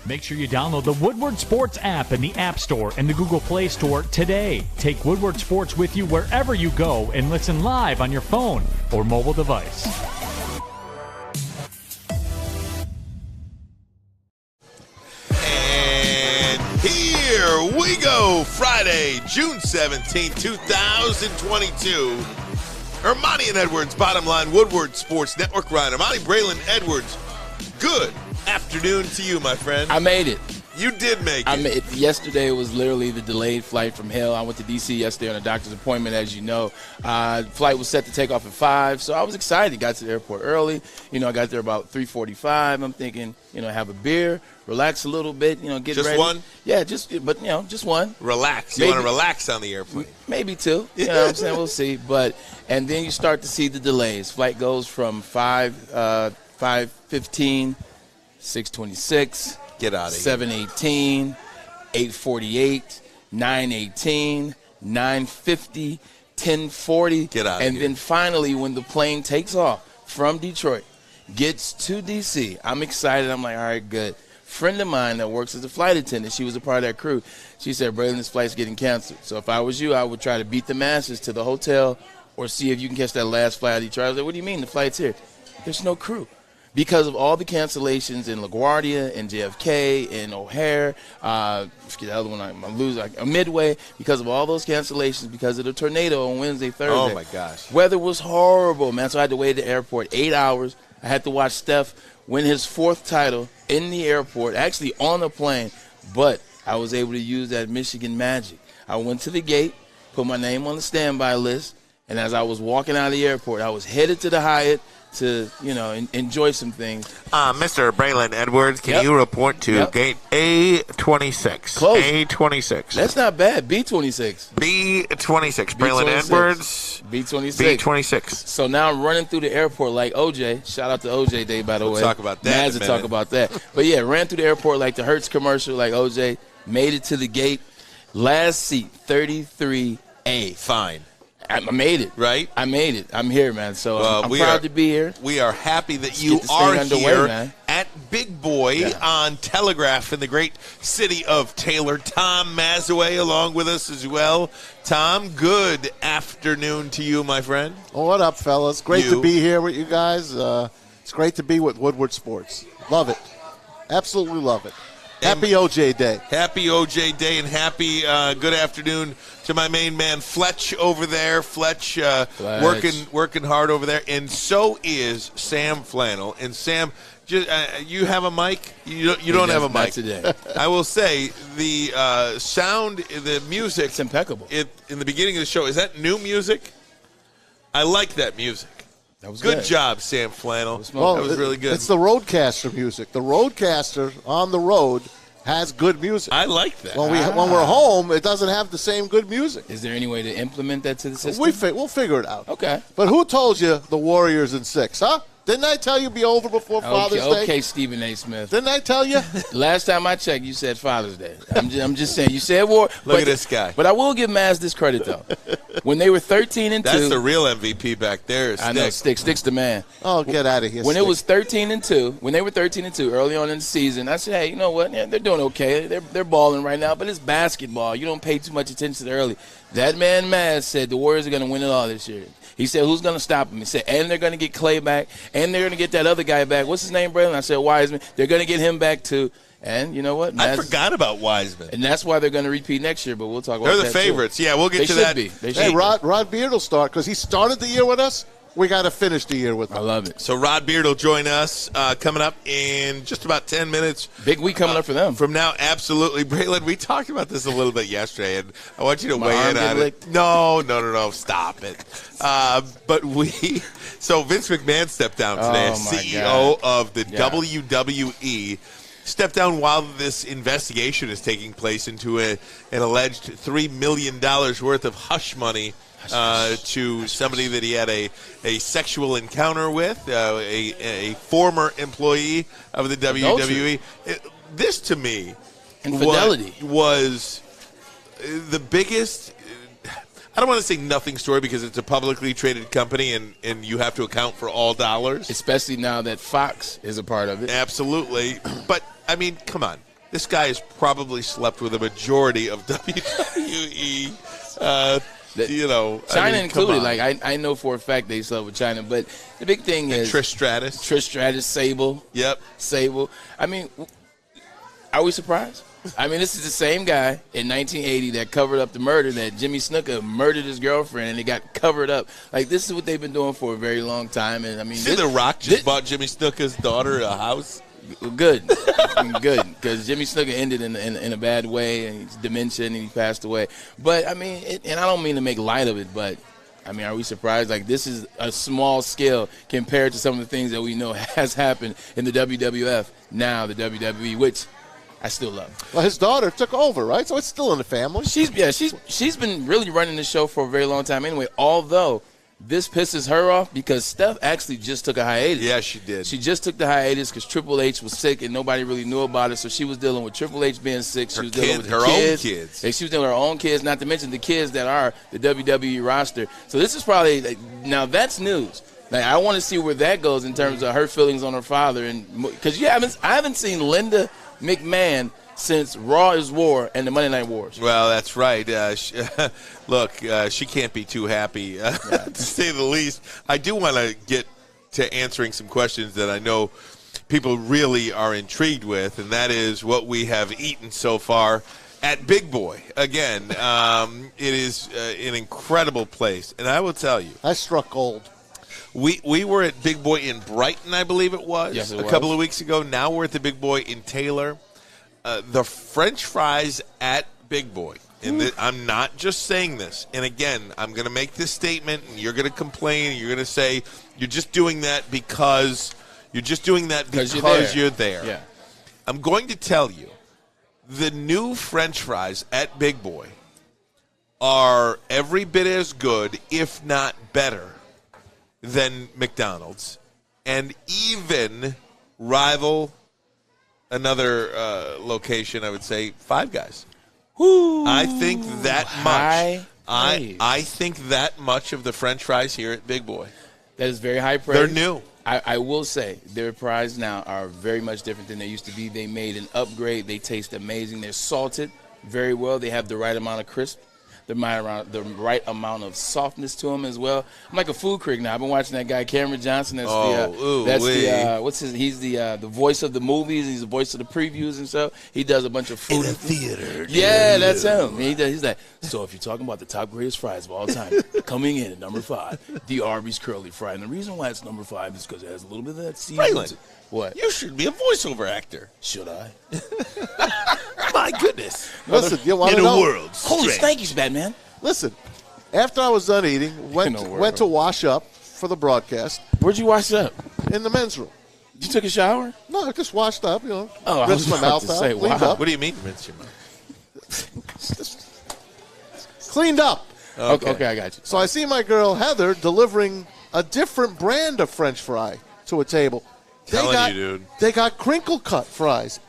Make sure you download the Woodward Sports app in the App Store and the Google Play Store today. Take Woodward Sports with you wherever you go and listen live on your phone or mobile device. And here we go. Friday, June 17th, 2022. Ermanni and Edwards, Bottom Line, Woodward Sports Network. Ryan Ermanni, Braylon Edwards. Good afternoon to you, my friend. I made it. You did make it. Yesterday was literally the delayed flight from hell. I went to D.C. yesterday on a doctor's appointment, as you know. Flight was set to take off at 5, so I was excited. Got to the airport early. I got there about 3:45. I'm thinking, have a beer, relax a little bit, get ready. Just one? Yeah, just one. Relax. You want to relax on the airplane. Maybe two. You know what I'm saying? We'll see. And then you start to see the delays. Flight goes from 5:15, 6:26. Get out of here. 7:18, 8:48, 9:18, 9:50, 10:40. Get out of here. And then finally, when the plane takes off from Detroit, gets to D.C., I'm excited. I'm like, all right, good. Friend of mine that works as a flight attendant, she was a part of that crew. She said, Braylon, this flight's getting canceled. So if I was you, I would try to beat the masses to the hotel or see if you can catch that last flight out of Detroit. I was like, what do you mean? The flight's here. There's no crew. Because of all the cancellations in LaGuardia and JFK and O'Hare, forget the other one, I'm losing, Midway, because of all those cancellations, because of the tornado on Wednesday, Thursday. Oh, my gosh. Weather was horrible, man, so I had to wait at the airport 8 hours. I had to watch Steph win his 4th title in the airport, actually on the plane, but I was able to use that Michigan magic. I went to the gate, put my name on the standby list, and as I was walking out of the airport, I was headed to the Hyatt to, enjoy some things. Mr. Braylon Edwards, can you report to gate A26? Close. A26. That's not bad. B26. B26. Braylon Edwards. B26. B26. So now I'm running through the airport like OJ. Shout out to OJ Day, by the way. We'll talk about that. Maz will talk about that. But yeah, ran through the airport like the Hertz commercial, like OJ. Made it to the gate. Last seat, 33A. Fine. I made it. Right? I made it. I'm here, man. So I'm proud to be here. We are happy that Let's you are here man. at Big Boy on Telegraph in the great city of Taylor. Tom Mazawey along with us as well. Tom, good afternoon to you, my friend. Well, what up, fellas? Great to be here with you guys. It's great to be with Woodward Sports. Love it. Absolutely love it. Happy OJ Day. Happy OJ Day and happy good afternoon to my main man Fletch over there. Fletch. Working hard over there. And so is Sam Flannel. And Sam, you have a mic? You don't have a mic. Today. I will say the sound, the music. It's impeccable. In the beginning of the show, is that new music? I like that music. That was good job, Sam Flannel. That was really good. It's the Roadcaster music. The Roadcaster on the road has good music. I like that. When we're home, it doesn't have the same good music. Is there any way to implement that to the system? We'll figure it out. Okay. But who told you the Warriors in 6, huh? Didn't I tell you be over before Father's Day? Okay, Stephen A. Smith. Didn't I tell you? Last time I checked, you said Father's Day. I'm just saying. You said war. Look at this guy. But I will give Maz this credit, though. When they were 13-2. That's the real MVP back there. I know, Stick's the man. Oh, get out of here, When it was 13-2, when they were 13-2 early on in the season, I said, hey, you know what? Yeah, they're doing okay. They're balling right now, but it's basketball. You don't pay too much attention to the early. That man, Maz, said the Warriors are going to win it all this year. He said, who's going to stop him? He said, and they're going to get Clay back, and they're going to get that other guy back. What's his name, Braylon? I said, Wiseman. They're going to get him back, too. And you know what? I forgot about Wiseman. And that's why they're going to repeat next year, but we'll talk about that, They're the favorites. Too. Yeah, we'll get to that. Hey, Rod Beard will start because he started the year with us. We got to finish the year with him. I love it. So Rod Beard will join us coming up in just about 10 minutes. Big week coming up for them. From now, absolutely. Braylon, we talked about this a little bit yesterday, and I want you to weigh in on it. No. Stop it. So Vince McMahon stepped down today as CEO of the WWE. Stepped down while this investigation is taking place into an alleged $3 million worth of hush money to somebody that he had a sexual encounter with, a former employee of the WWE. This, to me, infidelity was the biggest. I don't want to say nothing story because it's a publicly traded company and you have to account for all dollars. Especially now that Fox is a part of it. Absolutely. But, I mean, come on. This guy has probably slept with a majority of WWE. China included. Like I know for a fact they slept with China, but the big thing is Trish Stratus, Sable. Yep, Sable. I mean, are we surprised? I mean, this is the same guy in 1980 that covered up the murder that Jimmy Snuka murdered his girlfriend, and it got covered up. Like, this is what they've been doing for a very long time. And I mean, The Rock just bought Jimmy Snuka's daughter a house. Good, because Jimmy Snuka ended in a bad way, and he's dementia, and he passed away. But I mean, and I don't mean to make light of it, but I mean, are we surprised? Like, this is a small scale compared to some of the things that we know has happened in the WWF, now the WWE, which I still love. Well, his daughter took over, right? So it's still in the family. She's been really running the show for a very long time anyway, although this pisses her off because Steph actually just took a hiatus. Yeah, she did. She just took the hiatus because Triple H was sick and nobody really knew about it, so she was dealing with Triple H being sick. She was dealing with her own kids. And she was dealing with her own kids, not to mention the kids that are the WWE roster. So this is probably now that's news. Like, I want to see where that goes in terms of her feelings on her father, and because I haven't seen Linda McMahon since Raw is War and the Monday Night Wars. Well, that's right. She can't be too happy, to say the least. I do want to get to answering some questions that I know people really are intrigued with, and that is what we have eaten so far at Big Boy. Again, it is an incredible place, and I will tell you. I struck gold. We were at Big Boy in Brighton, I believe it was, yes, couple of weeks ago. Now we're at the Big Boy in Taylor. The French fries at Big Boy, and I'm not just saying this. And again, I'm going to make this statement, and you're going to complain, and you're going to say you're just doing that because you're there. Yeah. I'm going to tell you, the new French fries at Big Boy are every bit as good, if not better, than McDonald's, and even rival another location, I would say, Five Guys. Woo, I think that much. I think that much of the French fries here at Big Boy. That is very high praise. They're new. I will say their fries now are very much different than they used to be. They made an upgrade. They taste amazing. They're salted very well. They have the right amount of crisp, the right amount of softness to them as well. I'm like a food critic now. I've been watching that guy Cameron Johnson. He's the voice of the movies. He's the voice of the previews and stuff. He does a bunch of food in the theater. Yeah, that's him. He's like, so if you're talking about the top greatest fries of all time, coming in at number 5, the Arby's curly fry. And the reason why it's number 5 is because it has a little bit of that seasoning. What? You should be a voiceover actor. Should I? My goodness. Listen, you want to know? Holy stankies, Batman. Listen, after I was done eating, went to wash up for the broadcast. Where'd you wash up? In the men's room. You took a shower? No, I just washed up, Oh, I rinsed was my about mouth to out, say, cleaned wow. up. What do you mean, rinse your mouth? Cleaned up. Okay, I got you. So I see my girl Heather delivering a different brand of French fry to a table. Dude. They got crinkle cut fries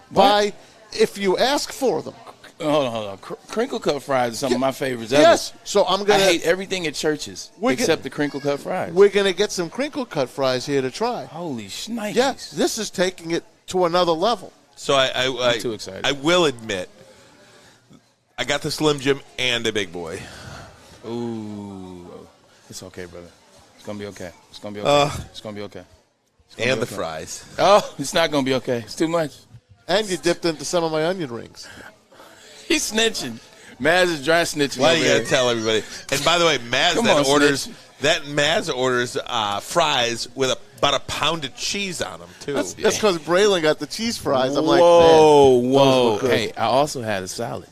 if you ask for them. Hold on. Crinkle cut fries are some of my favorites ever. Yes. So I hate everything at churches except the crinkle cut fries. We're going to get some crinkle cut fries here to try. Holy shnikes. Yes, this is taking it to another level. So I'm too excited. I will admit, I got the Slim Jim and a Big Boy. Ooh. It's okay, brother. It's going to be okay. It's going to be okay. It's going to be okay. And the fries. Oh, it's not going to be okay. It's too much. And you dipped into some of my onion rings. He's snitching. Maz is dry snitching. Why do you got to tell everybody? And by the way, Maz orders fries with about a pound of cheese on them, too. That's because Braylon got the cheese fries. I'm like, whoa. Hey, I also had a salad.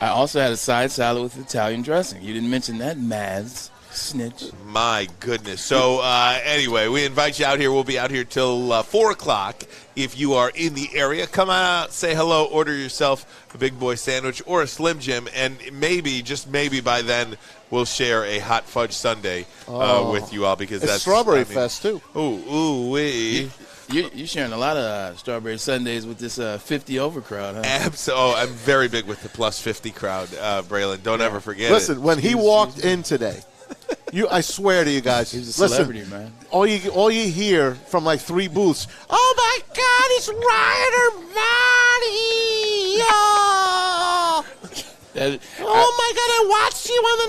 I also had a side salad with Italian dressing. You didn't mention that, Maz. Snitch. My goodness. So, anyway, we invite you out here. We'll be out here till 4 o'clock. If you are in the area, come out, say hello, order yourself a Big Boy sandwich or a Slim Jim, and maybe, just maybe by then, we'll share a hot fudge sundae with you all because it's that's Strawberry Fest, too. Ooh-wee. You're sharing a lot of strawberry sundaes with this 50 over crowd, huh? I'm very big with the plus 50 crowd, Braylon. Don't ever forget it. Listen, when he walked in today, I swear to you guys, he's a celebrity, man. All you hear from like 3 booths, oh my God, it's Ryan Oh my God! I watched you on the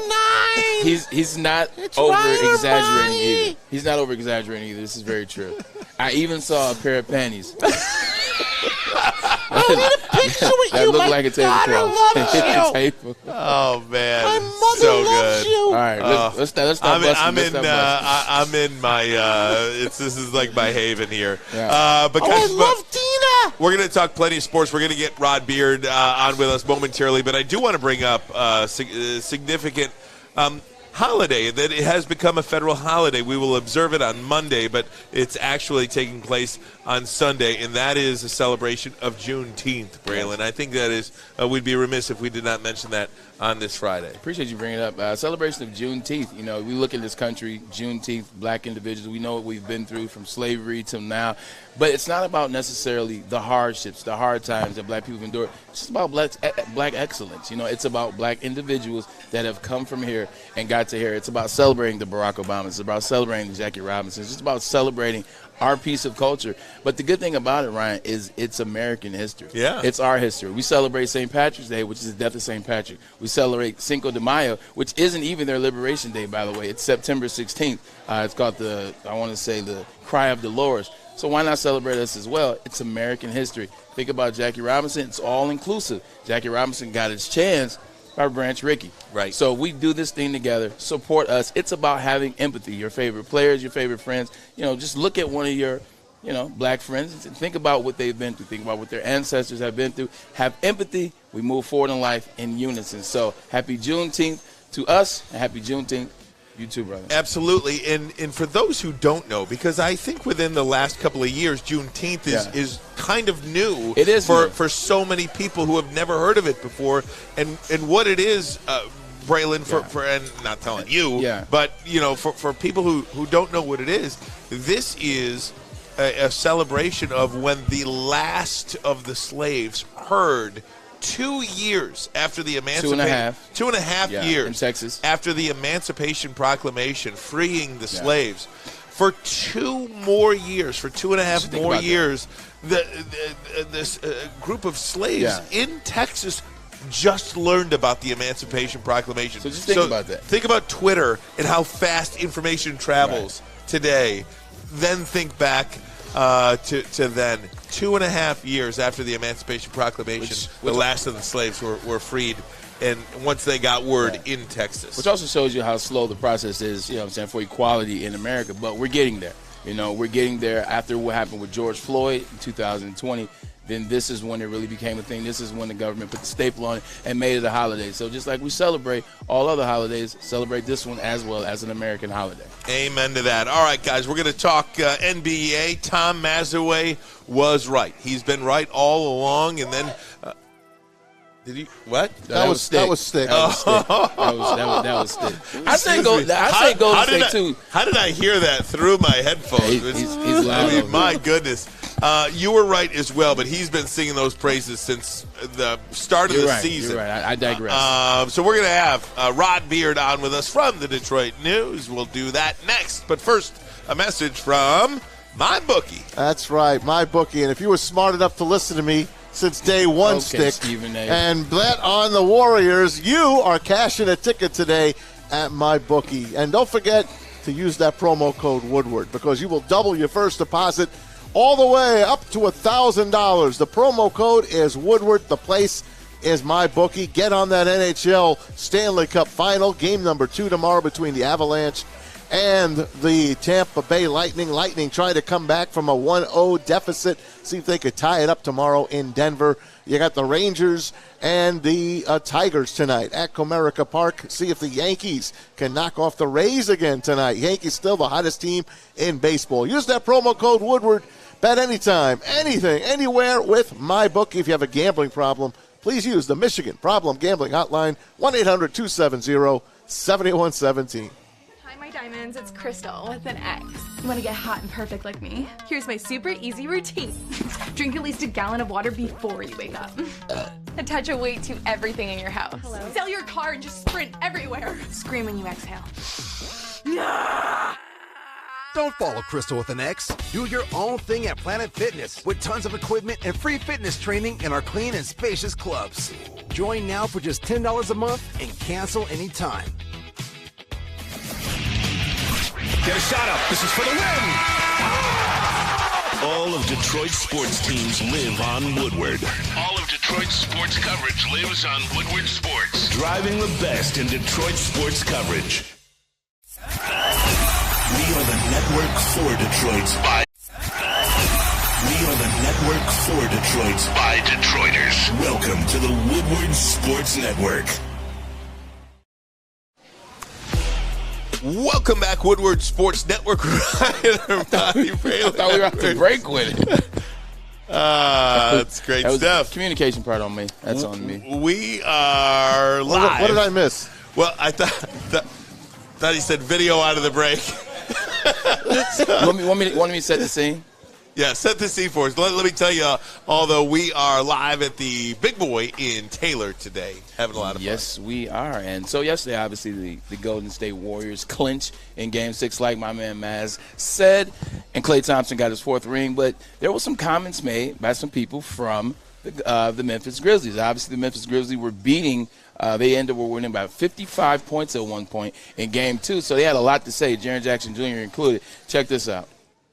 9. He's not over-exaggerating either. He's not over-exaggerating either. This is very true. I even saw a pair of panties. I need a picture with that you. looked like a tablecloth. Oh man, My mother so loves good. you. All right, let's stop busting. I'm in my. This is like my haven here. Yeah. But I love Dina. we're going to talk plenty of sports. We're going to get Rod Beard on with us momentarily, but I do want to bring up a significant holiday that it has become a federal holiday. We will observe it on Monday, but it's actually taking place on Sunday, and that is a celebration of Juneteenth, Braylon. I think that is, we'd be remiss if we did not mention that on this Friday. Appreciate you bringing it up. Celebration of Juneteenth. You know, we look in this country, Juneteenth, black individuals, we know what we've been through from slavery till now. But it's not about necessarily the hardships, the hard times that black people have endured. It's just about black excellence. You know, it's about black individuals that have come from here and got to here. It's about celebrating the Barack Obamas. It's about celebrating the Jackie Robinson. It's just about celebrating our piece of culture. But the good thing about it, Ryan, is it's American history. Yeah. It's our history. We celebrate St. Patrick's Day, which is the death of St. Patrick. We celebrate Cinco de Mayo, which isn't even their liberation day, by the way. It's September 16th. It's called the Cry of Dolores. So why not celebrate us as well? It's American history. Think about Jackie Robinson. It's all inclusive. Jackie Robinson got his chance by Branch Rickey. Right. So we do this thing together. Support us. It's about having empathy. Your favorite players, your favorite friends. You know, just look at one of your, black friends and think about what they've been through. Think about what their ancestors have been through. Have empathy. We move forward in life in unison. So happy Juneteenth to us, and happy Juneteenth. You too, brother. Absolutely. And for those who don't know, because I think within the last couple of years, Juneteenth is kind of new. It is for so many people who have never heard of it before. And what it is, Braylon, for and not telling you, but, for people who don't know what it is, this is a celebration of when the last of the slaves heard 2 years after the emancipation. 2.5 years in Texas. After the Emancipation Proclamation, freeing the slaves. For 2 more years, for 2.5 more years, this group of slaves in Texas just learned about the Emancipation Proclamation. So just think about that. Think about Twitter and how fast information travels today. Then think back to then. 2.5 years after the Emancipation Proclamation, the last of the slaves were freed, and once they got word in Texas. Which also shows you how slow the process is, for equality in America. But we're getting there. We're getting there after what happened with George Floyd in 2020. Then this is when it really became a thing. This is when the government put the staple on it and made it a holiday. So just like we celebrate all other holidays, celebrate this one as well as an American holiday. Amen to that. All right, guys, we're going to talk NBA. Tom Mazawey was right. He's been right all along, and then did he? What? That was stick. That was stick. I say Golden State too. How did I hear that through my headphones? He's loud. I mean, my goodness. You were right as well, but he's been singing those praises since the start of the season. You're right. I digress. So we're going to have Rod Beard on with us from the Detroit News. We'll do that next. But first, a message from MyBookie. That's right, MyBookie. And if you were smart enough to listen to me since day one, Stick, and bet on the Warriors, you are cashing a ticket today at MyBookie. And don't forget to use that promo code Woodward, because you will double your first deposit all the way up to $1,000. The promo code is Woodward. The place is MyBookie. Get on that NHL Stanley Cup final, game number 2 tomorrow between the Avalanche and the Tampa Bay Lightning. Lightning trying to come back from a 1-0 deficit. See if they could tie it up tomorrow in Denver. You got the Rangers and the Tigers tonight at Comerica Park. See if the Yankees can knock off the Rays again tonight. Yankees still the hottest team in baseball. Use that promo code Woodward. Bet anytime, anything, anywhere with MyBookie. If you have a gambling problem, please use the Michigan Problem Gambling Hotline, 1-800-270-7117. Diamonds, it's Crystal with an X. You want to get hot and perfect like me? Here's my super easy routine. Drink at least a gallon of water before you wake up. Attach a weight to everything in your house. Hello? Sell your car and just sprint everywhere. Scream when you exhale. Don't follow Crystal with an X. Do your own thing at Planet Fitness with tons of equipment and free fitness training in our clean and spacious clubs. Join now for just $10 a month and cancel anytime. Get a shot up. This is for the win. All of Detroit's sports teams live on Woodward. All of Detroit's sports coverage lives on Woodward Sports. Driving the best in Detroit sports coverage. We are the network for Detroit by. We are the network for Detroit by Detroiters. Welcome to the Woodward Sports Network. Welcome back, Woodward Sports Network. I thought we were out to break with it. That's great stuff. Communication part on me. That's on me. We are live. What did I miss? Well, I thought he said video out of the break. Want me to set the scene? Yeah, set the scene for us. Let me tell you, although we are live at the Big Boy in Taylor today, having a lot of fun. Yes, we are. And so yesterday, obviously, the Golden State Warriors clinch in Game 6, like my man Maz said, and Klay Thompson got his 4th ring. But there were some comments made by some people from the Memphis Grizzlies. Obviously, the Memphis Grizzlies were beating they ended up winning by 55 points at one point in Game 2, so they had a lot to say, Jaren Jackson Jr. included. Check this out.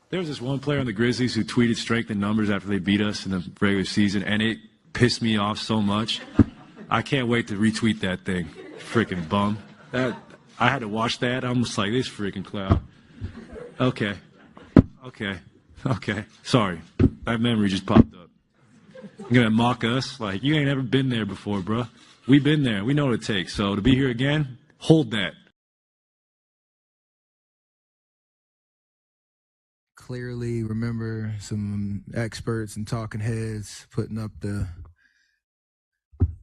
There was this one player on the Grizzlies who tweeted strength in numbers after they beat us in the regular season, and it pissed me off so much. I can't wait to retweet that thing. Freaking bum. I had to watch that. I'm just like, this freaking clown. Okay. Sorry. That memory just popped up. You're going to mock us? Like, you ain't ever been there before, bro. We've been there. We know what it takes. So to be here again, hold that. Clearly remember some experts and talking heads putting up the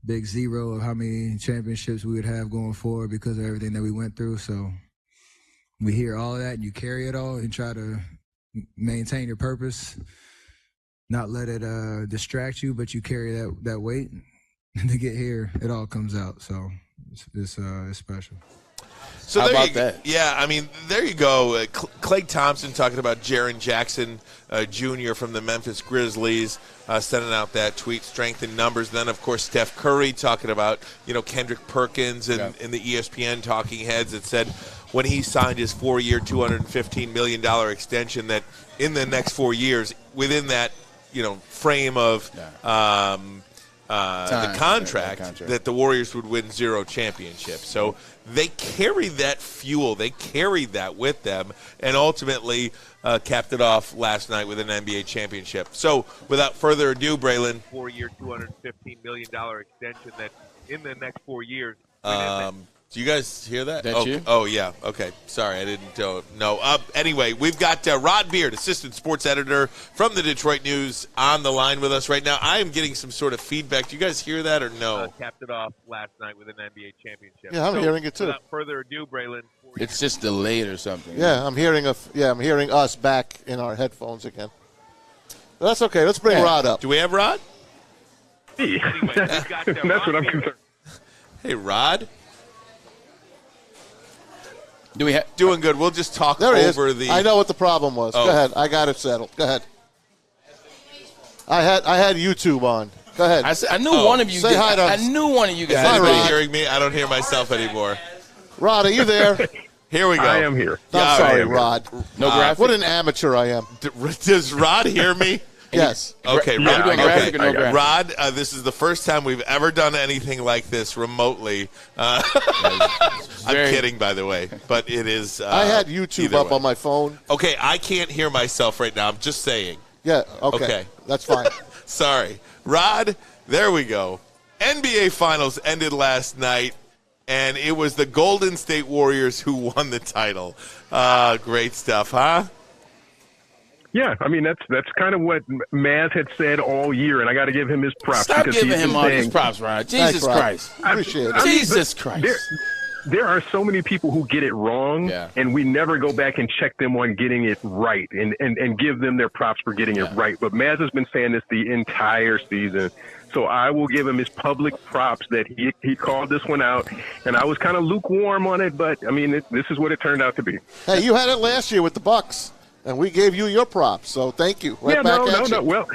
big zero of how many championships we would have going forward because of everything that we went through. So we hear all of that and you carry it all and try to maintain your purpose, not let it distract you, but you carry that weight. And to get here, it all comes out. So it's special. So how there about you, that? Yeah, I mean, there you go. Klay Thompson talking about Jaren Jackson Jr. from the Memphis Grizzlies, sending out that tweet, strength in numbers. Then, of course, Steph Curry talking about, Kendrick Perkins and the ESPN talking heads that said when he signed his 4-year, $215 million extension that in the next 4 years, within that, frame of the contract, that the Warriors would win 0 championships. So they carry that fuel. They carried that with them and ultimately capped it off last night with an NBA championship. So without further ado, Braylon. 4-year, $215 million extension that in the next 4 years. Do you guys hear that? You? Oh, yeah. Okay. Sorry, I didn't know. Anyway, we've got Rod Beard, assistant sports editor from the Detroit News, on the line with us right now. I am getting some sort of feedback. Do you guys hear that or no? Capped it off last night with an NBA championship. Yeah, I'm hearing it too. Without further ado, Braylon. It's just delayed or something. Yeah, I'm hearing us back in our headphones again. But that's okay. Let's bring Rod up. Do we have Rod? Anyway, we've got, that's what I'm concerned. Hey, Rod. Do we have doing good? We'll just talk there over the. I know what the problem was. Oh. Go ahead. I got it settled. Go ahead. I had YouTube on. Go ahead. I knew one of you. Say hi to I knew one of you guys. Is anybody hearing me? I don't hear myself anymore. Rod, are you there? Here we go. I am here. I'm sorry, Rod. No graphic. What an amateur I am. Does Rod hear me? Yes. Okay, Yeah, Rod. graphic or no graphic? Rod, this is the first time we've ever done anything like this remotely. I'm kidding, by the way, but it is. I had YouTube up on my phone. Okay, I can't hear myself right now. I'm just saying. Yeah. Okay. That's fine. Sorry, Rod. There we go. NBA Finals ended last night, and it was the Golden State Warriors who won the title. Great stuff, huh? Yeah, I mean, that's kind of what Maz had said all year, and I got to give him his props. Stop giving him all these props, Rod. Jesus Thanks, Rod. Christ. I appreciate it. Jesus Christ. there are so many people who get it wrong, and we never go back and check them on getting it right and give them their props for getting it right. But Maz has been saying this the entire season. So I will give him his public props that he called this one out, and I was kind of lukewarm on it, but, I mean, this is what it turned out to be. Hey, you had it last year with the Bucks, and we gave you your props, so thank you. No.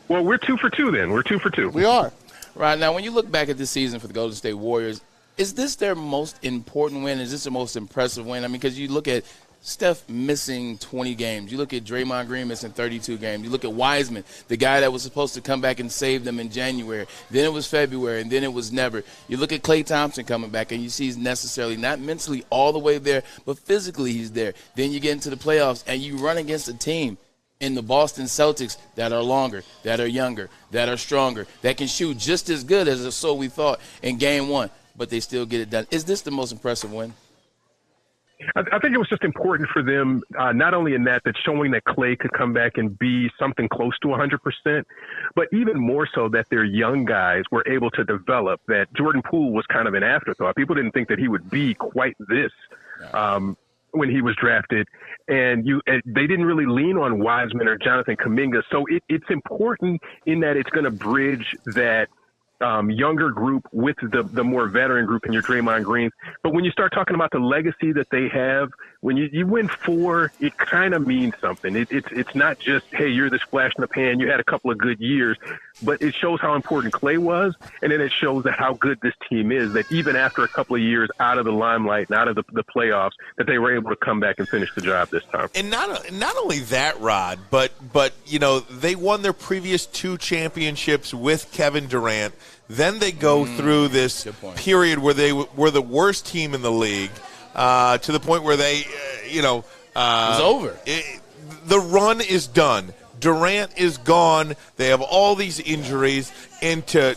Well, we're 2 for 2 then. We're 2 for 2. We are. Right, now, when you look back at this season for the Golden State Warriors, is this their most important win? Is this the most impressive win? I mean, because you look at Steph missing 20 games. You look at Draymond Green missing 32 games. You look at Wiseman, the guy that was supposed to come back and save them in January. Then it was February, and then it was never. You look at Klay Thompson coming back, and you see he's necessarily not mentally all the way there, but physically he's there. Then you get into the playoffs, and you run against a team in the Boston Celtics that are longer, that are younger, that are stronger, that can shoot just as good as so we thought in Game 1, but they still get it done. Is this the most impressive win? I think it was just important for them, not only in that showing that Klay could come back and be something close to 100%, but even more so that their young guys were able to develop, that Jordan Poole was kind of an afterthought. People didn't think that he would be quite this when he was drafted. And they didn't really lean on Wiseman or Jonathan Kuminga. So it's important in that it's going to bridge that younger group with the more veteran group in your Draymond Green. But when you start talking about the legacy that they have, when you win 4, it kind of means something. It's not just, hey, you're this flash in the pan, you had a couple of good years, but it shows how important Klay was, and then it shows that how good this team is, that even after a couple of years out of the limelight and out of the playoffs, that they were able to come back and finish the job this time. And not only that, Rod, but you know, they won their previous 2 championships with Kevin Durant. Then they go through this period where they were the worst team in the league, to the point where they, it's over. The run is done. Durant is gone. They have all these injuries, and to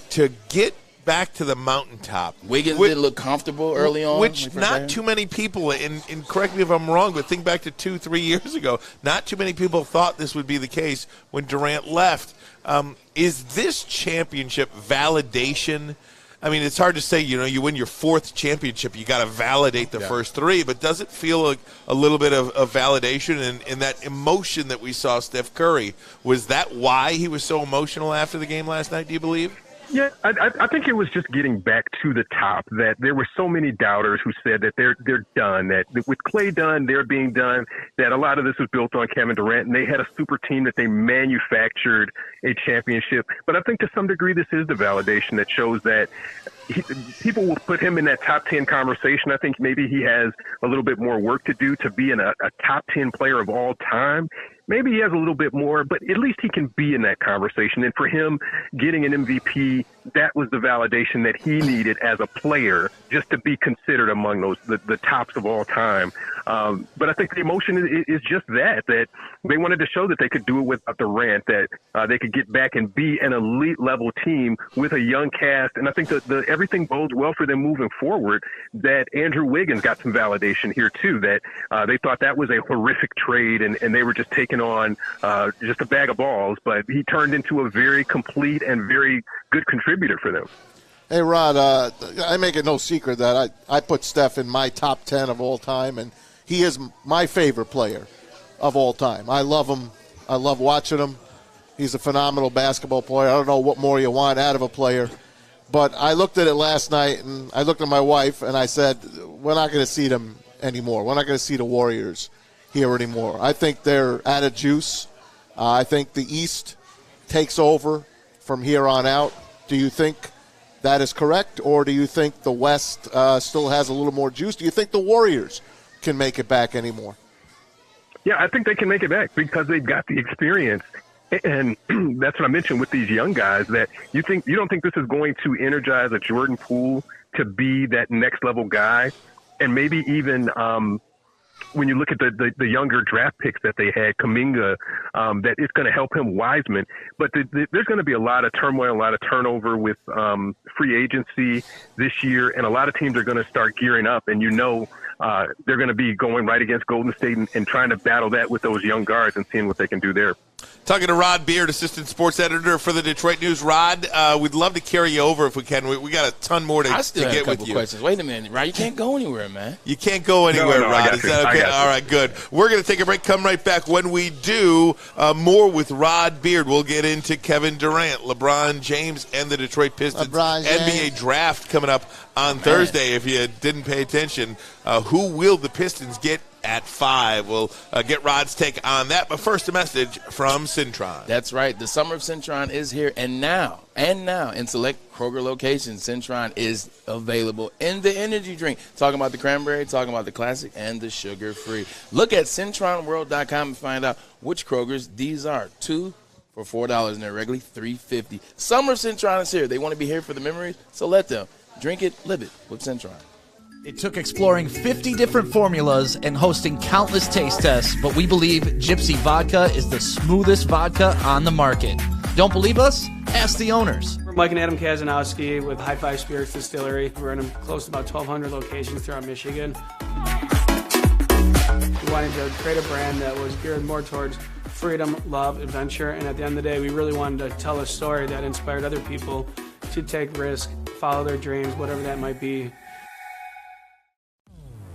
get back to the mountaintop. Wiggins didn't look comfortable early on. Which not too many people, and correct me if I'm wrong, but think back to 2-3 years ago, not too many people thought this would be the case when Durant left. Is this championship validation? I mean, it's hard to say, you win your 4th championship, you got to validate the first 3, but does it feel like a little bit of validation and that emotion that we saw Steph Curry? Was that why he was so emotional after the game last night, do you believe? Yeah, I think it was just getting back to the top, that there were so many doubters who said that they're done, that with Klay done, they're being done, that a lot of this was built on Kevin Durant, and they had a super team that they manufactured a championship. But I think to some degree this is the validation that shows that people will put him in that top 10 conversation. I think maybe he has a little bit more work to do to be a top 10 player of all time. Maybe he has a little bit more, but at least he can be in that conversation. And for him, getting an MVP, that was the validation that he needed as a player just to be considered among the tops of all time. But I think the emotion is just that they wanted to show that they could do it without Durant, that they could get back and be an elite-level team with a young cast. And I think that everything bodes well for them moving forward, that Andrew Wiggins got some validation here, too, that they thought that was a horrific trade and they were just taking on just a bag of balls. But he turned into a very complete and very good contributor for them. Hey, Rod, I make it no secret that I put Steph in my top 10 of all time, and he is my favorite player of all time. I love him. I love watching him. He's a phenomenal basketball player. I don't know what more you want out of a player. But I looked at it last night, and I looked at my wife, and I said, we're not going to see them anymore. We're not going to see the Warriors here anymore. I think they're out of juice. I think the East takes over from here on out. Do you think that is correct, or do you think the West still has a little more juice? Do you think the Warriors can make it back anymore? Yeah, I think they can make it back because they've got the experience. And that's what I mentioned with these young guys, that you don't think this is going to energize a Jordan Poole to be that next level guy. And maybe even when you look at the younger draft picks that they had, Kuminga, that it's going to help him, Wiseman. But there's going to be a lot of turmoil, a lot of turnover with free agency this year, and a lot of teams are going to start gearing up, and they're going to be going right against Golden State and trying to battle that with those young guards and seeing what they can do there. Talking to Rod Beard, assistant sports editor for the Detroit News. Rod, we'd love to carry you over if we can. We got a ton more to get with you. I still have a couple questions. Wait a minute, Rod. You can't go anywhere, man. You can't go anywhere, No, Rod. Is that okay? All right, good. We're going to take a break. Come right back. When we do, more with Rod Beard. We'll get into Kevin Durant, LeBron James, and the Detroit Pistons. NBA draft coming up on Thursday. If you didn't pay attention, who will the Pistons get at 5? We'll get Rod's take on that. But first, a message from Centron. That's right. The summer of Centron is here. And now, in select Kroger locations, Centron is available in the energy drink. Talking about the cranberry, talking about the classic, and the sugar-free. Look at CentronWorld.com and find out which Krogers these are. 2 for $4, and they're regularly $3.50. Summer of Centron is here. They want to be here for the memories, so let them. Drink it, live it with Centron. It took exploring 50 different formulas and hosting countless taste tests, but we believe Gypsy Vodka is the smoothest vodka on the market. Don't believe us? Ask the owners. We're Mike and Adam Kazanowski with High Five Spirits Distillery. We're in close to about 1,200 locations throughout Michigan. We wanted to create a brand that was geared more towards freedom, love, adventure, and at the end of the day, we really wanted to tell a story that inspired other people to take risks, follow their dreams, whatever that might be.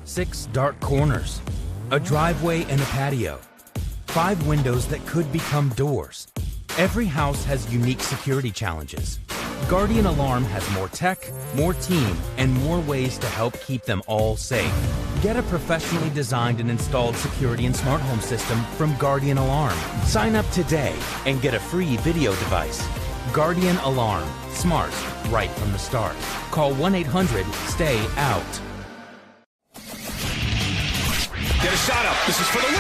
6 dark corners, a driveway and a patio, 5 windows that could become doors. Every house has unique security challenges. Guardian Alarm has more tech, more team, and more ways to help keep them all safe. Get a professionally designed and installed security and smart home system from Guardian Alarm. Sign up today and get a free video device. Guardian Alarm. Smart, right from the start. Call 1-800-STAY-OUT. Get a shot up. This is for the win.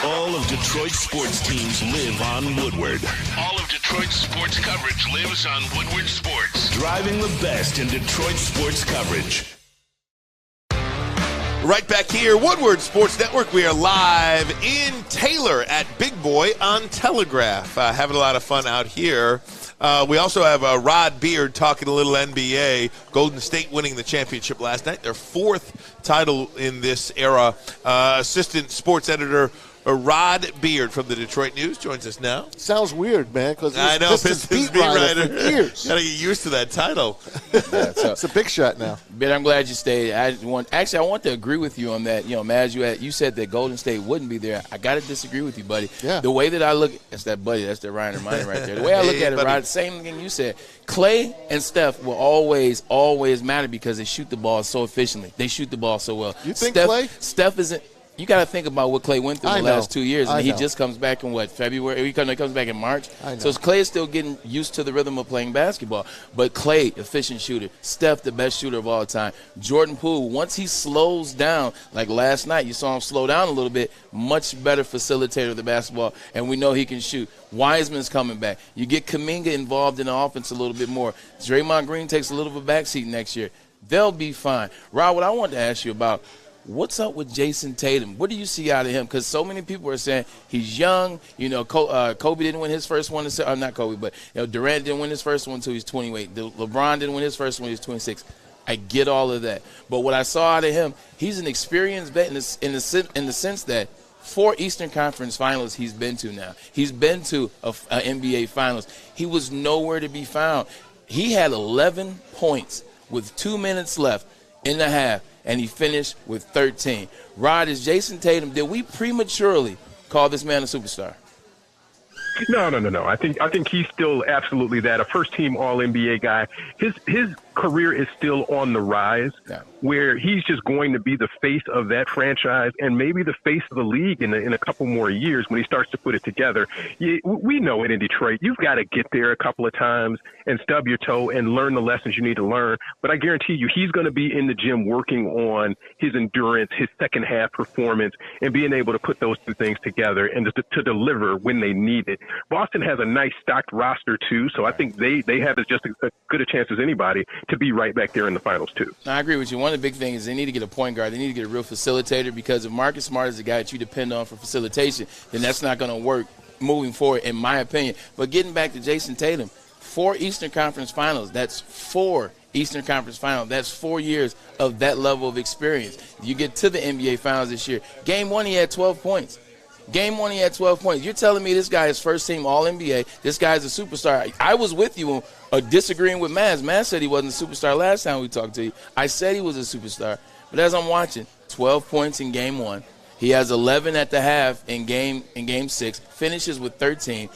All of Detroit's sports teams live on Woodward. All of Detroit's sports coverage lives on Woodward Sports. Driving the best in Detroit sports coverage. Right back here, Woodward Sports Network. We are live in Taylor at Big Boy on Telegraph. Having a lot of fun out here. We also have Rod Beard talking a little NBA. Golden State winning the championship last night. Their 4th title in this era. Assistant sports editor Rod Beard from the Detroit News joins us now. Sounds weird, man, because I know, Pistons beat writer for years. Got to get used to that title. It's a big shot now. Ben, I'm glad you stayed. I want to agree with you on that. You know, Maz, you said that Golden State wouldn't be there. I got to disagree with you, buddy. Yeah. The way that I look, that's that buddy. That's the Ryan Ermanni right there. The way I look at it, Rod, same thing you said. Clay and Steph will always matter because they shoot the ball so efficiently. They shoot the ball so well. You think Clay? Steph isn't. You got to think about what Clay went through the last 2 years. And he just comes back in, February? He comes back in March. So Clay is still getting used to the rhythm of playing basketball. But Clay, efficient shooter. Steph, the best shooter of all time. Jordan Poole, once he slows down, like last night, you saw him slow down a little bit, much better facilitator of the basketball, and we know he can shoot. Wiseman's coming back. You get Kuminga involved in the offense a little bit more. Draymond Green takes a little of a backseat next year. They'll be fine. Rob, what I wanted to ask you about, what's up with Jason Tatum? What do you see out of him? Because so many people are saying he's young. You know, Kobe didn't win his first one. Not Kobe, but Durant didn't win his first one until he was 28. LeBron didn't win his first one until he was 26. I get all of that. But what I saw out of him, he's an experienced vet in the sense that 4 Eastern Conference Finals he's been to now. He's been to a NBA Finals. He was nowhere to be found. He had 11 points with 2 minutes left in the half, and he finished with 13. Rod, is Jason Tatum, did we prematurely call this man a superstar? No. I think he's still absolutely that, a first-team All-NBA guy. His career is still on the rise, where he's just going to be the face of that franchise and maybe the face of the league in a couple more years when he starts to put it together. We know it in Detroit. You've got to get there a couple of times and stub your toe and learn the lessons you need to learn. But I guarantee you he's going to be in the gym working on his endurance, his second-half performance, and being able to put those two things together and to deliver when they need it. Boston has a nice stocked roster, too, so I think they have just as good a chance as anybody to be right back there in the finals, too. I agree with you. One of the big things is they need to get a point guard. They need to get a real facilitator, because if Marcus Smart is the guy that you depend on for facilitation, then that's not going to work moving forward, in my opinion. But getting back to Jason Tatum, 4 Eastern Conference Finals. That's 4 Eastern Conference Finals. That's 4 years of that level of experience. You get to the NBA Finals this year. Game 1, he had 12 points. Game 1, he had 12 points. You're telling me this guy is first-team All-NBA. This guy's a superstar. I was with you disagreeing with Maz. Maz said he wasn't a superstar last time we talked to you. I said he was a superstar. But as I'm watching, 12 points in Game 1. He has 11 at the half in Game 6. Finishes with 13.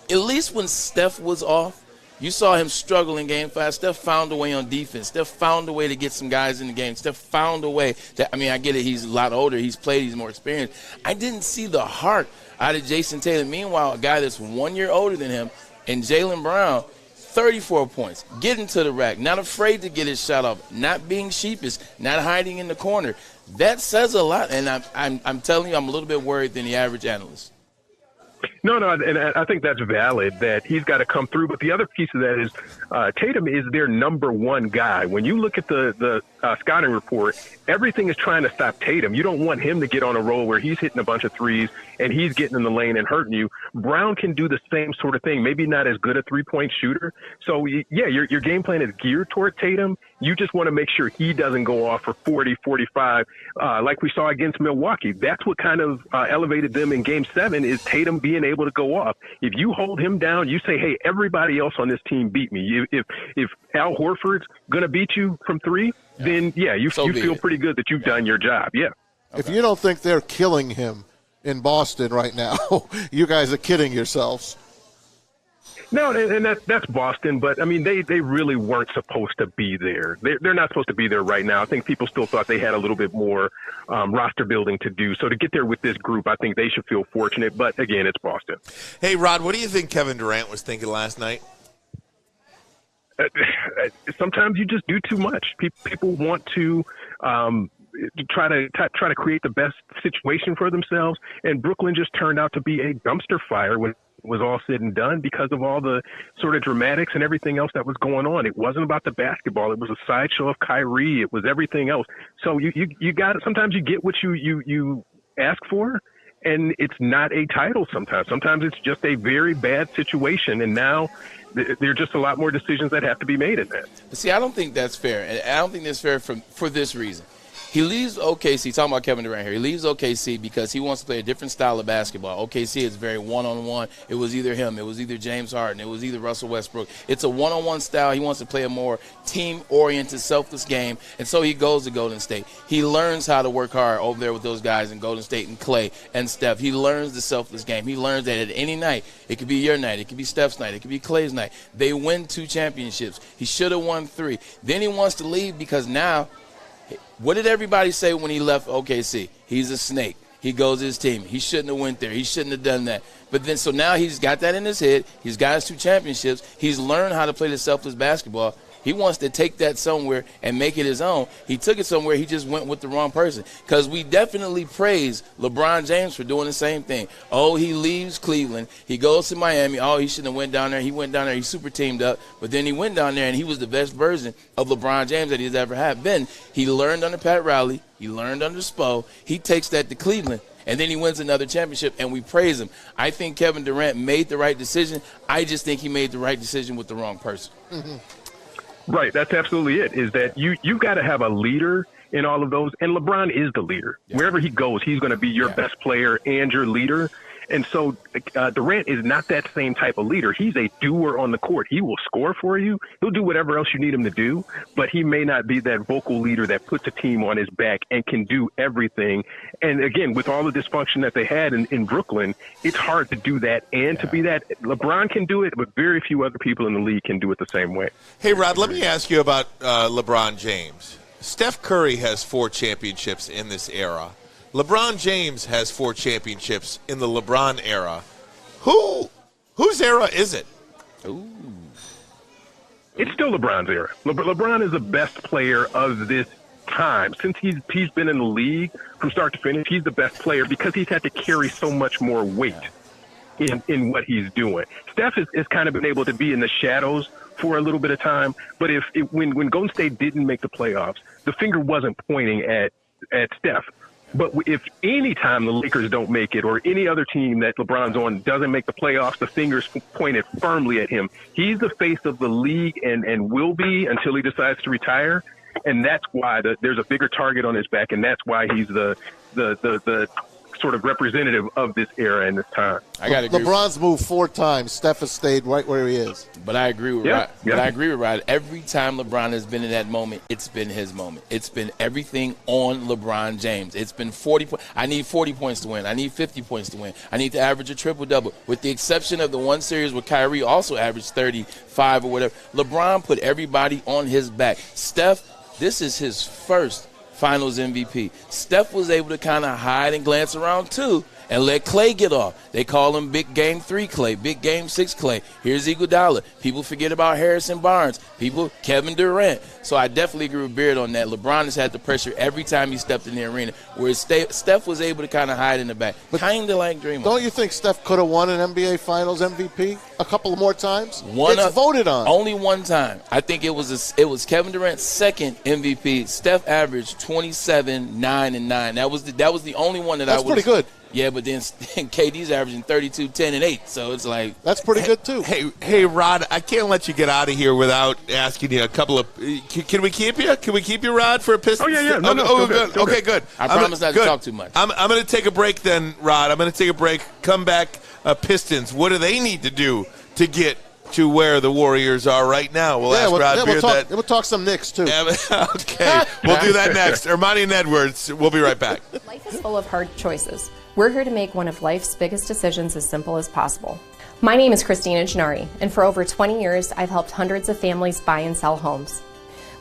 At least when Steph was off, you saw him struggle in Game 5. Steph found a way on defense. Steph found a way to get some guys in the game. Steph found a way I get it, he's a lot older. He's played. He's more experienced. I didn't see the heart out of Jason Tatum. Meanwhile, a guy that's 1 year older than him, and Jaylen Brown, 34 points, getting to the rack, not afraid to get his shot off, not being sheepish, not hiding in the corner. That says a lot, and I'm telling you, I'm a little bit worried than the average analyst. No, and I think that's valid that he's got to come through. But the other piece of that is Tatum is their number one guy. When you look at the scouting report, everything is trying to stop Tatum. You don't want him to get on a roll where he's hitting a bunch of threes and he's getting in the lane and hurting you. Brown can do the same sort of thing, maybe not as good a three-point shooter. So, yeah, your game plan is geared toward Tatum. You just want to make sure he doesn't go off for 40, 45, like we saw against Milwaukee. That's what kind of elevated them in Game 7 is Tatum being able to go off. If you hold him down, you say, hey, everybody else on this team beat me. If Al Horford's going to beat you from three, then, yeah, you feel pretty good that you've done your job. Yeah. If you don't think they're killing him in Boston right now, you guys are kidding yourselves. No, and that's Boston, but, I mean, they really weren't supposed to be there. They're not supposed to be there right now. I think people still thought they had a little bit more roster building to do. So to get there with this group, I think they should feel fortunate. But, again, it's Boston. Hey, Rod, what do you think Kevin Durant was thinking last night? Sometimes you just do too much. People want to try to create the best situation for themselves, and Brooklyn just turned out to be a dumpster fire when it was all said and done because of all the sort of dramatics and everything else that was going on. It wasn't about the basketball. It was a sideshow of Kyrie. It was everything else. So you got it. Sometimes you get what you ask for, and it's not a title sometimes. Sometimes it's just a very bad situation, and now there are just a lot more decisions that have to be made in that. See, I don't think that's fair, and I don't think that's fair for this reason. He leaves OKC, talking about Kevin Durant here, he leaves OKC because he wants to play a different style of basketball. OKC is very one-on-one. It was either him, it was either James Harden, it was either Russell Westbrook. It's a one-on-one style. He wants to play a more team-oriented, selfless game, and so he goes to Golden State. He learns how to work hard over there with those guys in Golden State and Clay and Steph. He learns the selfless game. He learns that at any night, it could be your night, it could be Steph's night, it could be Clay's night. They win 2 championships. He should have won 3. Then he wants to leave because now, what did everybody say when he left OKC? He's a snake. He goes to his team. He shouldn't have went there. He shouldn't have done that. But then, so now he's got that in his head. He's got his 2 championships. He's learned how to play the selfless basketball. He wants to take that somewhere and make it his own. He took it somewhere. He just went with the wrong person. Because we definitely praise LeBron James for doing the same thing. Oh, he leaves Cleveland. He goes to Miami. Oh, he shouldn't have went down there. He went down there. He super teamed up. But then he went down there, and he was the best version of LeBron James that he's ever had. Then he learned under Pat Riley. He learned under Spo. He takes that to Cleveland. And then he wins another championship, and we praise him. I think Kevin Durant made the right decision. I just think he made the right decision with the wrong person. Mm-hmm. Right, that's absolutely it, is that you got to have a leader in all of those, and LeBron is the leader. Yeah. Wherever he goes, he's going to be your best player and your leader. And so Durant is not that same type of leader. He's a doer on the court. He will score for you. He'll do whatever else you need him to do, but he may not be that vocal leader that puts a team on his back and can do everything. And, again, with all the dysfunction that they had in Brooklyn, it's hard to do that and to be that. LeBron can do it, but very few other people in the league can do it the same way. Hey, Rod, let me ask you about LeBron James. Steph Curry has 4 championships in this era. LeBron James has 4 championships in the LeBron era. Whose era is it? Ooh. It's still LeBron's era. LeBron is the best player of this time. Since he's been in the league from start to finish, he's the best player because he's had to carry so much more weight in what he's doing. Steph has kind of been able to be in the shadows for a little bit of time, but when Golden State didn't make the playoffs, the finger wasn't pointing at Steph. But if any time the Lakers don't make it or any other team that LeBron's on doesn't make the playoffs, the finger's pointed firmly at him. He's the face of the league and will be until he decides to retire. And that's why there's a bigger target on his back, and that's why he's the sort of representative of this era and this time. I got to agree. LeBron's moved 4 times. Steph has stayed right where he is. But I agree with Yeah, Rod. yeah. But I agree with Rod. Every time LeBron has been in that moment, it's been his moment. It's been everything on LeBron James. It's been 40 points. I need 40 points to win. I need 50 points to win. I need to average a triple-double. With the exception of the one series where Kyrie also averaged 35 or whatever, LeBron put everybody on his back. Steph, this is his first Finals MVP. Steph was able to kind of hide and glance around too and let Clay get off. They call him Big Game 3 Clay, Big Game 6 Clay. Here's Iguodala. People forget about Harrison Barnes. Kevin Durant. So I definitely agree with Beard on that. LeBron has had the pressure every time he stepped in the arena, whereas Steph was able to kind of hide in the back. Kind of like Draymond. Don't you think Steph could have won an NBA Finals MVP a couple more times? It's voted on. Only one time. I think it was Kevin Durant's second MVP. Steph averaged 27, 9, and 9. That was the only one that That's pretty good. Yeah, but then KD's averaging 32, 10, and 8. So it's like that's pretty good too. Hey, Rod, I can't let you get out of here without asking you a couple of. Can we keep you? Can we keep you, Rod, for a Pistons? Oh yeah. Good. Okay, good. I promise not to talk too much. I'm going to take a break then, Rod. I'm going to take a break. Come back, Pistons. What do they need to do to get to where the Warriors are right now? We'll ask Rod Beard that. We'll talk some Knicks too. Okay, we'll do that next. Ermanni and Edwards. We'll be right back. Life is full of hard choices. We're here to make one of life's biggest decisions as simple as possible. My name is Christina Gennari, and for over 20 years, I've helped hundreds of families buy and sell homes.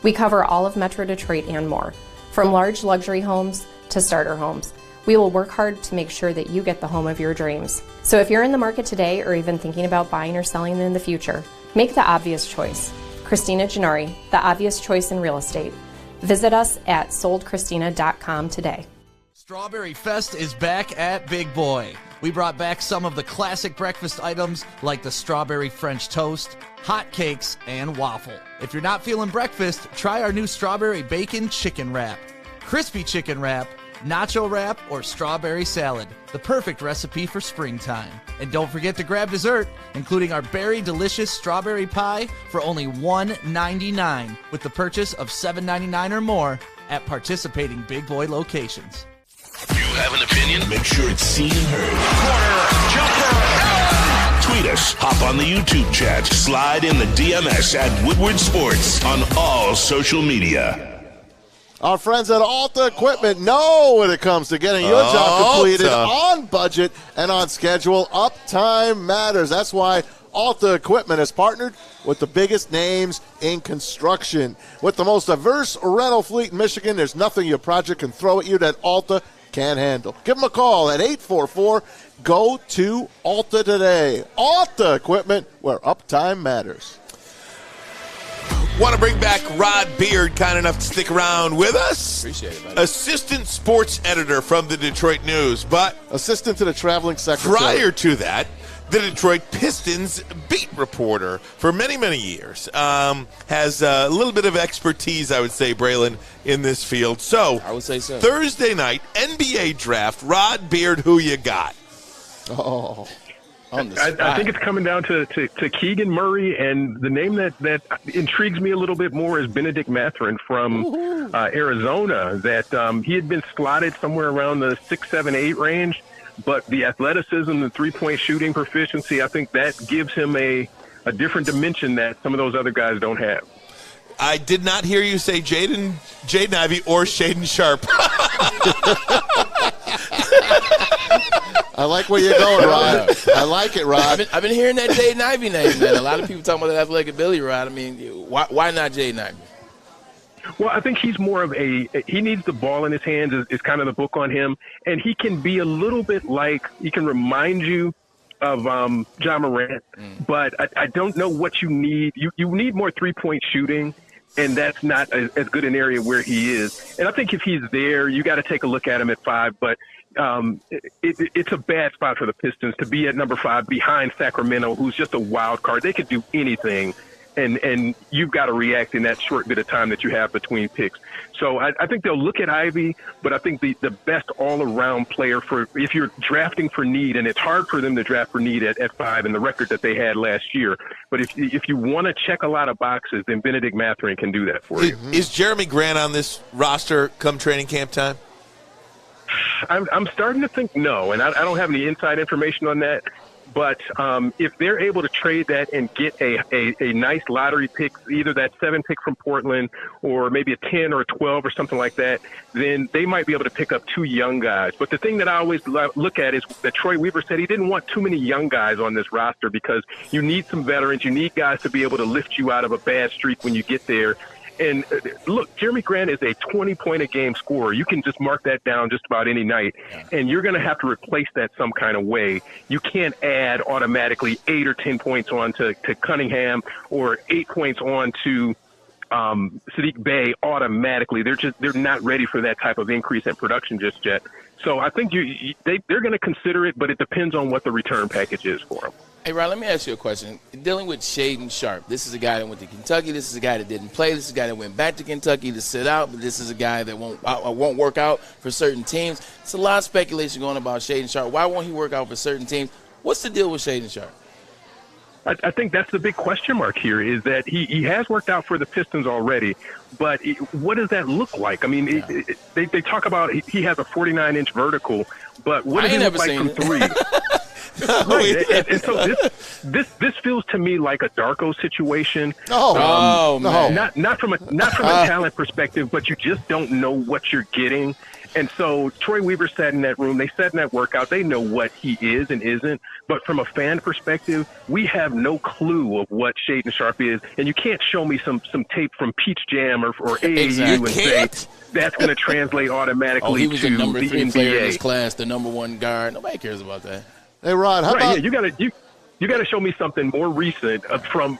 We cover all of Metro Detroit and more, from large luxury homes to starter homes. We will work hard to make sure that you get the home of your dreams. So if you're in the market today or even thinking about buying or selling in the future, make the obvious choice. Christina Gennari, the obvious choice in real estate. Visit us at soldchristina.com today. Strawberry Fest is back at Big Boy. We brought back some of the classic breakfast items like the strawberry French toast, hot cakes, and waffle. If you're not feeling breakfast, try our new strawberry bacon chicken wrap, crispy chicken wrap, nacho wrap, or strawberry salad. The perfect recipe for springtime. And don't forget to grab dessert, including our berry delicious strawberry pie for only $1.99 with the purchase of $7.99 or more at participating Big Boy locations. You have an opinion? Make sure it's seen and heard. Corner, jumper, tweet us, hop on the YouTube chat, slide in the DMS at Woodward Sports on all social media. Our friends at Alta Equipment know when it comes to getting your job completed on budget and on schedule. Uptime matters. That's why Alta Equipment has partnered with the biggest names in construction. With the most diverse rental fleet in Michigan, there's nothing your project can throw at you that Alta can't handle. Give them a call at 844-GO-TO-ALTA today. Alta Equipment, where uptime matters. Want to bring back Rod Beard, kind enough to stick around with us. Appreciate it, buddy. Assistant sports editor from the Detroit News, but assistant to the traveling secretary. Prior to that, the Detroit Pistons beat reporter for many, many years. Has a little bit of expertise, I would say, Braylon, in this field. So, I would say so. Thursday night, NBA draft, Rod Beard, who you got? I think it's coming down to Keegan Murray, and the name that intrigues me a little bit more is Benedict Mathurin from Arizona, that he had been slotted somewhere around the 6, 7, 8 range. But the athleticism, the three-point shooting proficiency, I think that gives him a different dimension that some of those other guys don't have. I did not hear you say Jaden Ivey or Shaden Sharp. I like where you're going, Rod. I like it, Rod. I've been hearing that Jaden Ivey name, man. A lot of people talking about that athletic ability, Rod. I mean, why not Jaden Ivey? Well, I think he's more of he needs the ball in his hands is kind of the book on him. And he can be a little bit like, he can remind you of John Morant, but I don't know what you need. You need more three-point shooting, and that's not as good an area where he is. And I think if he's there, you got to take a look at him at 5, but it's a bad spot for the Pistons to be at number 5 behind Sacramento, who's just a wild card. They could do anything. And you've got to react in that short bit of time that you have between picks. So I think they'll look at Ivy, but I think the best all-around player for if you're drafting for need, and it's hard for them to draft for need at 5 in the record that they had last year. But if you want to check a lot of boxes, then Benedict Mathurin can do that for you. Is Jeremy Grant on this roster come training camp time? I'm starting to think no, and I don't have any inside information on that. But if they're able to trade that and get a nice lottery pick, either that 7 pick from Portland or maybe a 10 or a 12 or something like that, then they might be able to pick up 2 young guys. But the thing that I always look at is that Troy Weaver said he didn't want too many young guys on this roster because you need some veterans. You need guys to be able to lift you out of a bad streak when you get there. And look, Jeremy Grant is a 20-point-a-game scorer. You can just mark that down just about any night, and you're going to have to replace that some kind of way. You can't add automatically 8 or 10 points on to Cunningham or 8 points on to Sadiq Bey automatically. They're not ready for that type of increase in production just yet. So I think they're going to consider it, but it depends on what the return package is for them. Hey, Ron, let me ask you a question. Dealing with Shaedon Sharpe, this is a guy that went to Kentucky. This is a guy that didn't play. This is a guy that went back to Kentucky to sit out. But this is a guy that won't work out for certain teams. It's a lot of speculation going about Shaedon Sharpe. Why won't he work out for certain teams? What's the deal with Shaedon Sharpe? I think that's the big question mark here is that he has worked out for the Pistons already, but what does that look like? I mean, they talk about he has a 49-inch vertical, but what does he look like from three? Right, and so this feels to me like a Darko situation. Man. Not from a talent perspective, but you just don't know what you're getting. And so Troy Weaver sat in that room. They sat in that workout. They know what he is and isn't. But from a fan perspective, we have no clue of what Shaedon Sharpe is. And you can't show me some tape from Peach Jam or AAU and say that's going to translate automatically he was to the number 3 NBA. player in his class, the number 1 guard. Nobody cares about that. Hey, Ron, how about you got to show me something more recent from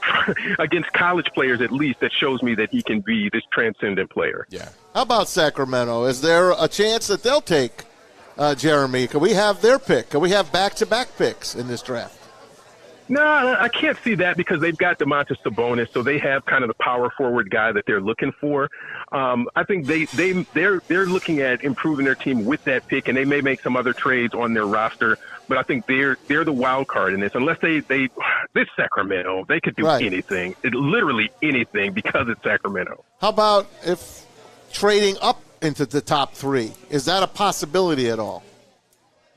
against college players at least that shows me that he can be this transcendent player. Yeah. How about Sacramento? Is there a chance that they'll take Jeremy? Can we have their pick? Can we have back-to-back picks in this draft? No, I can't see that because they've got Domantas Sabonis, so they have kind of the power forward guy that they're looking for. I think they're looking at improving their team with that pick, and they may make some other trades on their roster. But I think they're the wild card in this. Unless this Sacramento, they could do anything, literally anything, because it's Sacramento. How about if trading up into the top 3? Is that a possibility at all?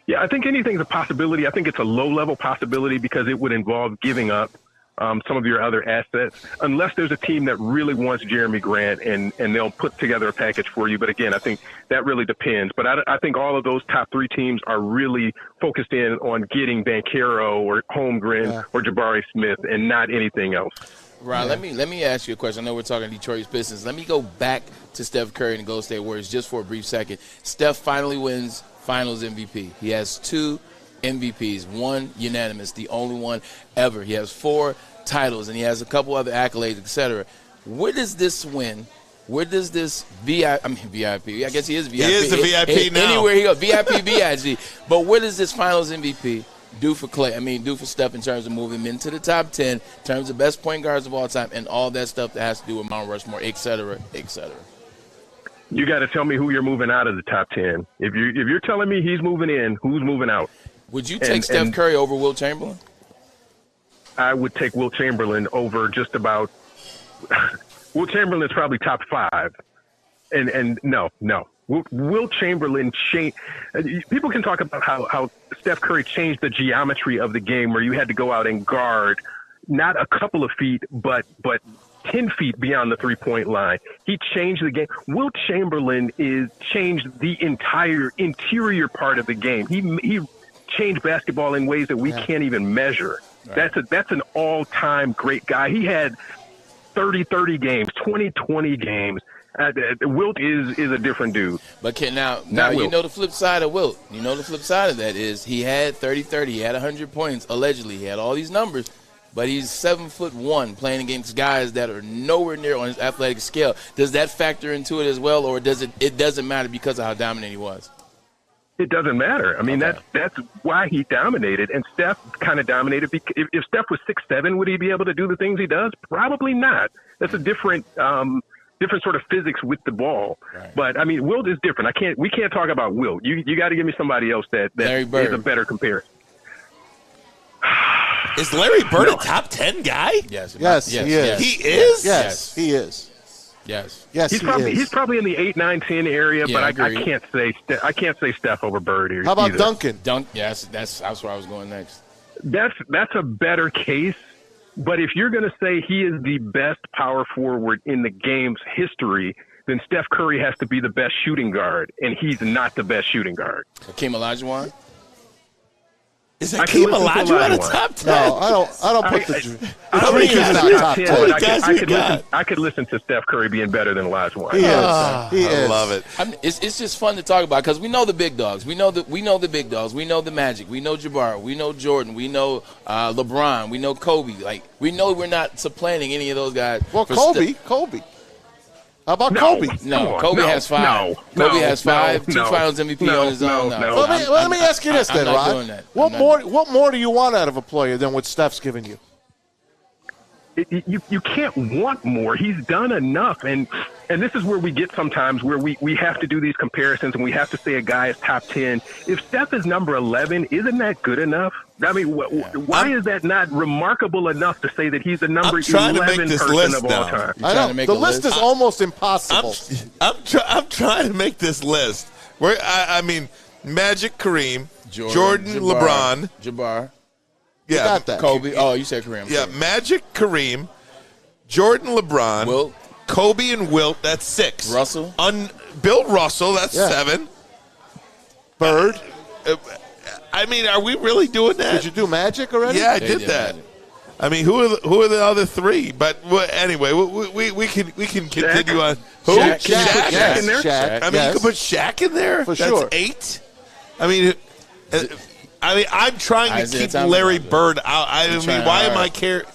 Yeah, I think anything's a possibility. I think it's a low-level possibility because it would involve giving up some of your other assets, unless there's a team that really wants Jeremy Grant and they'll put together a package for you. But again, I think that really depends. But I think all of those top 3 teams are really focused in on getting Banchero or Holmgren or Jabari Smith and not anything else. Ron, let me ask you a question. I know we're talking Detroit Pistons. Let me go back to Steph Curry and the Golden State Warriors just for a brief second. Steph finally wins Finals MVP. He has 2 MVPs, 1 unanimous, the only one ever. He has 4 titles, and he has a couple other accolades, etc. Where does this win? Where does this VIP? I guess he is VIP. He is the VIP now. Anywhere he goes, VIP, BIG. But where does this Finals MVP do for do for Steph in terms of moving him into the top 10, in terms of best point guards of all time, and all that stuff that has to do with Mount Rushmore, etc., etc.? You got to tell me who you're moving out of the top 10. If you're telling me he's moving in, who's moving out? Would you take Steph Curry over Wilt Chamberlain? I would take Wilt Chamberlain over just about – Wilt Chamberlain is probably top 5. And no. Wilt Chamberlain changed – people can talk about how Steph Curry changed the geometry of the game where you had to go out and guard not a couple of feet but 10 feet beyond the three-point line. He changed the game. Wilt Chamberlain changed the entire interior part of the game. He changed basketball in ways that we can't even measure. Right. That's an all-time great guy. He had 30-30 games, 20-20 games. Wilt is a different dude. But now you know the flip side of Wilt. You know the flip side of that is he had 30-30. He had 100 points, allegedly. He had all these numbers. But he's 7'1", playing against guys that are nowhere near on his athletic scale. Does that factor into it as well, or does it doesn't matter because of how dominant he was? It doesn't matter. I mean, that's why he dominated. And Steph kind of dominated. If Steph was 6'7", would he be able to do the things he does? Probably not. That's a different sort of physics with the ball. Right. But I mean, Wilt is different. We can't talk about Wilt. You got to give me somebody else that is a better comparison. Is Larry Bird a top 10 guy? Yes, he is. He is? Yes, he is. Yes. He's probably in the 8, 9, 10 area, Yeah, but I can't say Steph over Bird here. How about either. Duncan? Yes, that's where I was going next. That's a better case. But if you're going to say he is the best power forward in the game's history, then Steph Curry has to be the best shooting guard, and he's not the best shooting guard. Hakeem Olajuwon? Is Hakeem Olajuwon a top 10? No, I don't put the I don't think he's in the top 10. I could listen to Steph Curry being better than Olajuwon. He is. I love it. It's just fun to talk about because we know the big dogs. We know the big dogs. We know the Magic. We know Jabbar. We know Jordan. We know LeBron. We know Kobe. Like we know we're not supplanting any of those guys. Well, Kobe. How about Kobe? No, Kobe has 5. Kobe has 5. 2 Finals MVP on his own. Let me ask you this then, I'm not Rod. doing that. What more do you want out of a player than what Steph's giving you? You can't want more. He's done enough, and this is where we get sometimes where we have to do these comparisons and we have to say a guy is top 10. If Steph is number 11, isn't that good enough? I mean, why is that not remarkable enough to say that he's the number 11 person of all time? I know. The list is almost impossible. I'm trying to make this list. I mean, Magic, Kareem, Jordan, LeBron. Jabbar. Yeah, got that. Kobe. Oh, you said Kareem. Yeah, Magic, Kareem, Jordan, LeBron, Wilt. Kobe and Wilt. That's 6. Russell. Bill Russell. That's 7. Bird. I mean, are we really doing that? Did you do Magic already? Yeah, I did that. Magic. I mean, who are the other 3? But anyway, we can continue on. Who? Shaq in there? Shaq. I mean, you can put Shaq in there. For sure. That's 8. I mean, I'm trying to keep Larry Bird out. I mean, why am I caring?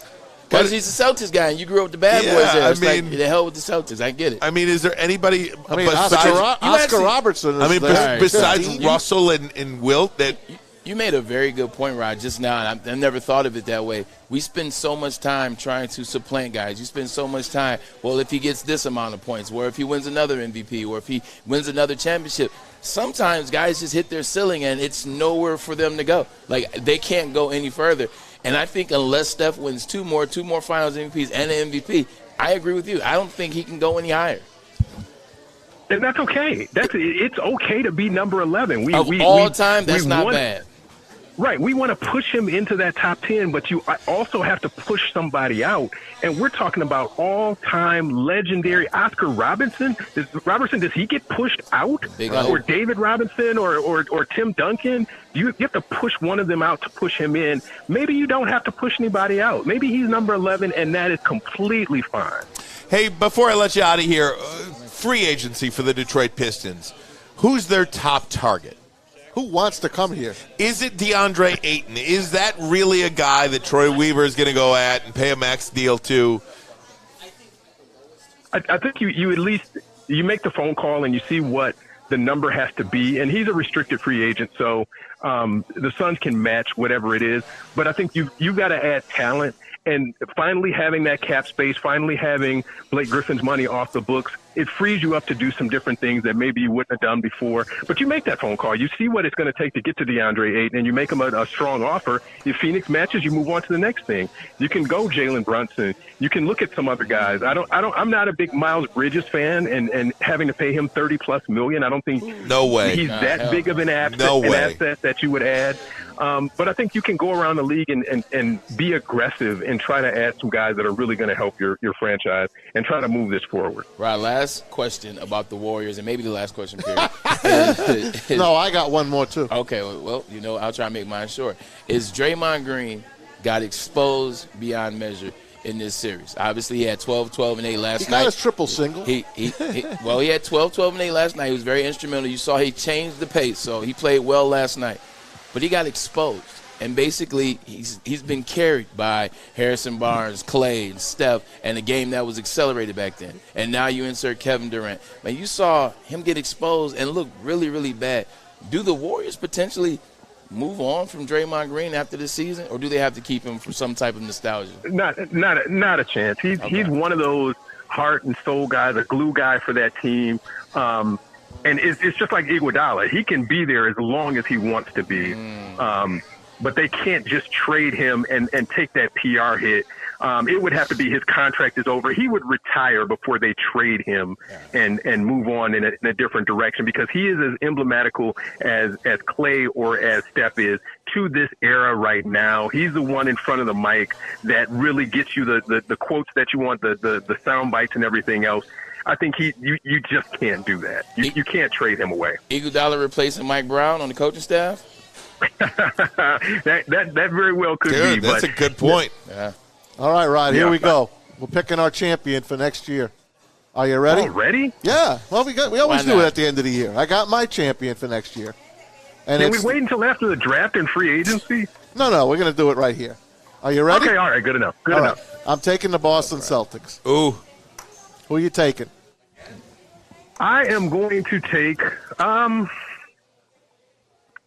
Because he's a Celtics guy, and you grew up with the bad boys there. It's like, the hell with the Celtics. I get it. I mean, is there anybody besides Oscar Robertson? Besides Russell and Wilt that you made a very good point, Rod, just now, and I never thought of it that way. We spend so much time trying to supplant guys. You spend so much time, well, if he gets this amount of points, or if he wins another MVP, or if he wins another championship. Sometimes guys just hit their ceiling, and it's nowhere for them to go. Like, they can't go any further. And I think unless Steph wins 2 more Finals MVPs and an MVP, I agree with you. I don't think he can go any higher. And that's okay. It's okay to be number 11. All time, that's not bad. Right. We want to push him into that top 10, but you also have to push somebody out. And we're talking about all-time legendary Oscar Robertson. Does he get pushed out? Or David Robinson or Tim Duncan? You have to push one of them out to push him in. Maybe you don't have to push anybody out. Maybe he's number 11, and that is completely fine. Hey, before I let you out of here, free agency for the Detroit Pistons. Who's their top target? Who wants to come here? Is it DeAndre Ayton? Is that really a guy that Troy Weaver is going to go at and pay a max deal to? I think you at least you make the phone call and you see what the number has to be. And he's a restricted free agent, so the Suns can match whatever it is. But I think you've got to add talent. And finally having that cap space, finally having Blake Griffin's money off the books, it frees you up to do some different things that maybe you wouldn't have done before. But you make that phone call. You see what it's going to take to get to DeAndre Ayton, and you make him a strong offer. If Phoenix matches, you move on to the next thing. You can go Jalen Brunson. You can look at some other guys. I'm not a big Miles Bridges fan, and having to pay him $30+ million, I don't think he's that big of an asset that you would add. But I think you can go around the league and be aggressive and try to add some guys that are really going to help your franchise and try to move this forward. Right. Last question about the Warriors, and maybe the last question period. No, I got one more too. Okay. Well, I'll try to make mine short. Is Draymond Green got exposed beyond measure in this series? Obviously, he had 12, 12, and 8 last night. He got his triple single. He had 12, 12, and 8 last night. He was very instrumental. You saw he changed the pace, so he played well last night. But he got exposed, and basically he's been carried by Harrison Barnes, Clay, and Steph, and a game that was accelerated back then. And now you insert Kevin Durant. Man, you saw him get exposed and look really, really bad. Do the Warriors potentially move on from Draymond Green after this season, or do they have to keep him for some type of nostalgia? Not a chance. He's one of those heart and soul guys, a glue guy for that team. And it's just like Iguodala. He can be there as long as he wants to be. But they can't just trade him and take that PR hit. it would have to be his contract is over. He would retire before they trade him and move on in a different direction, because he is as emblematical as Clay or as Steph is to this era right now. He's the one in front of the mic that really gets you the quotes that you want, the sound bites and everything else. I think you just can't do that. You can't trade him away. Iguodala replacing Mike Brown on the coaching staff? that very well could be. That's a good point. Yeah. All right, Rod, here we go. We're picking our champion for next year. Are you ready? Ready? Yeah. Well, we always do it at the end of the year. I got my champion for next year. And Can we wait until after the draft and free agency? No, we're going to do it right here. Are you ready? Okay, all right, good enough. Good enough. Right. I'm taking the Boston Celtics. Ooh. Who are you taking? I am going to take I'm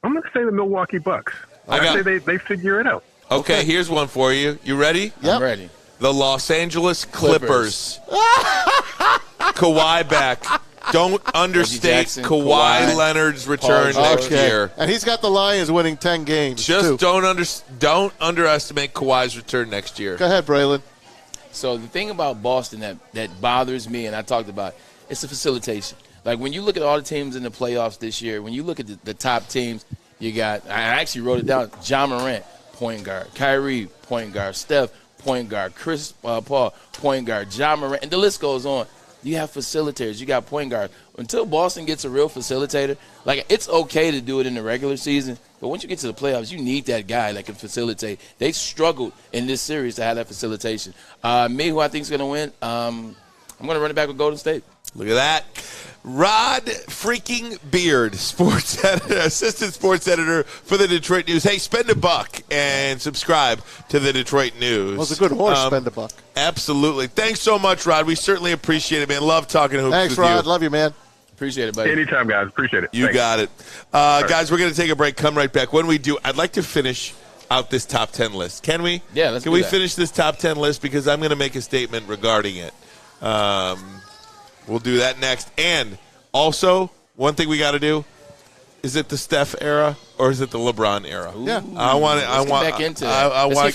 going to say the Milwaukee Bucks. I say they figure it out. Okay, here's one for you. You ready? Yep. I'm ready. The Los Angeles Clippers. Kawhi back. Don't understate Jackson, Kawhi Leonard's return next year. And he's got the Lions winning 10 games. Just don't underestimate Kawhi's return next year. Go ahead, Braylon. So the thing about Boston that bothers me, and I talked about, it's the facilitation. Like when you look at all the teams in the playoffs this year, when you look at the top teams, you got, I actually wrote it down, Ja Morant, point guard, Kyrie, point guard, Steph, point guard, Chris Paul, point guard, Ja Morant, and the list goes on. You have facilitators. You got point guards. Until Boston gets a real facilitator, like it's okay to do it in the regular season, but once you get to the playoffs, you need that guy that can facilitate. They struggled in this series to have that facilitation. Me, who I think is going to win, I'm going to run it back with Golden State. Look at that. Rod freaking Beard, sports editor, assistant sports editor for the Detroit News. Hey, spend $1 and subscribe to the Detroit News. Well, it's a good horse, spend $1. Absolutely. Thanks so much, Rod. We certainly appreciate it, man. Love talking hoops Thanks, with Rod. you. Love you, man. Appreciate it, buddy. Anytime, guys. Appreciate it. You Thanks. got it. Guys, we're going to take a break. Come right back. When we do, I'd like to finish out this top 10 list. Can we? Yeah, let's Can do we that. finish this top 10 list? Because I'm going to make a statement regarding it. We'll do that next. And also, one thing we got to do, is it the Steph era or is it the LeBron era? Yeah. I want to get back into that. I'm going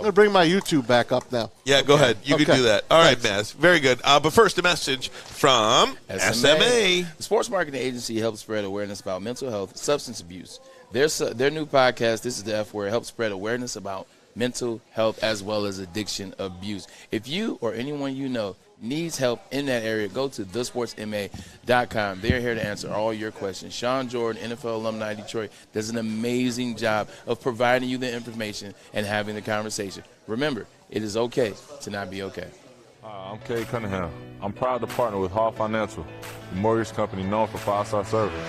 to bring my YouTube back up now. Yeah, go ahead. You can do that. All right, Maz. Very good. But first, a message from SMA. The sports marketing agency helps spread awareness about mental health, substance abuse. Their new podcast, This is the F Word, helps spread awareness about mental health as well as addiction abuse. If you or anyone you know needs help in that area, go to thesportsma.com. They're here to answer all your questions. Sean Jordan, NFL alumni in Detroit, does an amazing job of providing you the information and having the conversation. Remember, it is okay to not be okay. Hi, I'm Cade Cunningham. I'm proud to partner with Hall Financial, the mortgage company known for 5-star service.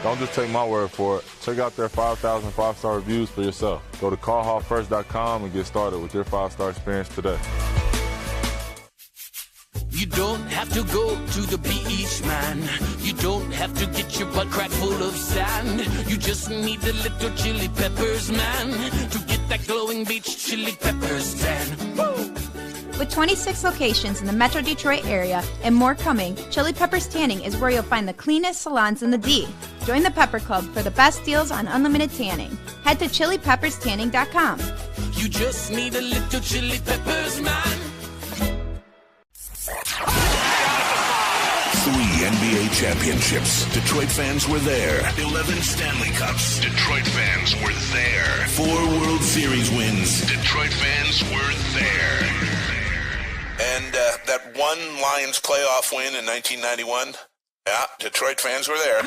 Don't just take my word for it. Check out their 5,000 5-star reviews for yourself. Go to callhallfirst.com and get started with your 5-star experience today. You don't have to go to the beach, man. You don't have to get your butt crack full of sand. You just need a little chili peppers, man, to get that glowing beach chili peppers tan. Woo! With 26 locations in the Metro Detroit area and more coming, Chili Peppers Tanning is where you'll find the cleanest salons in the D. Join the Pepper Club for the best deals on unlimited tanning. Head to chilipepperstanning.com. You just need a little chili peppers, man. 3 NBA championships. Detroit fans were there. 11 Stanley Cups. Detroit fans were there. 4 World Series wins. Detroit fans were there. And that one Lions playoff win in 1991. Yeah, Detroit fans were there.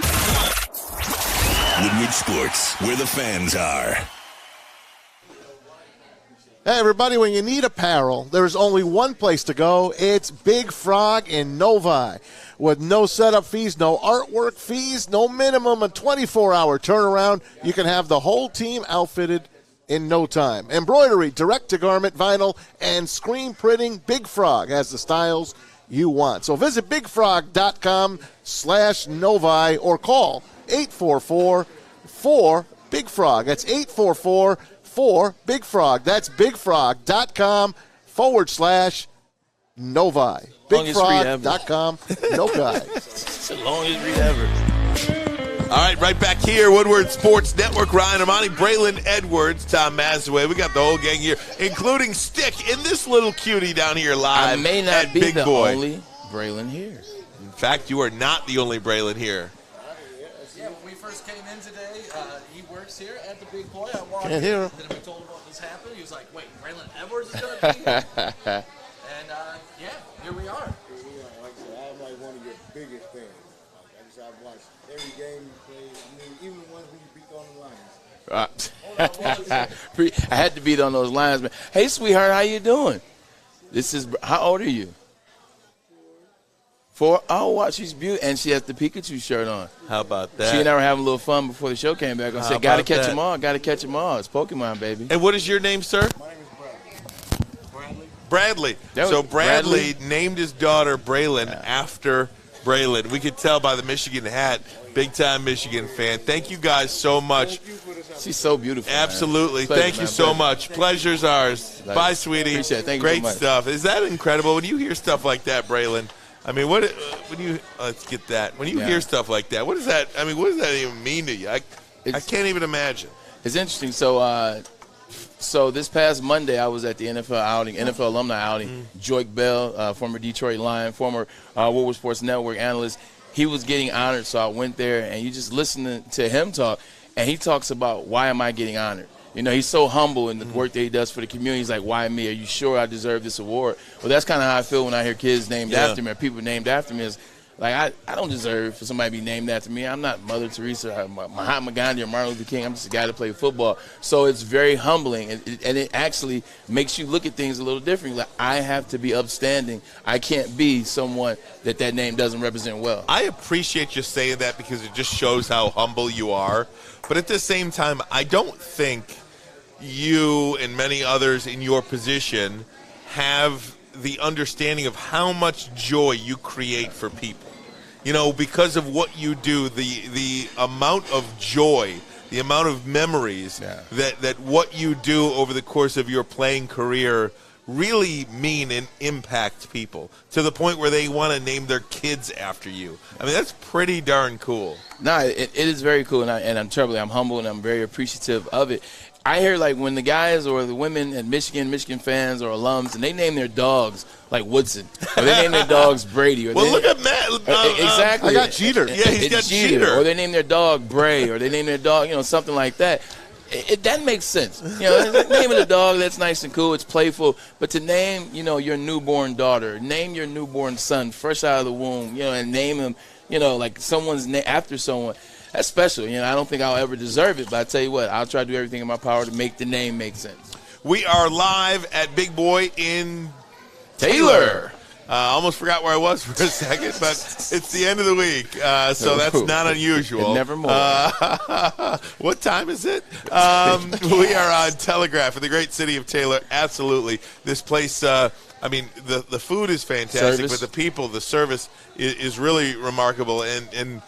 Woodward Sports, where the fans are. Hey, everybody, when you need apparel, there's only one place to go. It's Big Frog in Novi. With no setup fees, no artwork fees, no minimum, a 24-hour turnaround, you can have the whole team outfitted in no time. Embroidery, direct-to-garment, vinyl, and screen printing, Big Frog has the styles you want. So visit bigfrog.com/Novi or call 844-4-BIG FROG. That's 844-4-BIG FROG. That's bigfrog.com/Novi. Bigfrog.com, Novi. It's the longest read ever. right, right back here, Woodward Sports Network. Ryan Ermanni, Braylon Edwards, Tom Mazawey. We got the whole gang here, including Stick in this little cutie down here live. I may not at be Big the Boy. only Braylon here. In fact, you are not the only Braylon here. Yeah, when we first came in today, he works here at the Big Boy. I walked Can't hear him. Then we told him what was happening. He was like, wait, Braylon Edwards is going to be here? And, yeah, here we are. Like I said, I'm like one of your biggest fans. Like I said, I've watched every game you play. I mean, even the ones when you beat on the Lions. I had to beat on those lines, man. Hey, sweetheart, how you doing? How old are you? 4. Oh, wow, she's beautiful. And she has the Pikachu shirt on. How about that? She and I were having a little fun before the show came back. I said, gotta catch them all. Gotta catch them all. It's Pokemon, baby. And what is your name, sir? My name is Bradley. Bradley. So Bradley named his daughter Braylon after Braylon. We could tell by the Michigan hat. Big-time Michigan fan. Thank you guys so much. She's so beautiful. Absolutely. Pleasure, Thank you so much. Pleasure's ours. Pleasure. Bye, sweetie. Appreciate it. Thank you Great so much. stuff. Is that incredible? When you hear stuff like that, Braylon, I mean, let's get that. When you hear stuff like that, what does that even mean to you? I can't even imagine. It's interesting. So this past Monday, I was at the NFL alumni outing. Joik Bell, former Detroit Lion, former Woodward Sports Network analyst, he was getting honored, so I went there, and you just listen to him talk, and he talks about, why am I getting honored? You know, he's so humble in the work that he does for the community. He's like, why me? Are you sure I deserve this award? Well, that's kind of how I feel when I hear kids named after me or people named after me. Is like, I don't deserve for somebody to be named after me. I'm not Mother Teresa or Mahatma Gandhi or Martin Luther King. I'm just a guy that played football. So it's very humbling, and it actually makes you look at things a little differently. Like, I have to be upstanding. I can't be someone that name doesn't represent well. I appreciate you saying that because it just shows how humble you are. But at the same time, I don't think you and many others in your position have the understanding of how much joy you create for people. You know, because of what you do, the amount of joy, the amount of memories that what you do over the course of your playing career really mean and impact people to the point where they want to name their kids after you. I mean, that's pretty darn cool. No, it is very cool, and I'm humble, and I'm very appreciative of it. I hear, like, when the guys or the women at Michigan fans or alums, and they name their dogs like Woodson, or they name their dogs Brady. Or look at Matt. Exactly. I got Jeter. Yeah, he's got Jeter. Or they name their dog Bray, or they name their dog, something like that. That makes sense. Naming a dog, that's nice and cool. It's playful. But to name, your newborn daughter, name your newborn son fresh out of the womb, and name him, like someone's name after someone. That's special. I don't think I'll ever deserve it, but I tell you what, I'll try to do everything in my power to make the name make sense. We are live at Big Boy in Taylor. Almost forgot where I was for a second, but it's the end of the week, so that's not unusual. And never more. What time is it? We are on Telegraph in the great city of Taylor. Absolutely. This place, the food is fantastic, but the people, the service is really remarkable, and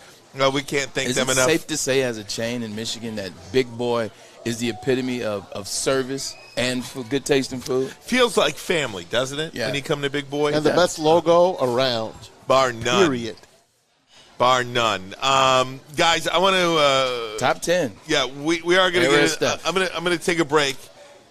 we can't thank them enough. Is it safe to say, as a chain in Michigan, that Big Boy is the epitome of service and for good taste in food? Feels like family, doesn't it? Yeah. When you come to Big Boy? And the best logo around. Bar none. Period. Bar none. Guys, I want to top 10. Yeah, we are going to get I'm going to take a break,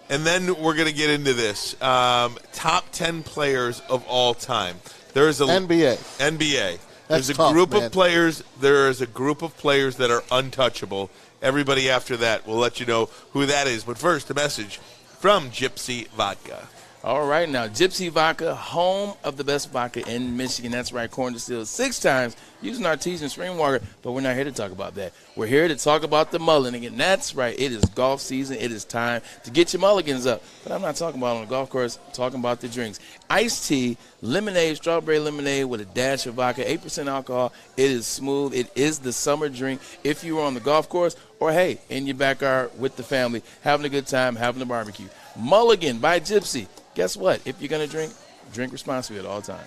and then we're going to get into this. Top 10 players of all time. There's a NBA. There's a group of players. There is a group of players that are untouchable. Everybody after that, we'll let you know who that is. But first, a message from Gypsy Vodka. All right, now, Gypsy Vodka, home of the best vodka in Michigan. That's right, corn distilled 6 times using artesian spring water. But we're not here to talk about that. We're here to talk about the mulligan. And that's right, it is golf season. It is time to get your mulligans up. But I'm not talking about on the golf course. I'm talking about the drinks. Iced tea, lemonade, strawberry lemonade with a dash of vodka, 8% alcohol. It is smooth. It is the summer drink if you were on the golf course or, hey, in your backyard with the family, having a good time, having a barbecue. Mulligan by Gypsy. Guess what? If you're going to drink responsibly at all times.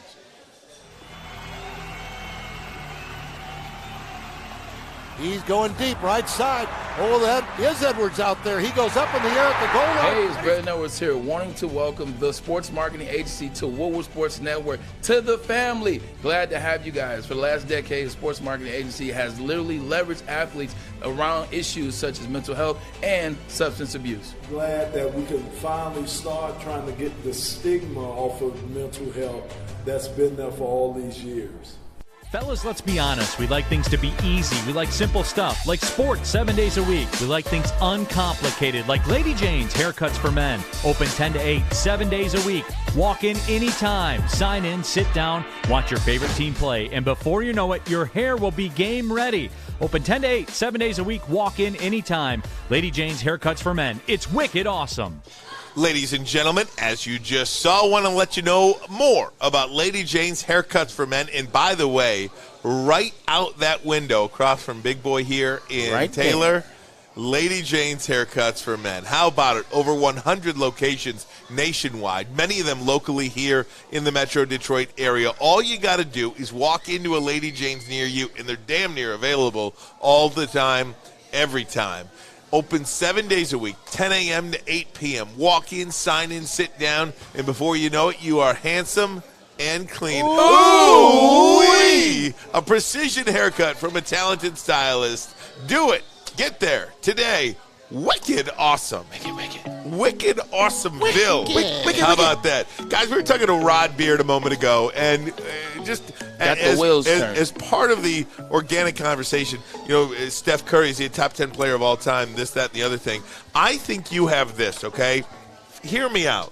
He's going deep, right side. Oh, that is Edwards out there. He goes up in the air at the goal line. Hey, it's Braylon Edwards here, wanting to welcome the sports marketing agency to Woodward Sports Network, to the family. Glad to have you guys. For the last decade, the sports marketing agency has literally leveraged athletes around issues such as mental health and substance abuse. Glad that we can finally start trying to get the stigma off of mental health that's been there for all these years. Fellas, let's be honest. We like things to be easy. We like simple stuff, like sports 7 days a week. We like things uncomplicated, like Lady Jane's Haircuts for Men. Open 10 to 8, 7 days a week. Walk in anytime. Sign in, sit down, watch your favorite team play, and before you know it, your hair will be game ready. Open 10 to 8, 7 days a week. Walk in anytime. Lady Jane's Haircuts for Men. It's wicked awesome. Ladies and gentlemen, as you just saw, I want to let you know more about Lady Jane's Haircuts for Men. And by the way, right out that window across from Big Boy here in Right Taylor, Lady Jane's Haircuts for Men. How about it? Over 100 locations nationwide, many of them locally here in the Metro Detroit area. All you got to do is walk into a Lady Jane's near you, and they're damn near available all the time, every time. Open 7 days a week, 10 a.m. to 8 p.m. Walk in, sign in, sit down, and before you know it, you are handsome and clean. Ooh-wee! A precision haircut from a talented stylist. Do it. Get there today. Wicked awesome. Wicked awesome, Bill. How about that? Guys, we were talking to Rod Beard a moment ago, and just as part of the organic conversation, you know, Steph Curry is the top 10 player of all time, this, that, and the other thing. I think you have this, okay? Hear me out.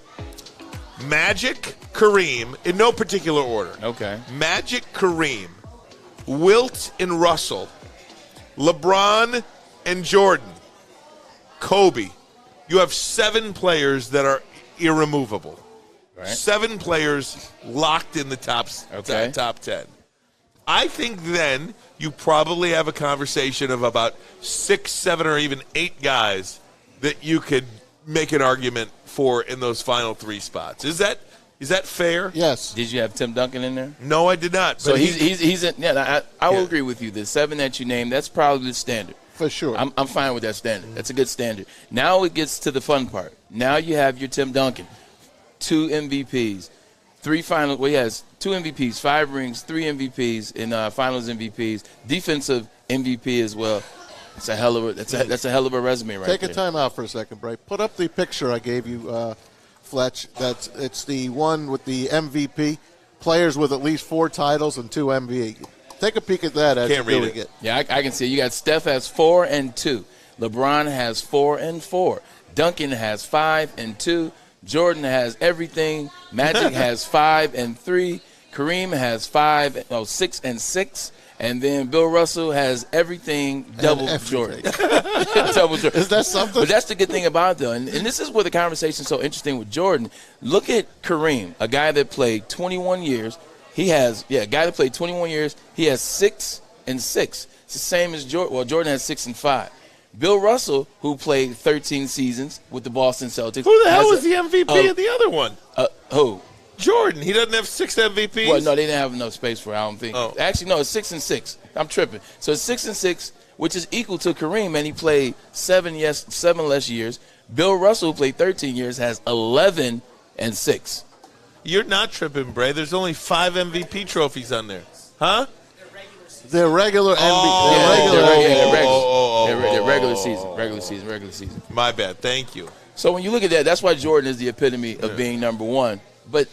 Magic, Kareem, in no particular order. Okay. Magic, Kareem, Wilt and Russell, LeBron and Jordan, Kobe. You have 7 players that are irremovable. Right. 7 players locked in the top 10. I think then you probably have a conversation of about 6, 7, or even 8 guys that you could make an argument for in those final 3 spots. Is that fair? Yes. Did you have Tim Duncan in there? No, I did not. So he's in. Yeah, I will agree with you. The 7 that you named, that's probably the standard. For sure. I'm fine with that standard. That's a good standard. Now it gets to the fun part. Now you have your Tim Duncan, 2 MVPs, 3 finals. Well, he has 2 MVPs, 5 rings, 3 MVPs, and finals MVPs, defensive MVP as well. It's a hell of a resume right there. Take a time out for a second, Bray. Put up the picture I gave you, Fletch. It's the one with the MVP, players with at least 4 titles and 2 MVP. Take a peek at that as you're doing it. Yeah, I can see. You got Steph has 4 and 2. LeBron has 4 and 4. Duncan has 5 and 2. Jordan has everything. Magic has 5 and 3. Kareem has 6 and 6. And then Bill Russell has everything double Jordan. Double Jordan. Is that something? But that's the good thing about it, though. And this is where the conversation's so interesting with Jordan. Look at Kareem, a guy that played 21 years. He has, a guy that played 21 years. He has 6 and 6. It's the same as Jordan. Well, Jordan has 6 and 5. Bill Russell, who played 13 seasons with the Boston Celtics. Who the hell was the MVP of the other one? Who? Jordan. He doesn't have 6 MVPs? Well, no, they didn't have enough space for it, I don't think. Oh. Actually, no, it's 6 and 6. I'm tripping. So it's 6 and 6, which is equal to Kareem, and he played 7 less years. Bill Russell, who played 13 years, has 11 and 6. You're not tripping, Bray. There's only 5 MVP trophies on there. Huh? They're regular MVP. They're regular season. My bad. Thank you. So when you look at that, that's why Jordan is the epitome of being number 1. But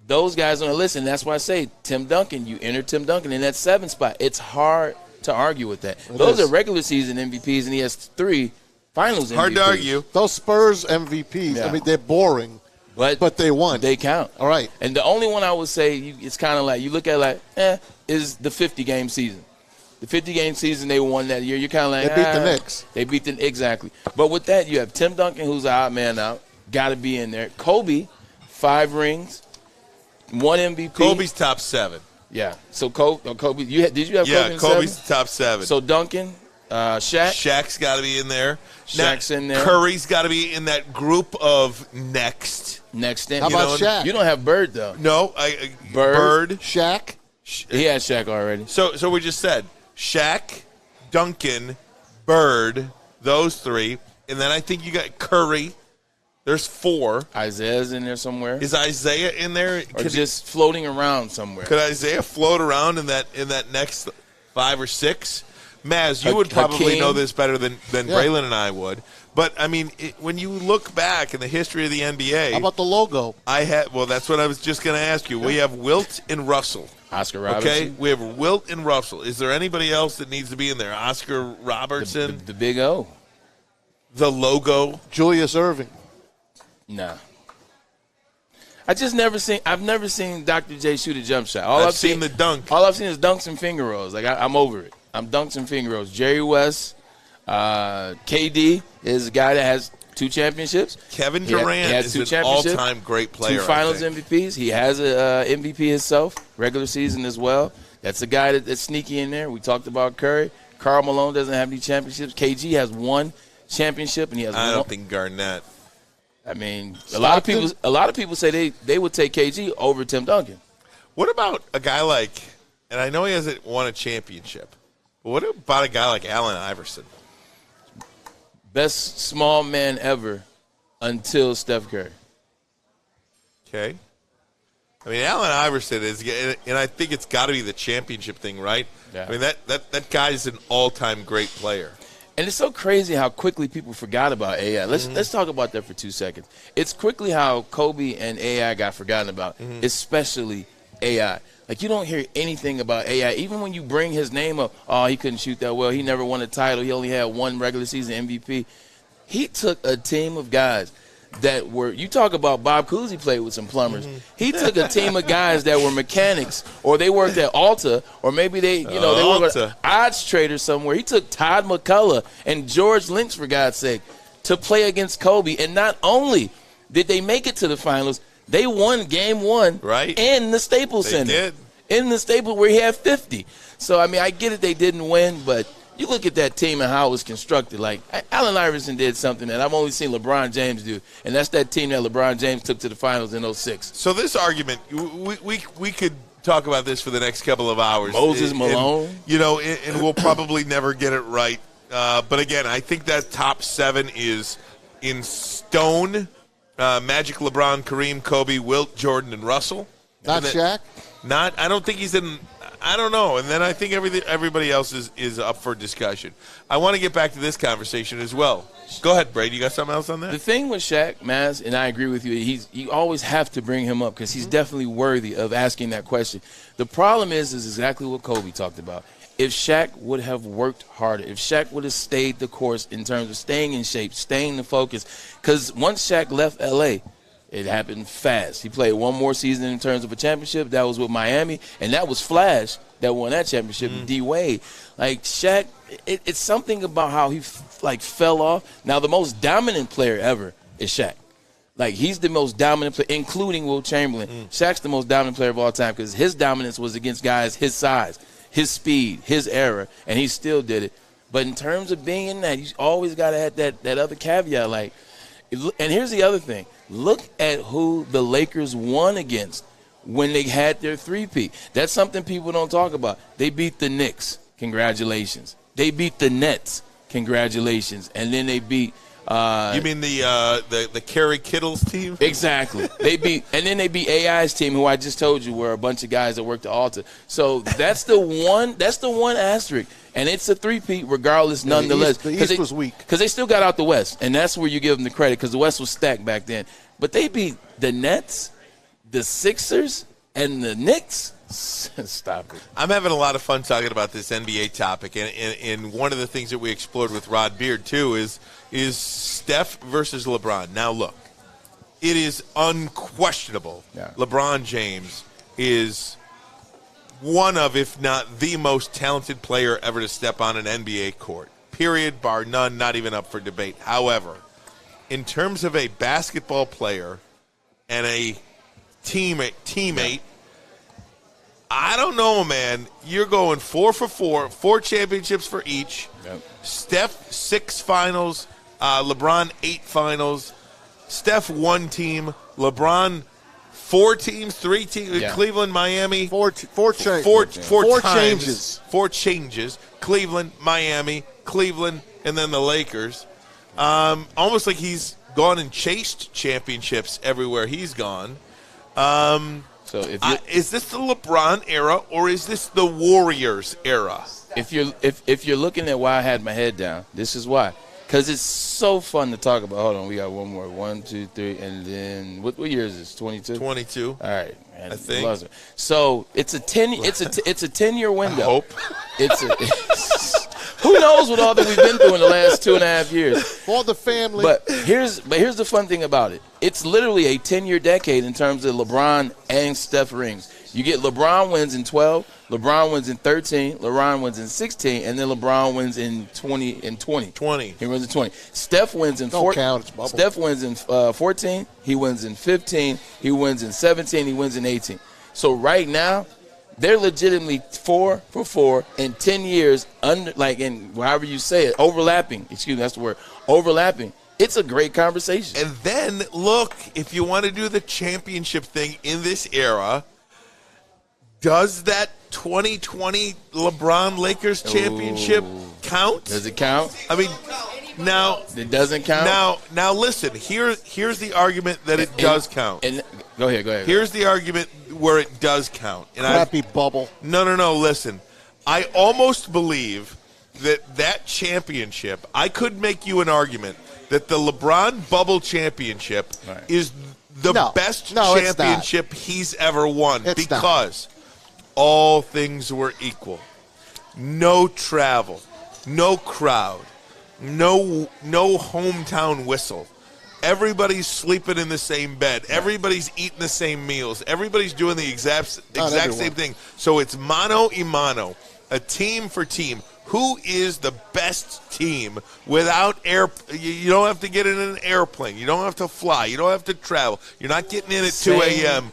those guys on the list, and that's why I say Tim Duncan, you enter Tim Duncan in that 7 spot. It's hard to argue with that. Those are regular season MVPs, and he has 3 finals MVPs. Hard to argue. Those Spurs MVPs, I mean, they're boring. But they won. They count. All right. And the only one I would say, it's kind of like, you look at it is the 50-game season. The 50-game season they won that year. You're kind of like, they beat the Knicks. They beat the exactly. But with that, you have Tim Duncan, who's an odd man out. Got to be in there. Kobe, 5 rings, 1 MVP. Kobe's top 7. Yeah. So Kobe, did you have Kobe in Yeah, Kobe's top 7. So Duncan, Shaq. Shaq's got to be in there. Shaq's in there. Curry's got to be in that group of next. In. How about Shaq? You don't have Bird, though. No. Bird. Shaq. He had Shaq already. So we just said Shaq, Duncan, Bird, those three. And then I think you got Curry. There's 4. Isaiah's in there somewhere. Is Isaiah in there? Or just floating around somewhere? Could Isaiah float around in that next 5 or 6? Maz, you would probably know this better than Braylon and I would. But, I mean, when you look back in the history of the NBA. How about the logo? Well, that's what I was just going to ask you. We have Wilt and Russell. Oscar Robertson. Okay, we have Wilt and Russell. Is there anybody else that needs to be in there? Oscar Robertson? The Big O. The logo? Julius Erving. Nah. I've never seen Dr. J shoot a jump shot. I've seen the dunk. All I've seen is dunks and finger rolls. Like, I'm over it. I'm dunks and finger rolls. Jerry West, KD is a guy that has 2 championships. Kevin Durant is an all-time great player. 2 finals MVPs. He has a MVP himself, regular season as well. That's a guy that's sneaky in there. We talked about Curry. Karl Malone doesn't have any championships. KG has 1 championship, and he has I don't think Garnett. I mean, a lot of people say they would take KG over Tim Duncan. What about a guy like, and I know he hasn't won a championship, but what about a guy like Allen Iverson? Best small man ever until Steph Curry. Okay. I mean, Allen Iverson is, and I think it's got to be the championship thing, right? Yeah. I mean, that guy's an all-time great player. And it's so crazy how quickly people forgot about AI. Let's talk about that for 2 seconds. It's quickly how Kobe and AI got forgotten about, especially AI. Like, you don't hear anything about AI. Even when you bring his name up, oh, he couldn't shoot that well. He never won a title. He only had 1 regular season MVP. He took a team of guys that were, you talk about Bob Cousy played with some plumbers. He took a team of guys that were mechanics, or they worked at Alta, or maybe they worked at odds traders somewhere. He took Todd McCullough and George Lynch, for God's sake, to play against Kobe. And not only did they make it to the finals, they won game 1 in the Staples Center. They did. In the Staples where he had 50. So, I mean, I get it they didn't win, but you look at that team and how it was constructed. Like, Allen Iverson did something that I've only seen LeBron James do, and that's that team that LeBron James took to the finals in 2006. So this argument, we could talk about this for the next couple of hours. Moses Malone. And we'll probably never get it right. But, again, I think that top 7 is in stone. Magic, LeBron, Kareem, Kobe, Wilt, Jordan, and Russell. Not Shaq? I don't think he's in – I don't know. And then I think everybody else is up for discussion. I want to get back to this conversation as well. Go ahead, Brady. You got something else on that? The thing with Shaq, Maz, and I agree with you, you always have to bring him up because he's definitely worthy of asking that question. The problem is exactly what Kobe talked about. If Shaq would have worked harder, if Shaq would have stayed the course in terms of staying in shape, staying the focus, because once Shaq left L.A., it happened fast. He played 1 more season in terms of a championship. That was with Miami, and that was Flash that won that championship, D-Wade. Like, Shaq, it's something about how he, fell off. Now, the most dominant player ever is Shaq. Like, he's the most dominant player, including Wilt Chamberlain. Shaq's the most dominant player of all time because his dominance was against guys his size, his speed, his era, and he still did it. But in terms of being in that, you always got to have that other caveat. Like, and here's the other thing. Look at who the Lakers won against when they had their 3-peat. That's something people don't talk about. They beat the Knicks. Congratulations. They beat the Nets. Congratulations. And then they beat you mean the Kerry Kittles team? Exactly. They beat AI's team, who I just told you were a bunch of guys that worked at Alta. So that's the one asterisk. And it's a 3-peat regardless, nonetheless. The East was weak. Because they still got out the West, and that's where you give them the credit because the West was stacked back then. But they beat the Nets, the Sixers, and the Knicks. Stop it. I'm having a lot of fun talking about this NBA topic, and one of the things that we explored with Rod Beard, too, is Steph versus LeBron. Now, look, it is unquestionable. Yeah. LeBron James is one of, if not the most talented player ever to step on an NBA court. Period, bar none, not even up for debate. However, in terms of a basketball player and a teammate, I don't know, man. You're going 4 for 4, 4 championships for each. Yep. Steph, 6 finals. LeBron, 8 finals. Steph, 1 team. LeBron, 4 teams, 3 teams. Yeah. Cleveland, Miami. Four changes. Four changes. Cleveland, Miami, Cleveland, and then the Lakers. Almost like he's gone and chased championships everywhere he's gone. So is this the LeBron era or is this the Warriors era? If you're looking at why I had my head down, this is why. Because it's so fun to talk about. Hold on, we got one more. 1, 2, 3, and then what year is this? 22. 22. All right, man. I think. So it's a 10-year window. I hope. Who knows what all that we've been through in the last 2.5 years? For the family. But here's the fun thing about it. It's literally a 10-year decade in terms of LeBron and Steph rings. You get LeBron wins in 12, LeBron wins in 13, LeBron wins in 16, and then LeBron wins in 20. He wins in 20. Steph wins in 14. Steph wins in 14. He wins in 15. He wins in 17. He wins in 18. So right now, they're legitimately 4 for 4 in 10 years, in however you say it, overlapping. Excuse me, that's the word. Overlapping. It's a great conversation. And then, look, if you want to do the championship thing in this era, does that 2020 LeBron Lakers championship count? Does it count? I mean, now it doesn't count. Now listen. Here's the argument that it does count. And go ahead. Here's the argument where it does count. And Crappy bubble. No. Listen, I almost believe that championship. I could make you an argument that the LeBron bubble championship is the best championship he's ever won because all things were equal. No travel, no crowd, no hometown whistle. Everybody's sleeping in the same bed. Everybody's eating the same meals. Everybody's doing the exact same thing. So it's mano a mano, a team for team. Who is the best team without air? You don't have to get in an airplane. You don't have to fly. You don't have to travel. You're not getting in at 2 a.m.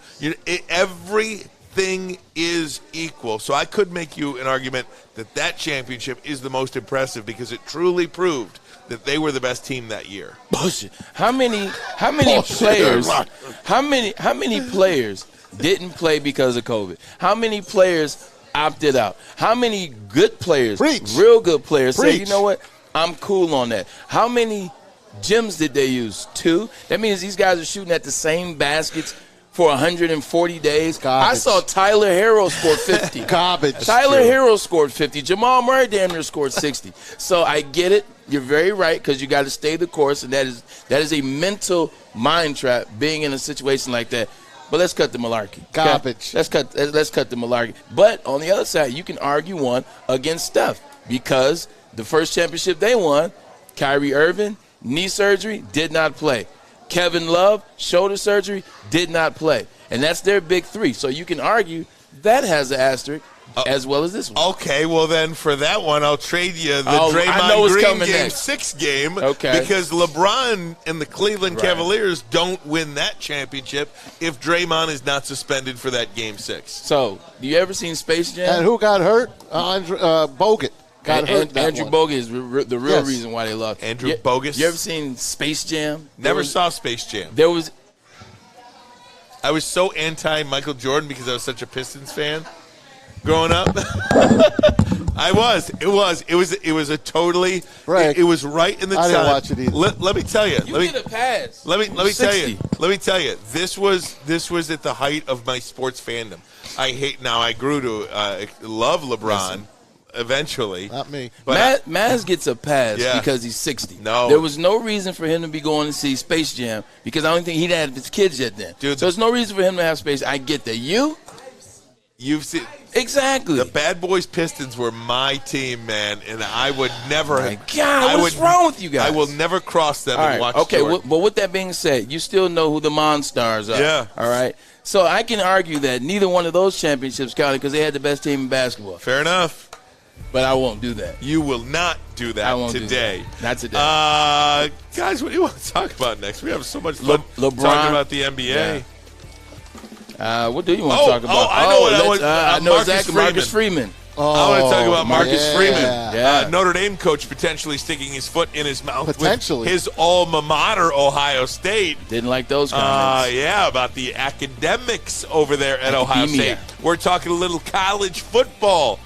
Everything is equal. So I could make you an argument that championship is the most impressive because it truly proved that they were the best team that year. Bullshit. How many players? How many players didn't play because of COVID? How many players opted out? How many good players, real good players, say, you know what, I'm cool on that? How many gyms did they use? 2? That means these guys are shooting at the same baskets for 140 days. Garbage. I saw Tyler Herro score 50. Garbage. Tyler Herro scored 50. Jamal Murray damn near scored 60. So I get it. You're very right because you got to stay the course, and that is a mental mind trap being in a situation like that. But let's cut the malarkey. Garbage. Let's cut the malarkey. But on the other side, you can argue one against Steph because the first championship they won, Kyrie Irving, knee surgery, did not play. Kevin Love, shoulder surgery, did not play. And that's their big 3. So you can argue that has an asterisk as well as this one. Okay, well then for that one, I'll trade you the Draymond Green Game 6 game because LeBron and the Cleveland Cavaliers don't win that championship if Draymond is not suspended for that Game 6. So, do you ever seen Space Jam? And who got hurt? Bogut. Andrew Bogut is the real reason why they lost. Andrew Bogus. You ever seen Space Jam? Never saw Space Jam. I was so anti-Michael Jordan because I was such a Pistons fan growing up. I was. It was a totally. Right. It was right in the time. I didn't watch it either. Let me tell you. You get a pass. Let me tell you. Let me tell you. This was at the height of my sports fandom. I grew to love LeBron. Eventually. Not me. But Maz gets a pass because he's 60. No. There was no reason for him to be going to see Space Jam because I don't think he'd had his kids yet then. Dude, so there's no reason for him to have Space. I get that. You've seen. Exactly. The Bad Boys Pistons were my team, man, and I would never. Oh my God, what's wrong with you guys? I will never cross them and watch. Okay, but with that being said, you still know who the Monstars are. Yeah. All right. So I can argue that neither one of those championships counted because they had the best team in basketball. Fair enough. But I won't do that. You will not do that today. Not today. Guys, what do you want to talk about next? We have so much fun LeBron, talking about the NBA. Yeah. What do you want to talk about? I know I know Marcus exactly. Freeman. Marcus Freeman. I want to talk about Marcus Freeman. Yeah. Notre Dame coach potentially sticking his foot in his mouth Potentially. with his alma mater, Ohio State. Didn't like those comments. Yeah, about the academics over there at Ohio Academia. State. We're talking a little college football,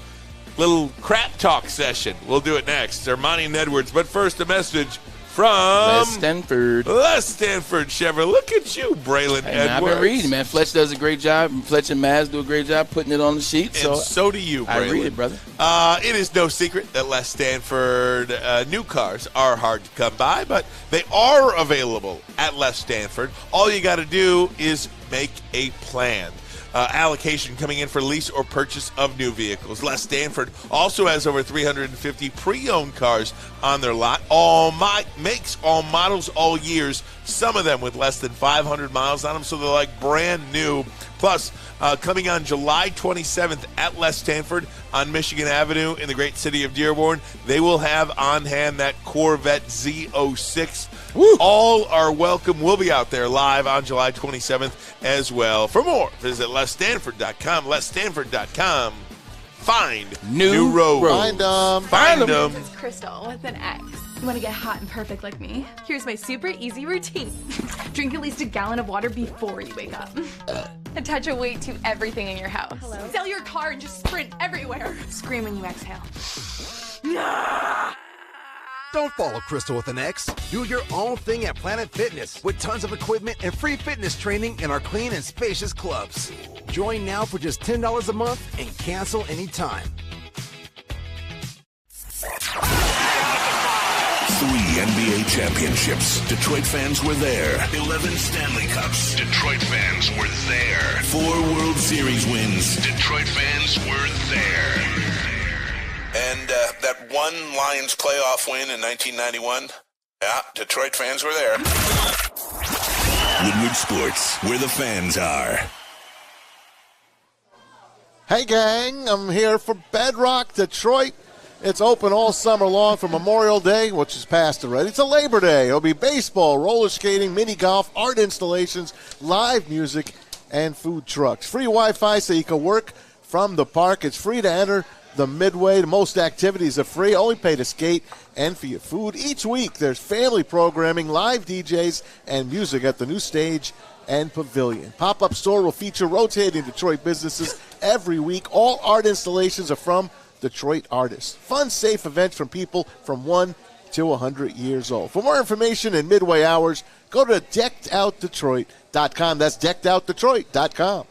little crap talk session. We'll do it next. Ermanni and Edwards. But first, a message from Les Stanford. Les Stanford Chevrolet. Look at you, Braylon Hey, man, I've Edwards. been reading, man. Fletch does a great job. Fletch and Maz do a great job putting it on the sheet. And so do you, Braylon. I read it, brother. It is no secret that Les Stanford new cars are hard to come by, but they are available at Les Stanford. All you got to do is make a plan. Allocation coming in for lease or purchase of new vehicles. Les Stanford also has over 350 pre-owned cars on their lot. All makes, all models, all years. Some of them with less than 500 miles on them, so they're like brand new. Plus, coming on July 27th at Les Stanford on Michigan Avenue in the great city of Dearborn, they will have on hand that Corvette Z06. Woo. All are welcome. We'll be out there live on July 27th as well. For more, visit LesStanford.com. LesStanford.com. Find new roads. Find them. It's Crystal with an X. You want to get hot and perfect like me? Here's my super easy routine. Drink at least a gallon of water before you wake up. Attach a weight to everything in your house. Hello? Sell your car and just sprint everywhere. Scream when you exhale. Don't follow Crystal with an X. Do your own thing at Planet Fitness with tons of equipment and free fitness training in our clean and spacious clubs. Join now for just $10 a month and cancel anytime. 3 NBA championships. Detroit fans were there. 11 Stanley Cups. Detroit fans were there. 4 World Series wins. Detroit fans were there. And that one Lions playoff win in 1991, yeah, Detroit fans were there. Woodward Sports, where the fans are. Hey, gang, I'm here for Bedrock Detroit. It's open all summer long for Memorial Day, which is past already. It's a Labor Day. It'll be baseball, roller skating, mini golf, art installations, live music, and food trucks. Free Wi-Fi so you can work from the park. It's free to enter the Midway. Most activities are free. Only pay to skate and for your food. Each week there's family programming, live DJs, and music at the new stage and pavilion. Pop-up store will feature rotating Detroit businesses every week. All art installations are from Detroit artists. Fun, safe events from people from 1 to 100 years old. For more information and Midway hours, go to deckedoutdetroit.com. That's deckedoutdetroit.com.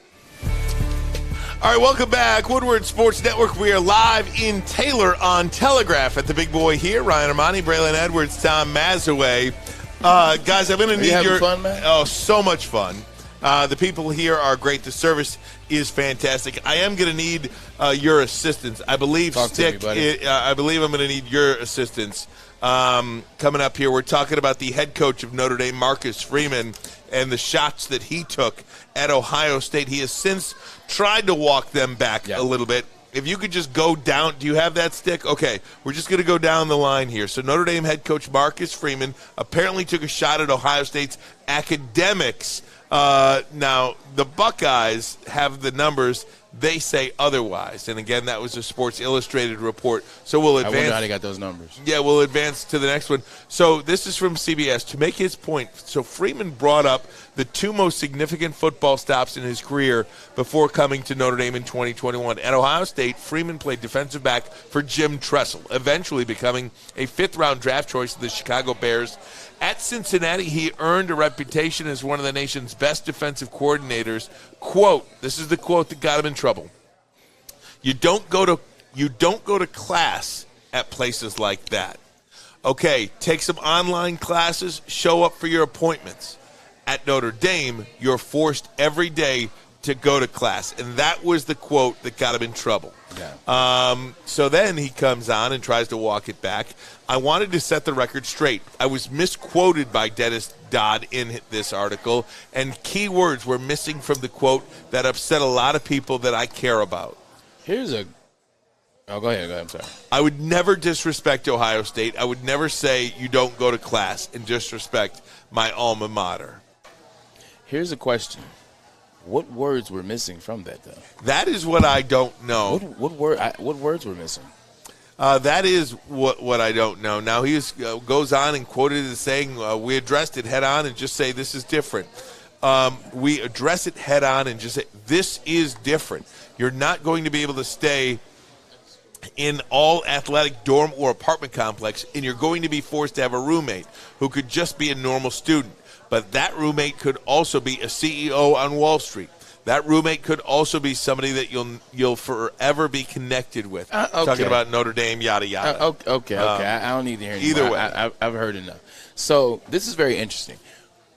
All right, welcome back. Woodward Sports Network. We are live in Taylor on Telegraph at the Big Boy here. Ryan Ermanni, Braylon Edwards, Tom Mazawey. Guys, I'm going to need your fun, man? Oh, so much fun. The people here are great. The service is fantastic. I am going to need your assistance. I believe I believe I'm going to need your assistance coming up here. We're talking about the head coach of Notre Dame, Marcus Freeman, and the shots that he took at Ohio State. He has since tried to walk them back a little bit. If you could just go down, do you have that stick? Okay, we're just going to go down the line here. So Notre Dame head coach Marcus Freeman apparently took a shot at Ohio State's academics. Now, the Buckeyes have the numbers. They say otherwise. And, again, that was a Sports Illustrated report. So we'll advance. I wonder how they got those numbers. Yeah, we'll advance to the next one. So this is from CBS. To make his point, so Freeman brought up the 2 most significant football stops in his career before coming to Notre Dame in 2021. At Ohio State, Freeman played defensive back for Jim Tressel, eventually becoming a 5th-round draft choice of the Chicago Bears. At Cincinnati, he earned a reputation as one of the nation's best defensive coordinators. Quote, this is the quote that got him in trouble. You don't go to class at places like that. Okay, take some online classes, show up for your appointments. At Notre Dame, you're forced every day to go to class. And that was the quote that got him in trouble. Yeah. So then he comes on and tries to walk it back. I wanted to set the record straight. I was misquoted by Dennis Dodd in this article, and key words were missing from the quote that upset a lot of people that I care about. Go ahead, I'm sorry. I would never disrespect Ohio State. I would never say you don't go to class and disrespect my alma mater. Here's a question. What words were missing from that, though? That is what I don't know. What words were missing? That is what I don't know. Now, he goes on and quoted as saying, we addressed it head on and just say this is different. We address it head on and just say this is different. You're not going to be able to stay in all athletic dorm or apartment complex, and you're going to be forced to have a roommate who could just be a normal student. But that roommate could also be a CEO on Wall Street. That roommate could also be somebody that you'll forever be connected with. Okay. Talking about Notre Dame, yada, yada. Okay. I don't need to hear anymore. Either way. I've heard enough. So this is very interesting.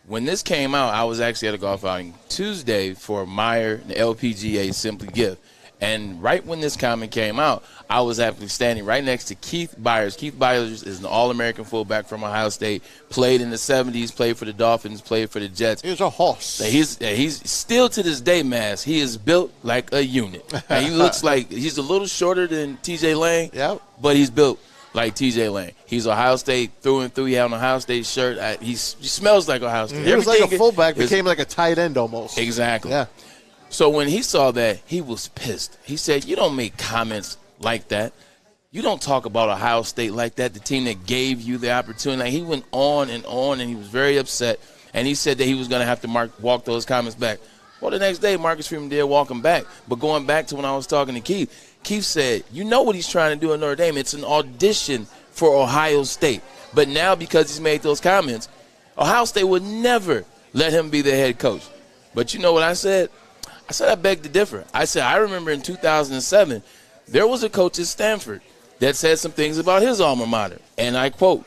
When this came out, I was actually at a golf outing Tuesday for Meyer, the LPGA Simply Gift. And right when this comment came out, I was actually standing right next to Keith Byers. Keith Byers is an All-American fullback from Ohio State, played in the 70s, played for the Dolphins, played for the Jets. He's a horse. He's still to this day, Mass. He is built like a unit. And he looks like he's a little shorter than T.J. Lane, but he's built like T.J. Lane. He's Ohio State through and through. He had an Ohio State shirt. He smells like Ohio State. He was like a fullback, became like a tight end almost. Exactly. Yeah. So when he saw that, he was pissed. He said, you don't make comments like that. You don't talk about Ohio State like that, the team that gave you the opportunity. Like, he went on, and he was very upset. And he said that he was going to have to walk those comments back. Well, the next day, Marcus Freeman did walk him back. But going back to when I was talking to Keith said, you know what he's trying to do at Notre Dame. It's an audition for Ohio State. But now, because he's made those comments, Ohio State would never let him be the head coach. But you know what I said? I said I beg to differ. I said I remember in 2007, there was a coach at Stanford that said some things about his alma mater. And I quote,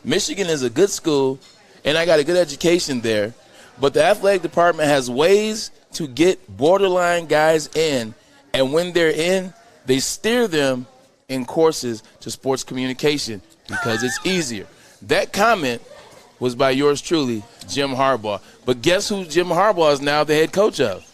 Michigan is a good school, and I got a good education there, but the athletic department has ways to get borderline guys in, and when they're in, they steer them in courses to sports communication because it's easier. That comment was by yours truly, Jim Harbaugh. But guess who Jim Harbaugh is now the head coach of?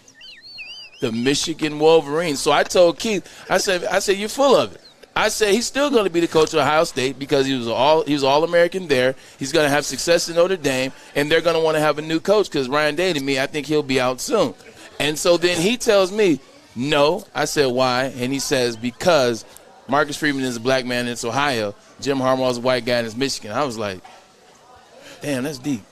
The Michigan Wolverines. So I told Keith, I said, you're full of it. I said he's still going to be the coach of Ohio State because he was All-American there. He's going to have success in Notre Dame, and they're going to want to have a new coach because Ryan Day, to me, I think he'll be out soon. And so then he tells me, no. I said, why? And he says, because Marcus Freeman is a black man and it's Ohio. Jim Harbaugh is a white guy and it's Michigan. I was like, damn, that's deep.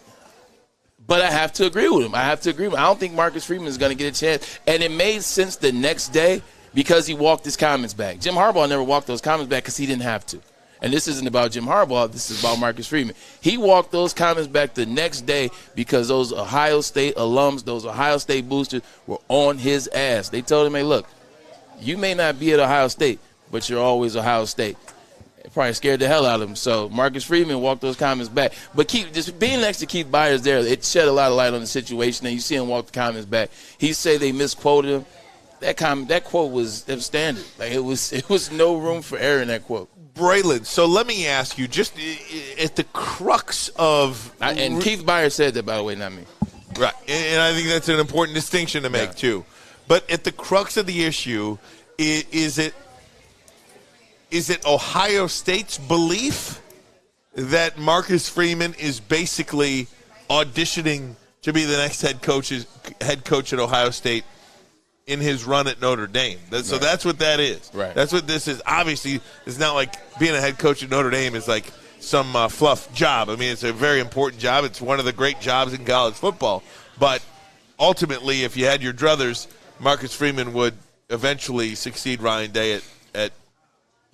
But I have to agree with him. I don't think Marcus Freeman is going to get a chance. And it made sense the next day because he walked his comments back. Jim Harbaugh never walked those comments back because he didn't have to. And this isn't about Jim Harbaugh. This is about Marcus Freeman. He walked those comments back the next day because those Ohio State alums, those Ohio State boosters were on his ass. They told him, hey, look, you may not be at Ohio State, but you're always Ohio State. It probably scared the hell out of him. So Marcus Freeman walked those comments back. But just being next to Keith Byers there, it shed a lot of light on the situation. And you see him walk the comments back. He said they misquoted him. That quote was standard. Like it was no room for error in that quote. Braylon, so let me ask you, just at the crux of and Keith Byers said that, by the way, not me. Right, and I think that's an important distinction to make too. But at the crux of the issue, is it Ohio State's belief that Marcus Freeman is basically auditioning to be the next head coach at Ohio State in his run at Notre Dame? So that's what that is. Right. That's what this is. Obviously, it's not like being a head coach at Notre Dame is like some fluff job. I mean, it's a very important job. It's one of the great jobs in college football. But ultimately, if you had your druthers, Marcus Freeman would eventually succeed Ryan Day at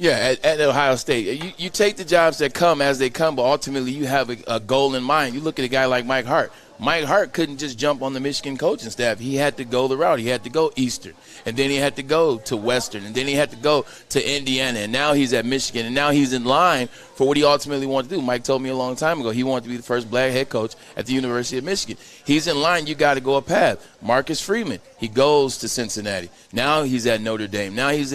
Ohio State. You take the jobs that come as they come, but ultimately you have a goal in mind. You look at a guy like Mike Hart. Mike Hart couldn't just jump on the Michigan coaching staff. He had to go the route. He had to go Eastern, and then he had to go to Western, and then he had to go to Indiana, and now he's at Michigan, and now he's in line for what he ultimately wanted to do. Mike told me a long time ago he wanted to be the first black head coach at the University of Michigan. He's in line. You got to go a path. Marcus Freeman, he goes to Cincinnati. Now he's at Notre Dame. Now he's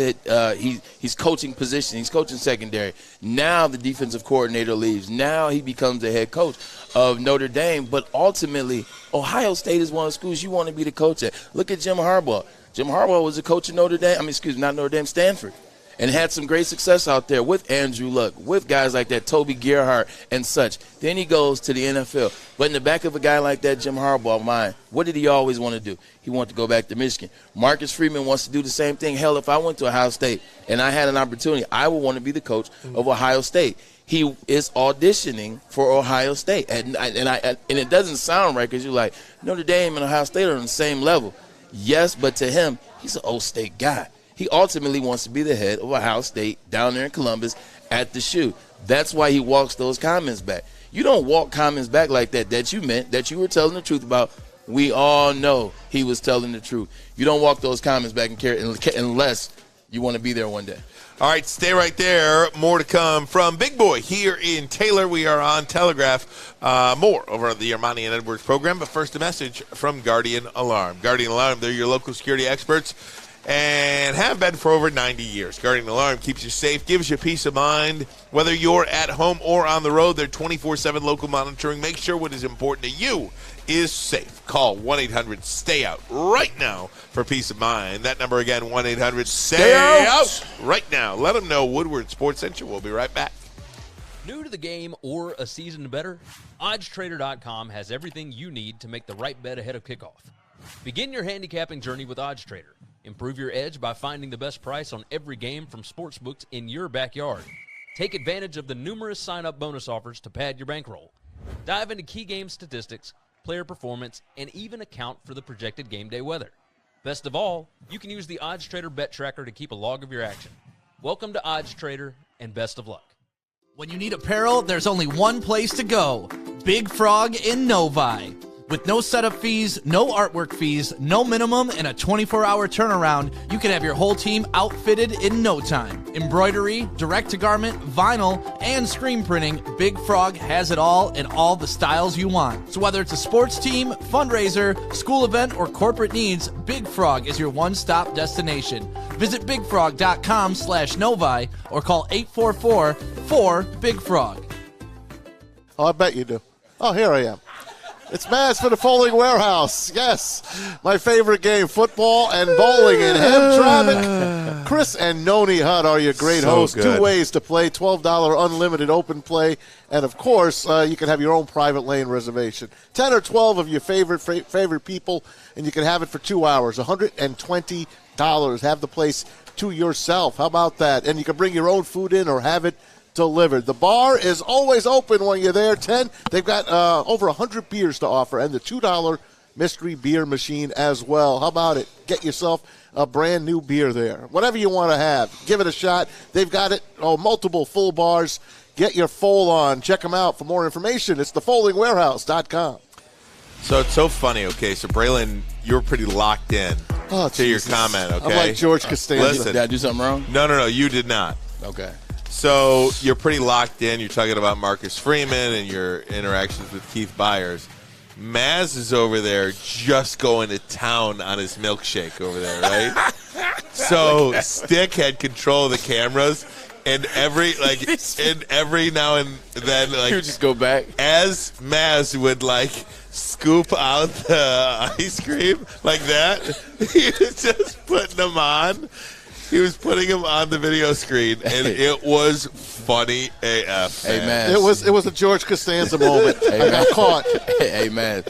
coaching position. He's coaching secondary. Now the defensive coordinator leaves. Now he becomes the head coach of Notre Dame. But ultimately, Ohio State is one of the schools you want to be the coach at. Look at Jim Harbaugh. Jim Harbaugh was a coach at Notre Dame. Not Notre Dame, Stanford. and had some great success out there with Andrew Luck, with guys like that, Toby Gerhardt and such. Then he goes to the NFL. But in the back of a guy like that, Jim Harbaugh's mind, what did he always want to do? He wanted to go back to Michigan. Marcus Freeman wants to do the same thing. Hell, if I went to Ohio State and I had an opportunity, I would want to be the coach of Ohio State. He is auditioning for Ohio State. And it doesn't sound right because you're like, Notre Dame and Ohio State are on the same level. Yes, but to him, he's an old State guy. He ultimately wants to be the head of Ohio State down there in Columbus at the shoe. That's why he walks those comments back. You don't walk comments back like that you meant, that you were telling the truth about. We all know he was telling the truth. You don't walk those comments back and carry unless you want to be there one day. All right, stay right there. More to come from Big Boy here in Taylor. We are on Telegraph. More over at the Ermanni and Edwards program. But first, a message from Guardian Alarm. Guardian Alarm, they're your local security experts and have been for over 90 years. Guardian Alarm keeps you safe, gives you peace of mind. Whether you're at home or on the road, they're 24/7 local monitoring. Make sure what is important to you is safe. Call 1-800-STAY-OUT right now for peace of mind. That number again, 1-800-STAY-OUT right now. Let them know Woodward Sports sent you. We'll be right back. New to the game or a season better? OddsTrader.com has everything you need to make the right bet ahead of kickoff. Begin your handicapping journey with OddsTrader. Improve your edge by finding the best price on every game from sportsbooks in your backyard. Take advantage of the numerous sign-up bonus offers to pad your bankroll. Dive into key game statistics, player performance, and even account for the projected game day weather. Best of all, you can use the OddsTrader bet tracker to keep a log of your action. Welcome to OddsTrader, and best of luck. When you need apparel, there's only one place to go. Big Frog in Novi. With no setup fees, no artwork fees, no minimum, and a 24-hour turnaround, you can have your whole team outfitted in no time. Embroidery, direct-to-garment, vinyl, and screen printing, Big Frog has it all in all the styles you want. So whether it's a sports team, fundraiser, school event, or corporate needs, Big Frog is your one-stop destination. Visit bigfrog.com/Novi or call 844-4-BIG-FROG. Oh, I bet you do. Oh, here I am. It's Maz for the Folding Warehouse. Yes, my favorite game, football and bowling in Hamtramck. Chris and Noni Hutt are your great hosts. Good. 2 ways to play, $12 unlimited open play. And, of course, you can have your own private lane reservation. 10 or 12 of your favorite people, and you can have it for 2 hours, $120. Have the place to yourself. How about that? And you can bring your own food in or have it delivered. The bar is always open when you're there. They've got over 100 beers to offer, and the $2 mystery beer machine as well. How about it? Get yourself a brand new beer there. Whatever you want to have, give it a shot. They've got it. Multiple full bars. Get your fold on. Check them out for more information. It's thefoldingwarehouse.com. So it's so funny. Okay, so Braylon, you're pretty locked in to your comment. Okay, I'm like George Costanza. Listen, did I do something wrong? No, you did not. Okay. So you're pretty locked in. You're talking about Marcus Freeman and your interactions with Keith Byers. Maz is over there just going to town on his milkshake over there, right? So Stick had control of the cameras, and every now and then, like, he would just go back as Maz would scoop out the ice cream like that. He was just putting them on. He was putting him on the video screen, and it was funny AF. Hey, man. It was a George Costanza moment. I got caught. Hey, man.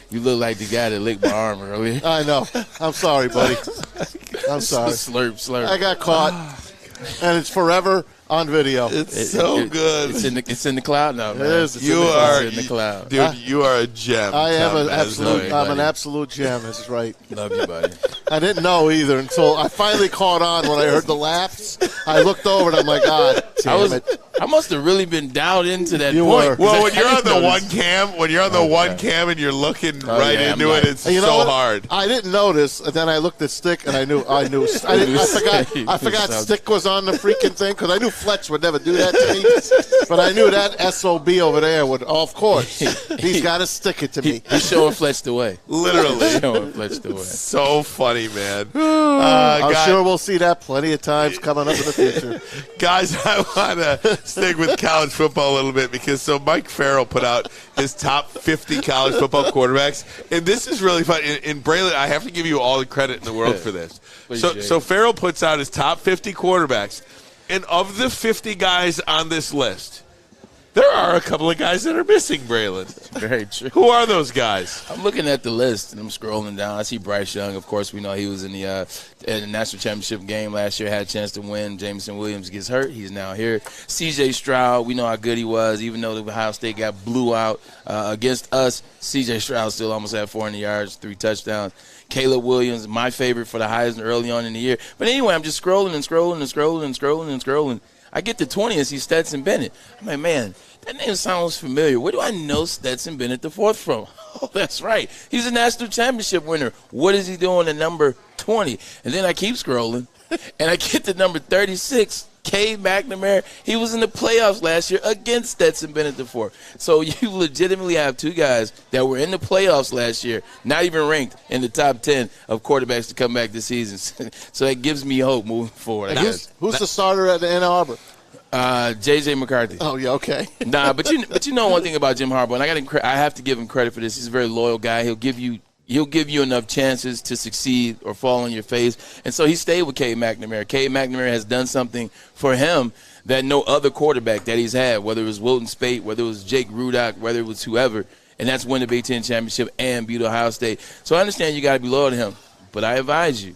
You look like the guy that licked my arm earlier. I know. I'm sorry, buddy. I'm sorry. Slurp. I got caught, and it's forever on video. It's so good. It's in the cloud now, man. It is. You are in the cloud. Dude, you are a gem. I am an absolute. I'm an absolute gem. That's right. Love you, buddy. I didn't know either until I finally caught on when I heard the laughs. I looked over and I'm like, God damn it. I must have really been down into that You point. were. Well, when you're on the one cam, and you're looking into it, it's so hard. I didn't notice, and then I looked at Stick, and I knew. I forgot Stick was on the freaking thing because I knew Fletch would never do that to me. But I knew that SOB over there would. Of course, he's got to stick it to me. He's showing Fletch the way. Literally, showing Fletch the way. So funny, man. I'm sure we'll see that plenty of times coming up in the future. Guys, I want to stick with college football a little bit because Mike Farrell put out his top 50 college football quarterbacks, and this is really fun. And Braylon, I have to give you all the credit in the world for this. So Farrell puts out his top 50 quarterbacks, and of the 50 guys on this list, there are a couple of guys that are missing, Braylon. Very true. Who are those guys? I'm looking at the list, and I'm scrolling down. I see Bryce Young. Of course, we know he was in the national championship game last year, had a chance to win. Jameson Williams gets hurt. He's now here. C.J. Stroud, we know how good he was. Even though the Ohio State got blew out against us, C.J. Stroud still almost had 400 yards, 3 touchdowns. Caleb Williams, my favorite for the Heisman early on in the year. But anyway, I'm just scrolling and scrolling and scrolling and scrolling and scrolling. I get to 20 and see Stetson Bennett. I'm like, man, that name sounds familiar. Where do I know Stetson Bennett the fourth from? Oh, that's right. He's a national championship winner. What is he doing at number 20? And then I keep scrolling, and I get to number 36, Cade McNamara. He was in the playoffs last year against Stetson Bennett the fourth. So you legitimately have 2 guys that were in the playoffs last year, not even ranked in the top 10 of quarterbacks to come back this season. So that gives me hope moving forward. Who's the starter at the Ann Arbor? J.J. McCarthy. Oh, yeah, okay. Nah, but you know one thing about Jim Harbaugh, and I have to give him credit for this. He's a very loyal guy. He'll give you enough chances to succeed or fall on your face. And so he stayed with Cade McNamara. Cade McNamara has done something for him that no other quarterback that he's had, whether it was Wilton Spate, whether it was Jake Rudock, whether it was whoever, and that's win the Big Ten championship and beat Ohio State. So I understand you got to be loyal to him, but I advise you,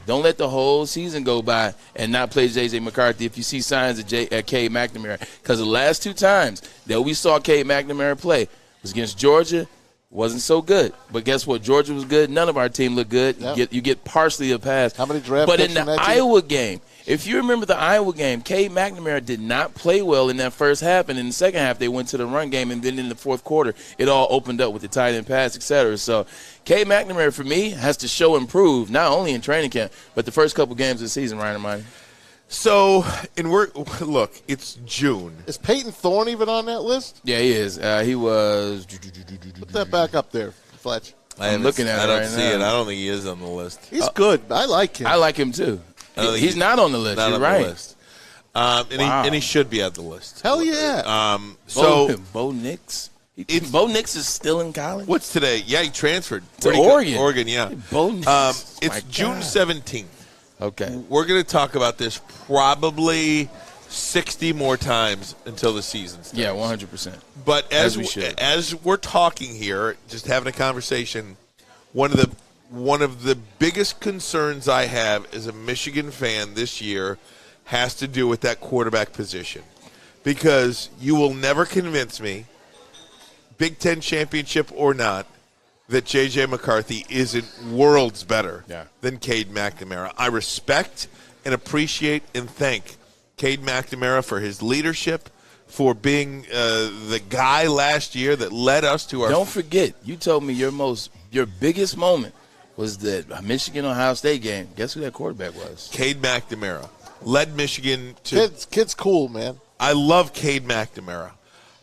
don't let the whole season go by and not play J.J. McCarthy if you see signs of Cade McNamara. Because the last 2 times that we saw Cade McNamara play was against Georgia. Wasn't so good. But guess what? Georgia was good. None of our team looked good. Yep. You get partially a pass. How many draft But picks in the Iowa game, if you remember the Iowa game, Cade McNamara did not play well in that first half. And in the second half, they went to the run game. And then in the fourth quarter, it all opened up with the tight end pass, et cetera. So Cade McNamara, for me, has to show improve, not only in training camp, but the first couple games of the season, Ryan Ermanni. So, look, it's June. Is Peyton Thorne even on that list? Yeah, he is. He was. Put that back up there, Fletch. I'm looking at it right now. I don't see it. I don't think he is on the list. He's good. I like him. I like him, too. He's not on the list. You're right. The list. And he should be on the list. Hell yeah. Bo Nix. Bo Nix is still in college? What's today? Yeah, he transferred. To Oregon. Oregon, yeah. Bo Nix. It's June 17th. Okay. We're going to talk about this probably 60 more times until the season starts. Yeah, 100%. But as we're talking here, just having a conversation, one of the biggest concerns I have as a Michigan fan this year has to do with that quarterback position. Because you will never convince me, Big Ten championship or not, that J.J. McCarthy isn't worlds better than Cade McNamara. I respect and appreciate and thank Cade McNamara for his leadership, for being the guy last year that led us to our. Don't forget, you told me your biggest moment was the Michigan-Ohio State game. Guess who that quarterback was? Cade McNamara. Led Michigan to. Kid's cool, man. I love Cade McNamara.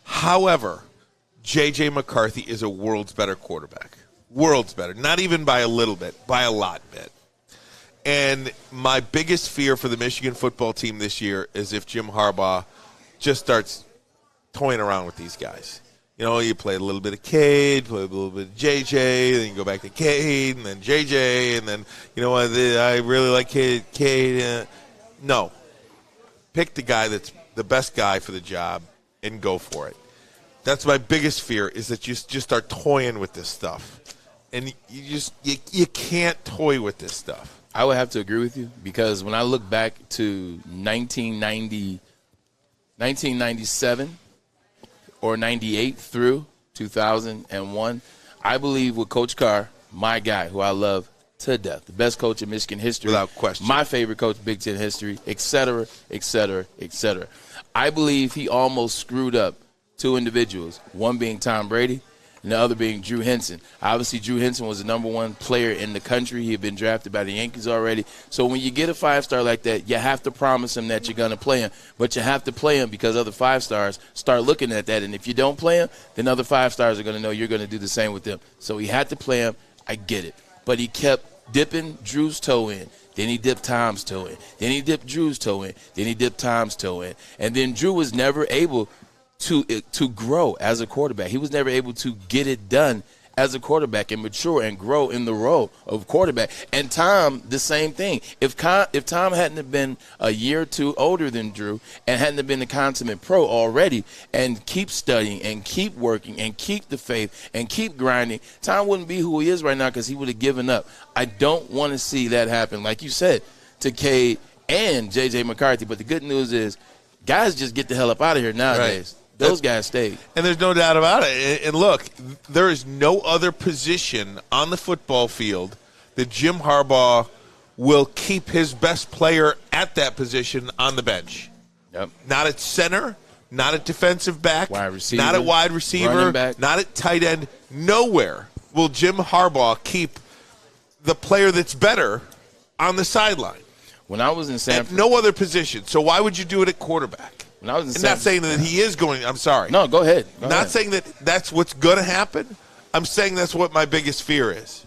However, J.J. McCarthy is a world's better quarterback. World's better. Not even by a little bit, by a lot bit. And my biggest fear for the Michigan football team this year is if Jim Harbaugh just starts toying around with these guys. You know, you play a little bit of Cade, play a little bit of J.J., then you go back to Cade, and then J.J., and then, you know what, I really like Cade. No. Pick the guy that's the best guy for the job and go for it. That's my biggest fear, is that you just start toying with this stuff. And you can't toy with this stuff. I would have to agree with you, because when I look back to 1997 or 98 through 2001, I believe with Coach Carr, my guy, who I love to death, the best coach in Michigan history. Without question. My favorite coach in Big Ten history, et cetera, et cetera, et cetera. I believe he almost screwed up 2 individuals, one being Tom Brady and the other being Drew Henson. Obviously, Drew Henson was the number 1 player in the country. He had been drafted by the Yankees already. So when you get a 5-star like that, you have to promise him that you're going to play him. But you have to play him because other 5-stars start looking at that. And if you don't play him, then other 5-stars are going to know you're going to do the same with them. So he had to play him. I get it. But he kept dipping Drew's toe in, Then he dipped Tom's toe in. Then he dipped Drew's toe in. Then he dipped Tom's toe in. And then Drew was never able to grow as a quarterback. He was never able to get it done as a quarterback and mature and grow in the role of quarterback. And Tom, the same thing. If Tom hadn't have been a year or two older than Drew and hadn't have been a consummate pro already and keep studying and keep working and keep the faith and keep grinding, Tom wouldn't be who he is right now because he would have given up. I don't want to see that happen, like you said, to Cade and J.J. McCarthy. But the good news is guys just get the hell up out of here nowadays. Right. Those guys stayed. And there's no doubt about it. And look, there is no other position on the football field that Jim Harbaugh will keep his best player at that position on the bench. Yep. Not at center, not at defensive back, wide receiver, not at wide receiver, not at tight end. Nowhere will Jim Harbaugh keep the player that's better on the sideline. When I was in San Francisco. No other position. So why would you do it at quarterback? When I was in I'm not saying that he is going – I'm sorry. No, go ahead. Not saying that that's what's going to happen. I'm saying that's what my biggest fear is.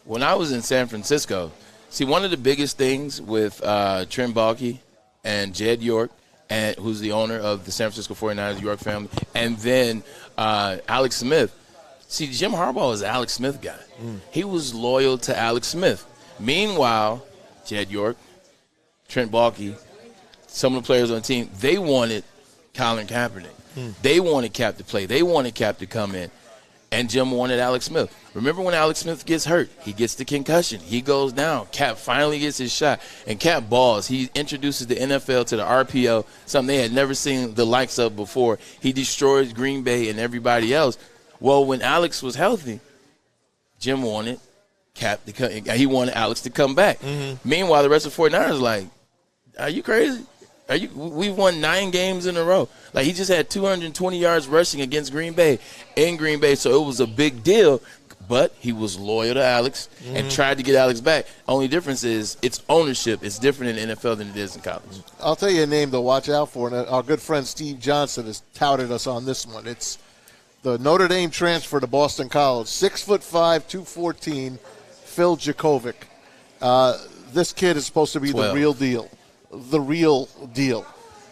When I was in San Francisco, see, one of the biggest things with Trent Baalke and Jed York, who's the owner of the San Francisco 49ers, York family, and then Alex Smith. See, Jim Harbaugh was an Alex Smith guy. He was loyal to Alex Smith. Meanwhile, Jed York, Trent Baalke, some of the players on the team, they wanted Colin Kaepernick. They wanted Cap to play. They wanted Cap to come in. And Jim wanted Alex Smith. Remember when Alex Smith gets hurt? He gets the concussion. He goes down. Cap finally gets his shot. And Cap balls. He introduces the NFL to the RPO, something they had never seen the likes of before. He destroys Green Bay and everybody else. Well, when Alex was healthy, Jim wanted Cap to come. He wanted Alex to come back. Meanwhile, the rest of the 49ers like, are you crazy? We've won 9 games in a row. Like, he just had 220 yards rushing against Green Bay in Green Bay, so it was a big deal. But he was loyal to Alex and tried to get Alex back. Only difference is it's ownership. It's different in the NFL than it is in college. I'll tell you a name to watch out for, and our good friend Steve Johnson has touted us on this one. It's the Notre Dame transfer to Boston College, 6'5", 214, Phil Jakovic. This kid is supposed to be 12. the real deal. The real deal.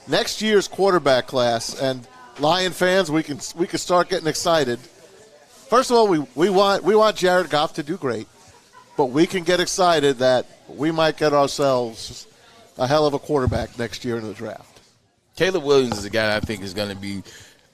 Next year's quarterback class, and Lion fans, we can start getting excited. First of all, we want Jared Goff to do great, but we can get excited that we might get ourselves a hell of a quarterback next year in the draft. Caleb Williams is a guy I think is going to be.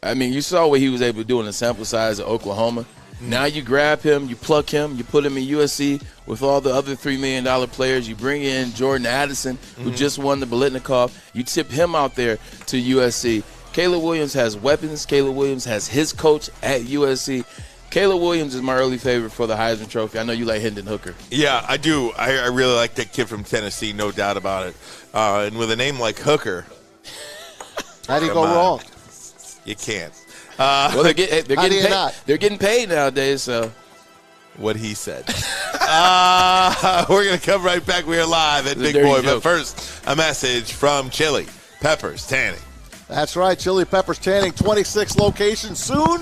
I mean, you saw what he was able to do in the sample size of Oklahoma. Now you grab him, you pluck him, you put him in USC with all the other $3 million players. You bring in Jordan Addison, who just won the Biletnikoff. You tip him out there to USC. Caleb Williams has weapons. Caleb Williams has his coach at USC. Caleb Williams is my early favorite for the Heisman Trophy. I know you like Hendon Hooker. Yeah, I do. I really like that kid from Tennessee, no doubt about it. And with a name like Hooker, how do you go wrong? You can't. Well, they're getting paid nowadays, so. What he said. We're going to come right back. We are live at Big Boy. But first, a message from Chili Peppers Tanning. That's right, Chili Peppers Tanning, 26 locations, soon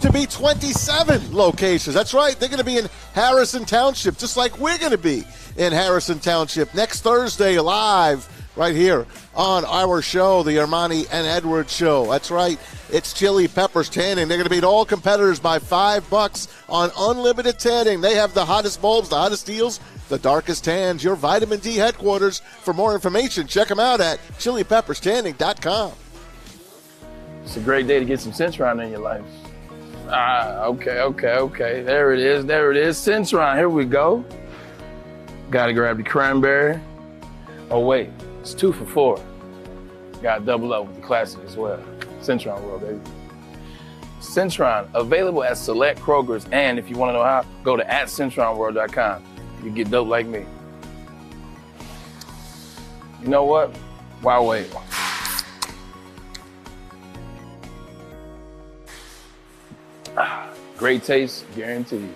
to be 27 locations. That's right, they're going to be in Harrison Township, just like we're going to be in Harrison Township next Thursday live right here on our show, the Ermanni and Edwards Show. That's right, it's Chili Peppers Tanning. They're going to beat all competitors by $5 on unlimited tanning. They have the hottest bulbs, the hottest deals, the darkest tans, your vitamin D headquarters. For more information, check them out at chilipepperstanning.com. It's a great day to get some Centron in your life. Okay. There it is. Centron, here we go. Got to grab the cranberry. Oh, wait. It's 2 for $4. Got to double up with the classic as well. Centron World, baby. Centron, available at select Krogers. And if you want to know how, go to @CentronWorld.com. You get dope like me. You know what? Why wait? Great taste, guaranteed.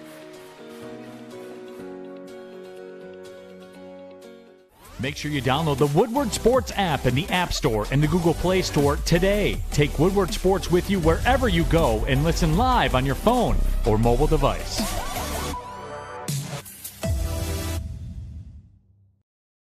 Make sure you download the Woodward Sports app in the App Store and the Google Play Store today. Take Woodward Sports with you wherever you go and listen live on your phone or mobile device.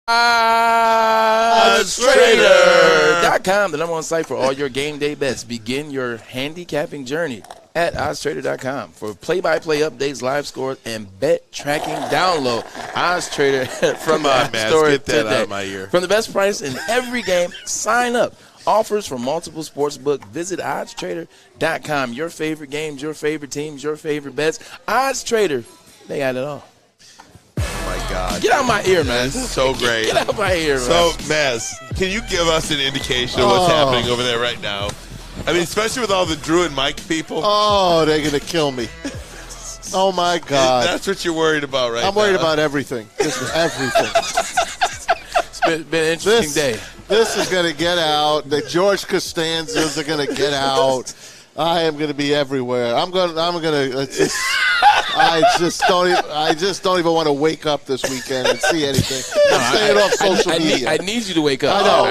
OddsTrader.com, the #1 site for all your game day bets. Begin your handicapping journey at OddsTrader.com for play-by-play updates, live scores, and bet tracking download. OddsTrader from the App Store get that today. out of my ear. From the best price in every game, sign up. Offers from multiple sportsbook. Visit OddsTrader.com. Your favorite games, your favorite teams, your favorite bets. OddsTrader, they got it all. Oh, my God. Get out of my ear, man. That's so great. Get out of my ear, man. So, Maz, can you give us an indication of what's happening over there right now? I mean, especially with all the Drew and Mike people. Oh, they're going to kill me. Oh, my God. That's what you're worried about right now. I'm worried about everything. Just everything. It's been an interesting day. This is going to get out. The George Costanzas are going to get out. I am going to be everywhere. I just don't even want to wake up this weekend and see anything. I'm staying off social media. I need you to wake up. I know.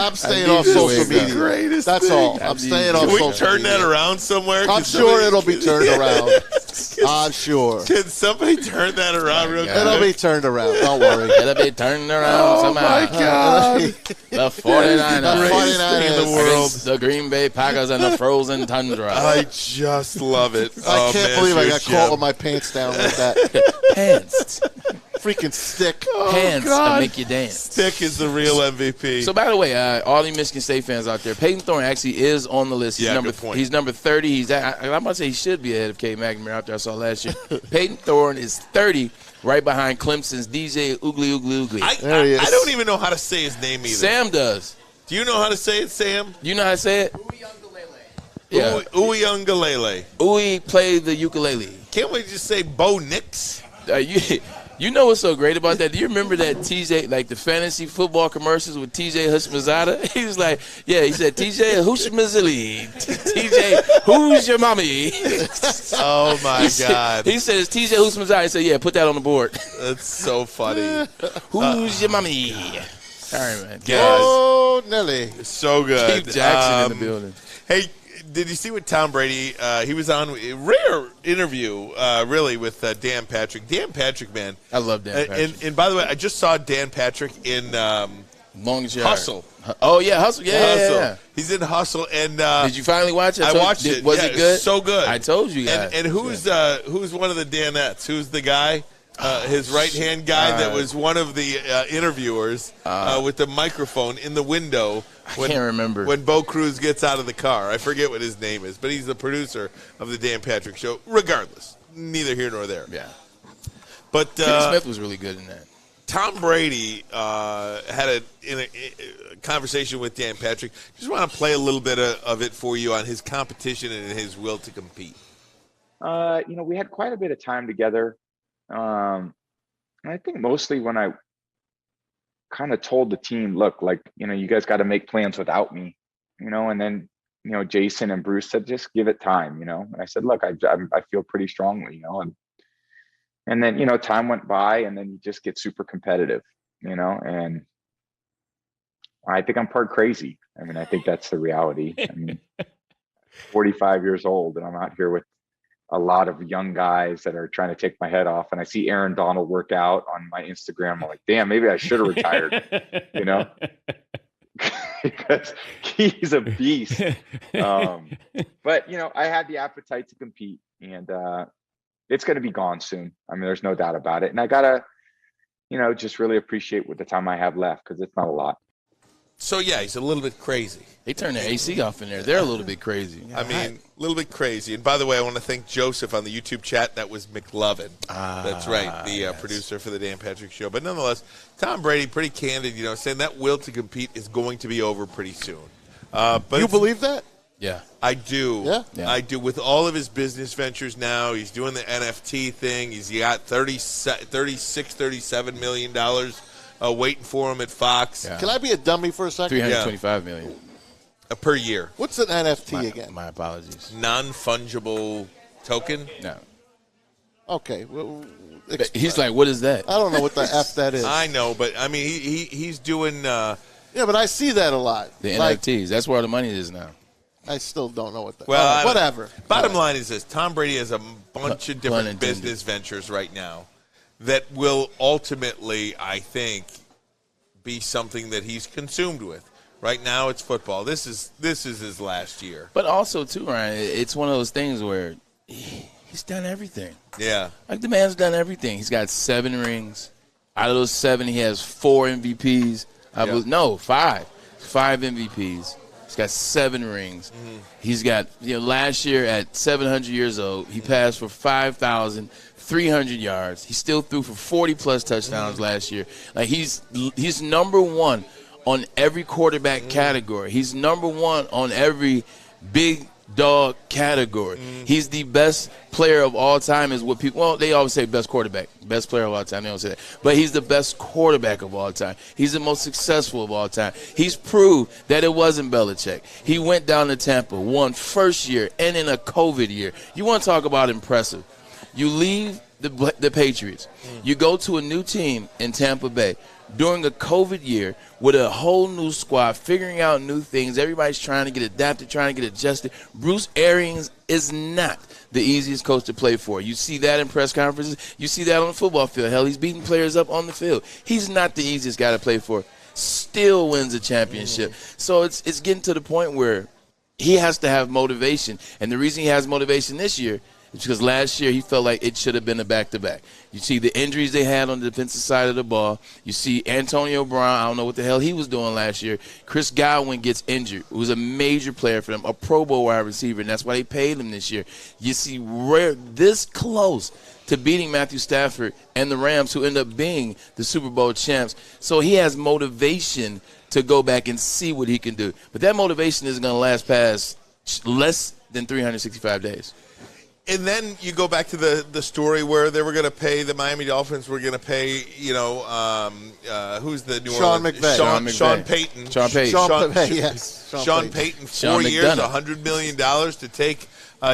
I'm staying off social media. That's all. I'm staying off social media. Can we turn that around somewhere? I'm sure it'll be turned around. I'm sure. Can somebody turn that around real quick? It'll be turned around. Don't worry. It'll be turned around somehow. Oh, my God. The 49ers in the world. The Green Bay Packers and the frozen tundra. I just love it. I can't believe I got caught with my pants down like that. Pants. Freaking stick. Pants that make you dance. Stick is the real MVP. So, by the way, all you Michigan State fans out there, Peyton Thorne actually is on the list. Good point. He's number 30. I'm about to say he should be ahead of Cade McNamara after I saw last year. Peyton Thorne is 30, right behind Clemson's DJ Oogly Oogly Oogly. I don't even know how to say his name either. Sam does. Do you know how to say it, Sam? You know how to say it? Yeah. Uyunglele. Uy played the ukulele. Can't we just say Bo Nix? You know what's so great about that? Do you remember that TJ, like the fantasy football commercials with TJ Hushmazada? He was like, he said, TJ Hushmazili. TJ, who's your mommy? Oh, my God. He said, it's TJ Hushmazada. He said, put that on the board. That's so funny. Who's your mommy? All right, man. Oh, Nelly. So good. Keith Jackson in the building. Hey, did you see what Tom Brady, he was on a rare interview, really, with Dan Patrick. Dan Patrick, man. I love Dan Patrick. And by the way, I just saw Dan Patrick in Hustle. Oh, yeah, Hustle. Yeah. He's in Hustle. And did you finally watch it? I watched it. Was it good? So good. I told you guys. And who's one of the Danettes? Who's the guy? His right-hand guy that was one of the interviewers with the microphone in the window. I can't remember. When Bo Cruz gets out of the car. I forget what his name is, but he's the producer of the Dan Patrick Show. Regardless, neither here nor there. Yeah. But Kenny Smith was really good in that. Tom Brady had a conversation with Dan Patrick. Just want to play a little bit of it for you on his competition and his will to compete. We had quite a bit of time together. And I think mostly when I kind of told the team, look, you guys got to make plans without me, and then, Jason and Bruce said, just give it time, and I said, look, I feel pretty strongly, and then, time went by and then you just get super competitive, and I think I'm part crazy. I mean, I think that's the reality. I mean, 45 years old and I'm out here with a lot of young guys that are trying to take my head off. And I see Aaron Donald work out on my Instagram. I'm like, damn, maybe I should have retired, because he's a beast. But, I had the appetite to compete and it's going to be gone soon. I mean, there's no doubt about it. And I got to, just really appreciate what the time I have left because it's not a lot. So, yeah, he's a little bit crazy. They turned the AC off in there. They're a little bit crazy. I mean, a little bit crazy. And by the way, I want to thank Joseph on the YouTube chat. That was McLovin. That's right, the producer for the Dan Patrick Show. But nonetheless, Tom Brady, pretty candid, saying that will to compete is going to be over pretty soon. But you believe that? Yeah. I do. Yeah? I do. With all of his business ventures now, he's doing the NFT thing. He's got $37 million waiting for him at Fox. Yeah. Can I be a dummy for a second? $325 million per year. What's an NFT again? My apologies. Non-fungible token? No. Okay. Well, he's like, what is that? I don't know what the F that is. I know, but I mean, he's doing. Yeah, but I see that a lot. The NFTs. That's where the money is now. I still don't know what that. Well, whatever. Bottom line is this: Tom Brady has a bunch of different business ventures right now that will ultimately, I think, be something that he's consumed with. Right now, it's football. This is his last year. But also, too, Ryan, it's one of those things where he's done everything. Yeah. Like, the man's done everything. He's got 7 rings. Out of those 7, he has 4 MVPs. 5. 5 MVPs. He's got 7 rings. Mm-hmm. He's got, last year at 700 years old, he passed for 5,300 yards. He still threw for 40-plus touchdowns last year. Like, he's number 1 on every quarterback category. He's number 1 on every big dog category. He's the best player of all time is what people, well, they always say best quarterback, best player of all time. They don't say that. But he's the best quarterback of all time. He's the most successful of all time. He's proved that it wasn't Belichick. He went down to Tampa, won first year and in a COVID year. You want to talk about impressive. You leave the Patriots. You go to a new team in Tampa Bay during a COVID year with a whole new squad, figuring out new things. Everybody's trying to get adapted, trying to get adjusted. Bruce Arians is not the easiest coach to play for. You see that in press conferences. You see that on the football field. Hell, he's beating players up on the field. He's not the easiest guy to play for. Still wins a championship. So it's getting to the point where he has to have motivation. And the reason he has motivation this year is because last year he felt like it should have been a back-to-back. You see the injuries they had on the defensive side of the ball. You see Antonio Brown, I don't know what the hell he was doing last year. Chris Godwin gets injured, who was a major player for them, a Pro Bowl wide receiver, and that's why they paid him this year. You see this close to beating Matthew Stafford and the Rams, who end up being the Super Bowl champs. So he has motivation to go back and see what he can do. But that motivation isn't going to last past less than 365 days. And then you go back to the story where they were going to pay, the Miami Dolphins were going to pay, who's the New Sean Orleans? McVay. Sean Payton. Sean Payton, 4 years, $100 million to take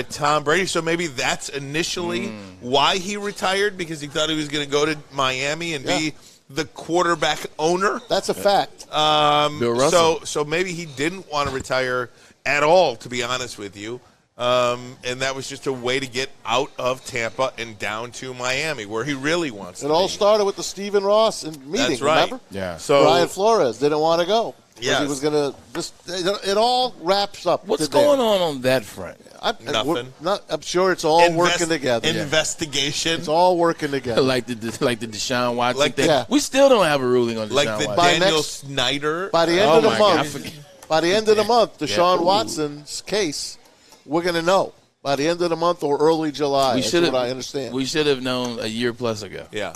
Tom Brady. So maybe that's initially why he retired, because he thought he was going to go to Miami and be the quarterback owner. That's a fact. Bill Russell. So maybe he didn't want to retire at all, to be honest with you. And that was just a way to get out of Tampa and down to Miami, where he really wants to be. It all started with the Stephen Ross meeting, That's right. remember? Yeah. So Brian Flores didn't want to go. Yes. He was going to just – it all wraps up. What's going on that front? Nothing. I'm sure it's all working together. Investigation. It's all working together. like the Deshaun Watson thing. Yeah. We still don't have a ruling on Deshaun Like the Watson. Daniel Snyder. By the end of the month, by the end of the month, Deshaun Watson's case, we're going to know. By the end of the month or early July, that's what I understand. We should have known a year plus ago. Yeah.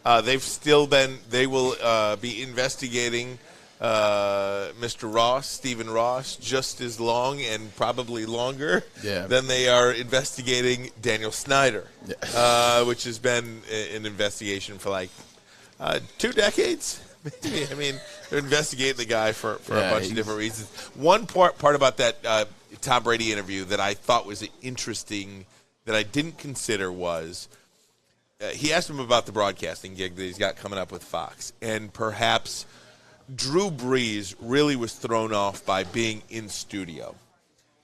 They will be investigating Mr. Ross, Stephen Ross, just as long and probably longer than they are investigating Daniel Snyder, which has been an investigation for like 2 decades. Maybe. I mean, they're investigating the guy for a bunch of different reasons. One part about that Tom Brady interview that I thought was interesting that I didn't consider was he asked him about the broadcasting gig that he's got coming up with Fox, and perhaps Drew Brees really was thrown off by being in studio,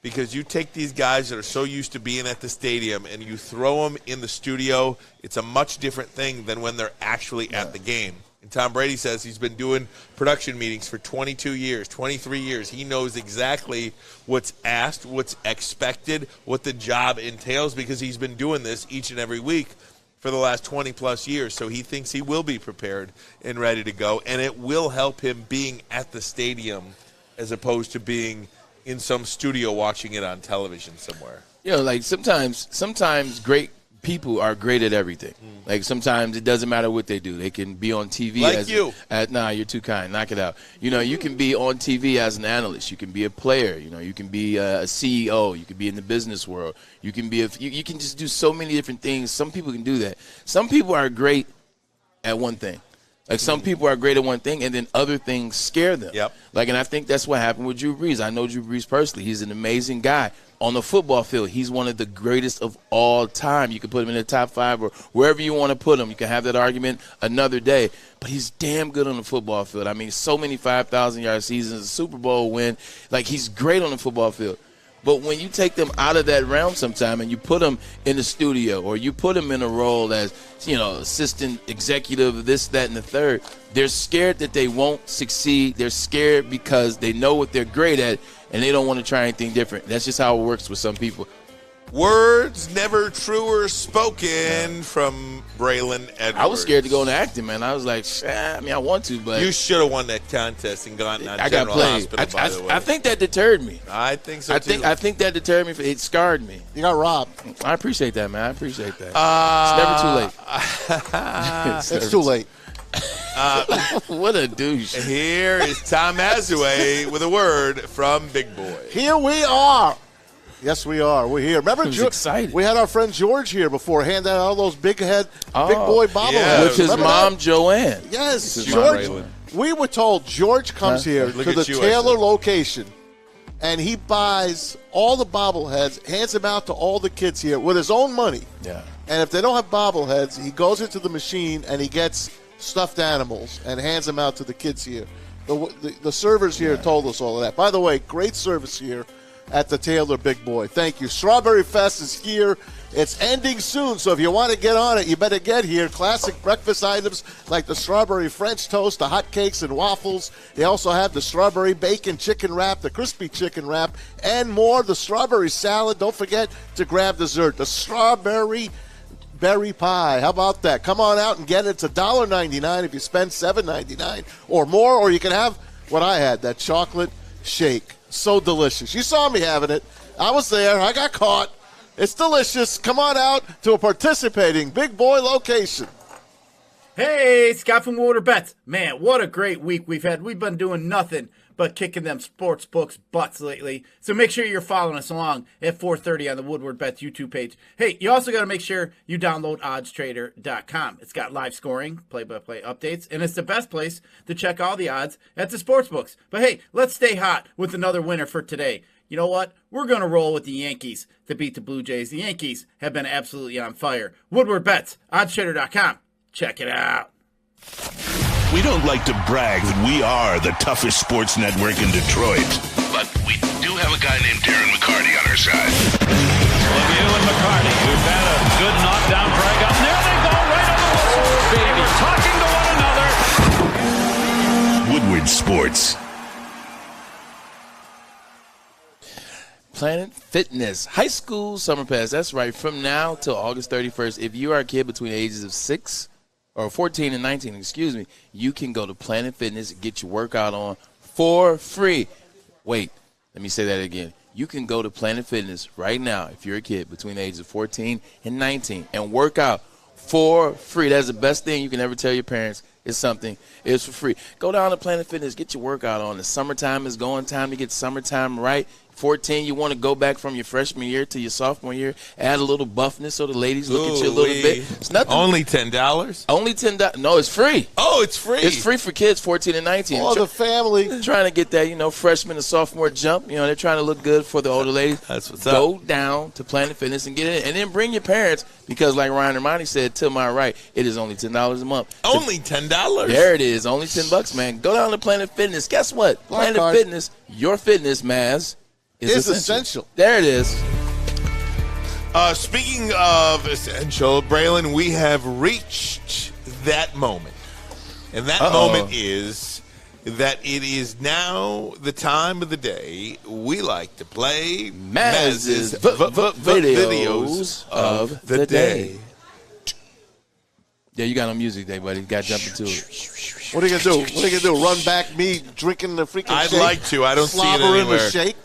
because you take these guys that are so used to being at the stadium and you throw them in the studio, it's a much different thing than when they're actually at the game. And Tom Brady says he's been doing production meetings for 22 years, 23 years. He knows exactly what's asked, what's expected, what the job entails, because he's been doing this each and every week for the last 20-plus years. So he thinks he will be prepared and ready to go, and it will help him being at the stadium as opposed to being in some studio watching it on television somewhere. Like sometimes great people are great at everything. Like sometimes it doesn't matter what they do. They can be on TV nah, you're too kind. Knock it out. You can be on TV as an analyst. You can be a player. You can be a CEO. You can be in the business world. You can be you can just do so many different things. Some people can do that. Some people are great at one thing. Like some people are great at one thing, and then other things scare them. Yep. And I think that's what happened with Drew Brees. I know Drew Brees personally. He's an amazing guy. On the football field, he's one of the greatest of all time. You can put him in the top 5 or wherever you want to put him. You can have that argument another day. But he's damn good on the football field. I mean, so many 5,000-yard seasons, a Super Bowl win. Like, he's great on the football field. But when you take them out of that realm sometime and you put them in the studio or you put them in a role as, assistant executive, this, that, and the third, they're scared that they won't succeed. They're scared because they know what they're great at and they don't want to try anything different. That's just how it works with some people. Words never truer spoken from Braylon Edwards. I was scared to go into acting, man. I was like, I want to, but you should have won that contest and gone on I General got played. Hospital, by the way. I think that deterred me. I think so, too. I think that deterred me. It scarred me. You got robbed. I appreciate that, man. I appreciate that. It's never too late. It's too late. What a douche. Here is Tom Mazawey with a word from Big Boy. Here we are. Yes, we are. We're here. Remember, excited. We had our friend George here before, handing out all those big boy bobbleheads. Yeah. With his mom, that? Joanne. Yes, George. We were told George comes here to the Taylor location, and he buys all the bobbleheads, hands them out to all the kids here with his own money. Yeah. And if they don't have bobbleheads, he goes into the machine and he gets stuffed animals and hands them out to the kids here. The servers here told us all of that. By the way, great service here at the Taylor Big Boy. Thank you. Strawberry Fest is here. It's ending soon, so if you want to get on it, you better get here. Classic breakfast items like the strawberry French toast, the hot cakes and waffles. They also have the strawberry bacon chicken wrap, the crispy chicken wrap, and more. The strawberry salad. Don't forget to grab dessert. The strawberry berry pie. How about that? Come on out and get it. It's $1.99 if you spend $7.99 or more, or you can have what I had, that chocolate shake. So delicious. You saw me having it. I was there. I got caught. It's delicious. Come on out to a participating Big Boy location. Hey, Scott from Woodward Bets. Man, what a great week we've had. We've been doing nothing but kicking them sports books butts lately. So make sure you're following us along at 4:30 on the Woodward Bets YouTube page. Hey, you also got to make sure you download oddstrader.com. It's got live scoring, play-by-play updates, and it's the best place to check all the odds at the sports books. But hey, let's stay hot with another winner for today. You know what? We're going to roll with the Yankees to beat the Blue Jays. The Yankees have been absolutely on fire. Woodward Bets, oddstrader.com. Check it out. We don't like to brag that we are the toughest sports network in Detroit, but we do have a guy named Darren McCarthy on our side. Lemieux and McCarthy, who've had a good knockdown drag up. There they go, right on the whistle. They were talking to one another. Woodward Sports. Planet Fitness, high school summer pass. That's right. From now till August 31st, if you are a kid between the ages of 14 and 19, you can go to Planet Fitness and get your workout on for free. Wait, let me say that again. You can go to Planet Fitness right now if you're a kid between the ages of 14 and 19 and work out for free. That's the best thing you can ever tell your parents. It's for free. Go down to Planet Fitness, get your workout on. The summertime is going, time to get summertime right. 14, you want to go back from your freshman year to your sophomore year, add a little buffness so the ladies look at you a little bit. It's nothing. Only $10? Only $10. No, it's free. Oh, it's free. It's free for kids 14 and 19. Oh, the family. Trying to get that, freshman to sophomore jump. They're trying to look good for the older ladies. That's what's up. Go down to Planet Fitness and get in. And then bring your parents because, like Ryan Ermanni said, to my right, it is only $10 a month. Only $10? There it is. Only $10, man. Go down to Planet Fitness. Guess what? Planet Fitness, your fitness, Maz, is essential. There it is. Speaking of essential, Braylon, we have reached that moment. And that moment is that it is now the time of the day we like to play Maz's videos of the day. Yeah, you got no music there, buddy. You got to jump into it. What are you going to do? Run back me drinking the freaking I'd shake? like to. I don't see it Slobber in anywhere. the shake?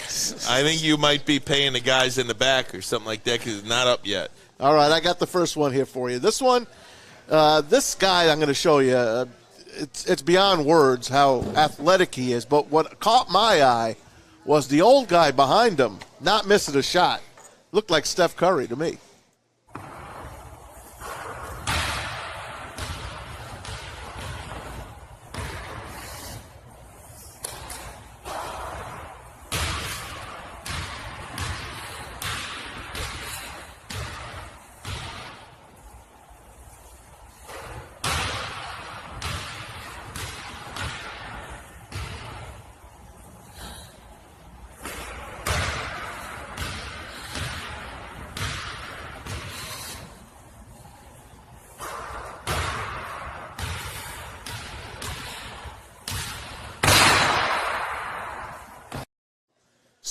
I think you might be paying the guys in the back or something like that because it's not up yet. All right, I got the first one here for you. This one, this guy I'm going to show you, it's beyond words how athletic he is. But what caught my eye was the old guy behind him not missing a shot. Looked like Steph Curry to me.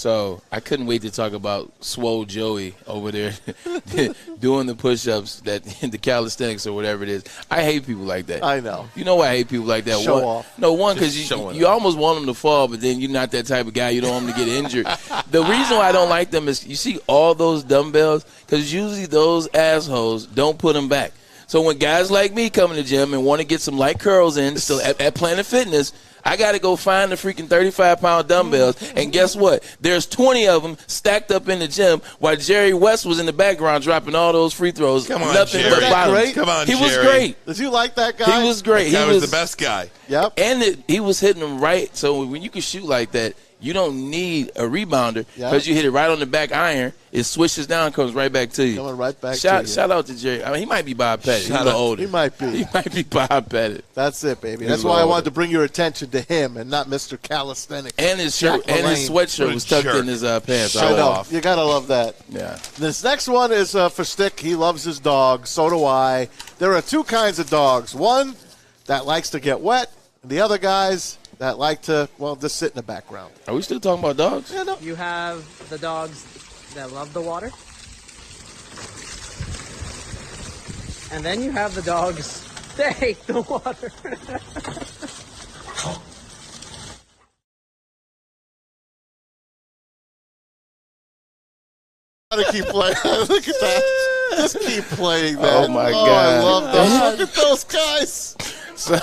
So I couldn't wait to talk about Swole Joey over there doing the push-ups, that the calisthenics or whatever it is. I hate people like that. I know. You know why I hate people like that? Show off. No, one, because you almost want them to fall, but then you're not that type of guy. You don't want them to get injured. The reason why I don't like them is you see all those dumbbells, because usually those assholes don't put them back. So when guys like me come in the gym and want to get some light curls in, still at Planet Fitness, I got to go find the freaking 35-pound dumbbells, and guess what? There's 20 of them stacked up in the gym while Jerry West was in the background dropping all those free throws. Come on, nothing Jerry. but bottoms. Come on, He Jerry. was great. Did you like that guy? He was great. That guy was the best guy. Yep. And he was hitting them right. So when you can shoot like that, you don't need a rebounder because you hit it right on the back iron. It swishes down, comes right back to you. Coming right back to you. you. Shout out to Jerry. I mean, he might be Bob Pettit. He's a little older. He might be. He might be Bob Pettit. That's it, baby. He's That's a why I little wanted to bring your attention to him and not Mr. Calisthenics. And his shirt and his sweatshirt was tucked in his pants. I know. Off. You got to love that. Yeah. This next one is for Stick. He loves his dog. So do I. There are two kinds of dogs. One that likes to get wet, and the other guys that like to, well, just sit in the background. Are we still talking about dogs? Yeah, no. You have the dogs that love the water. And then you have the dogs that hate the water. Gotta keep playing. Look at that. Just keep playing that. Oh, my God. I love those. Look at those guys. So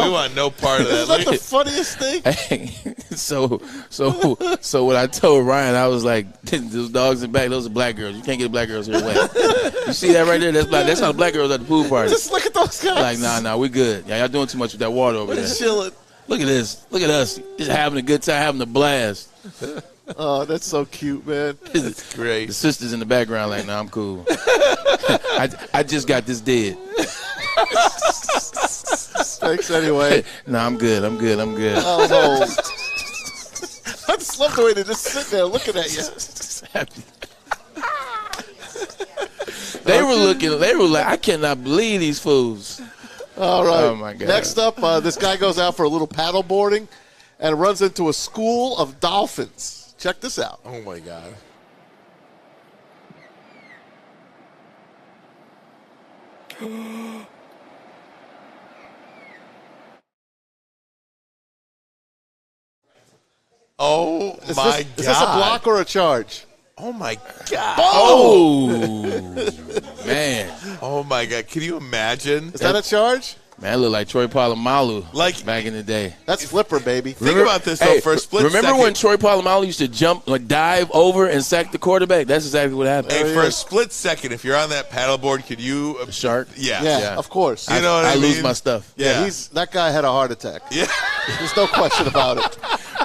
we want no part of that. Isn't that the funniest thing? Hey, so when I told Ryan, I was like, those dogs in back, those are black girls. You can't get black girls here wet. You see that right there? That's black. That's how the black girls at the pool party. Just look at those guys. Like, nah, we good. Yeah, y'all doing too much with that water over We're there. chilling. Look at this. Look at us. Just having a good time, having a blast. Oh, that's so cute, man. That's great. The sisters in the background like, nah, I'm cool. I just got this dead. Thanks anyway. Nah, I'm good. Oh, I just love the way they just sit there looking at you. They were like, I cannot believe these fools. All right. Oh, my God. Next up, this guy goes out for a little paddle boarding and runs into a school of dolphins. Check this out. Oh, my God. Oh, Is my God. Is this a block or a charge? Oh, my God. Oh, man. Oh, my God. Can you imagine? Is that a charge? Man, I look like Troy Polamalu back in the day. That's flipper, baby. Think about this, though, for a split remember second. when Troy Polamalu used to jump, like dive over and sack the quarterback? That's exactly what happened. Hey, for a split second, if you're on that paddleboard, could you shark? Yeah, of course. You know what I mean? lose my stuff. Yeah, that guy had a heart attack. Yeah. There's no question about it.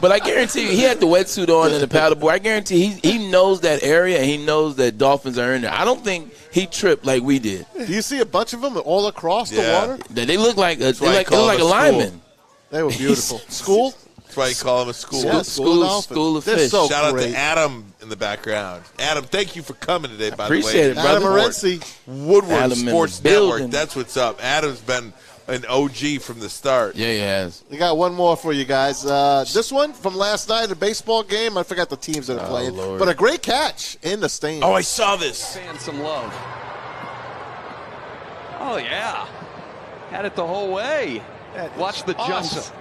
But I guarantee you, he had the wetsuit on and the paddleboard. I guarantee he knows that area and he knows that dolphins are in there. I don't think he tripped like we did. Do you see a bunch of them all across the water? They look like a a lineman. They were beautiful. School? That's why you call him a school. Yeah, School of fish. So Shout great. out to Adam in the background. Adam, thank you for coming today, by Appreciate the way. it, brother. Adam Morency. Woodward Adam in the Sports building. Network. That's what's up. Adam's been an OG from the start. Yeah, he has. We got one more for you guys. This one from last night, a baseball game. I forgot the teams that are playing. Lord. But a great catch in the stand. Oh, I saw this. Fan some love. Oh, yeah. Had it the whole way. Watch the jumps.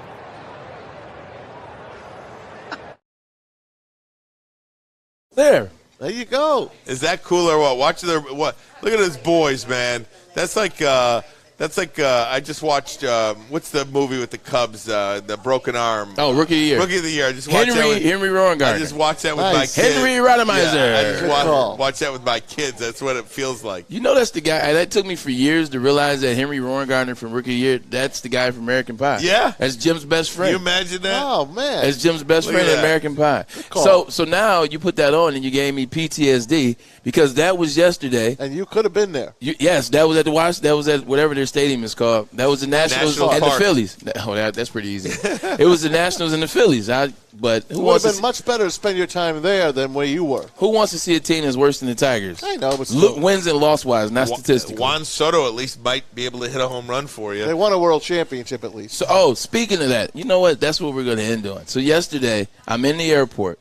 There you go. Is that cool or what? Watch their what? Look at those boys, man. That's like I just watched what's the movie with the Cubs, the broken arm. Oh, Rookie of the Year. Rookie of the Year. I just watched Henry Rowengartner. I just watched that with my kids. Henry Rademacher. Yeah, I just watched that with my kids. That's what it feels like. You know, that's the guy. That took me for years to realize that Henry Rowengartner from Rookie of the Year, that's the guy from American Pie. Yeah. That's Jim's best friend. Can you imagine that? Oh, man. That's Jim's best Look friend at in that. American Pie. So now you put that on and you gave me PTSD because that was yesterday. And you could have been there. Yes, that was at the Watch. That was at whatever their stadium is called. That was the Nationals National and Park. the Phillies. Oh, that's pretty easy. It was the Nationals and the Phillies. But It would have been much better to spend your time there than where you were. who wants to see a team that's worse than the Tigers? I know, but Look, wins and loss wise, not statistically. Juan Soto at least might be able to hit a home run for you. They won a world championship at least. So, speaking of that, you know what? That's what we're going to end on. So yesterday, I'm in the airport,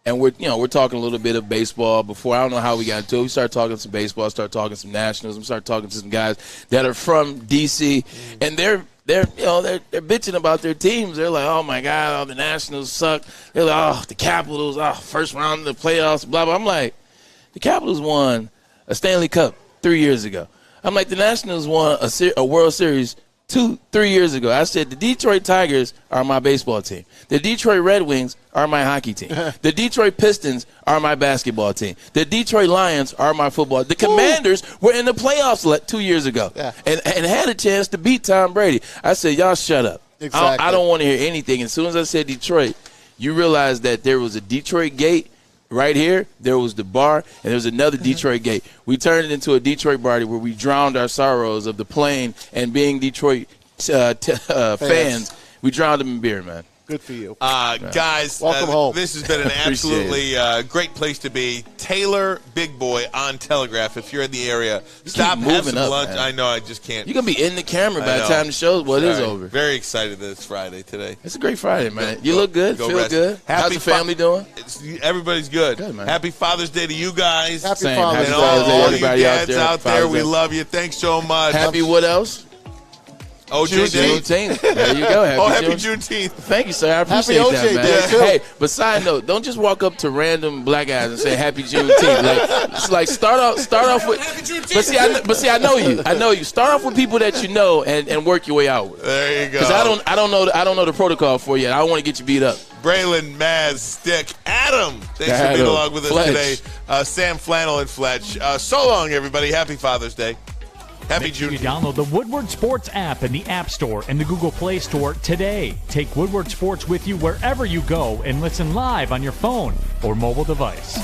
and we're talking a little bit of baseball before. I don't know how we got into it. We started talking some baseball, started talking some Nationals. We started talking to some guys that are from DC, and they're bitching about their teams. They're like, oh my God, the Nationals suck. They're like, oh, the Capitals, first round of the playoffs, blah blah. I'm like, the Capitals won a Stanley Cup 3 years ago. I'm like, the Nationals won a World Series 2-3 years ago. I said the Detroit Tigers are my baseball team. The Detroit Red Wings are my hockey team. The Detroit Pistons are my basketball team. The Detroit Lions are my football. The Commanders were in the playoffs 2 years ago and had a chance to beat Tom Brady. I said, y'all shut up. Exactly. I don't want to hear anything. As soon as I said Detroit, you realize that there was a Detroit gate. Right here, there was the bar, and there was another Detroit gate. We turned it into a Detroit party where we drowned our sorrows of the plane and being Detroit fans. We drowned them in beer, man. Good for you. Guys, welcome home. This has been an absolutely great place to be. Taylor Big Boy on Telegraph. If you're in the area, stop, have some lunch. Man. I know, I just can't. You're going to be in the camera by the time the show is over. Very excited that it's Friday today. It's a great Friday, man. You look good, feel good. How's the family doing? Everybody's good. Good, man. Happy Father's Day to you guys. Happy Father's Day. All you dads out there, we love you. Thanks so much. Happy what else? Oh, Juneteenth. There you go. Happy Juneteenth. Thank you, sir. I appreciate that, man. Day, too. Hey, but side note, don't just walk up to random black guys and say Happy Juneteenth. It's like start off with. But see, I know you. Start off with people that you know and work your way out with. There you go. Because I don't know the protocol for you. I don't want to get you beat up. Braylon, Maz, Stick, Adam. Thanks for being along with us Fletch. today. Sam Flannel and Fletch. So long, everybody. Happy Father's Day. Happy June. You download the Woodward Sports app in the App Store and the Google Play Store today. Take Woodward Sports with you wherever you go and listen live on your phone or mobile device.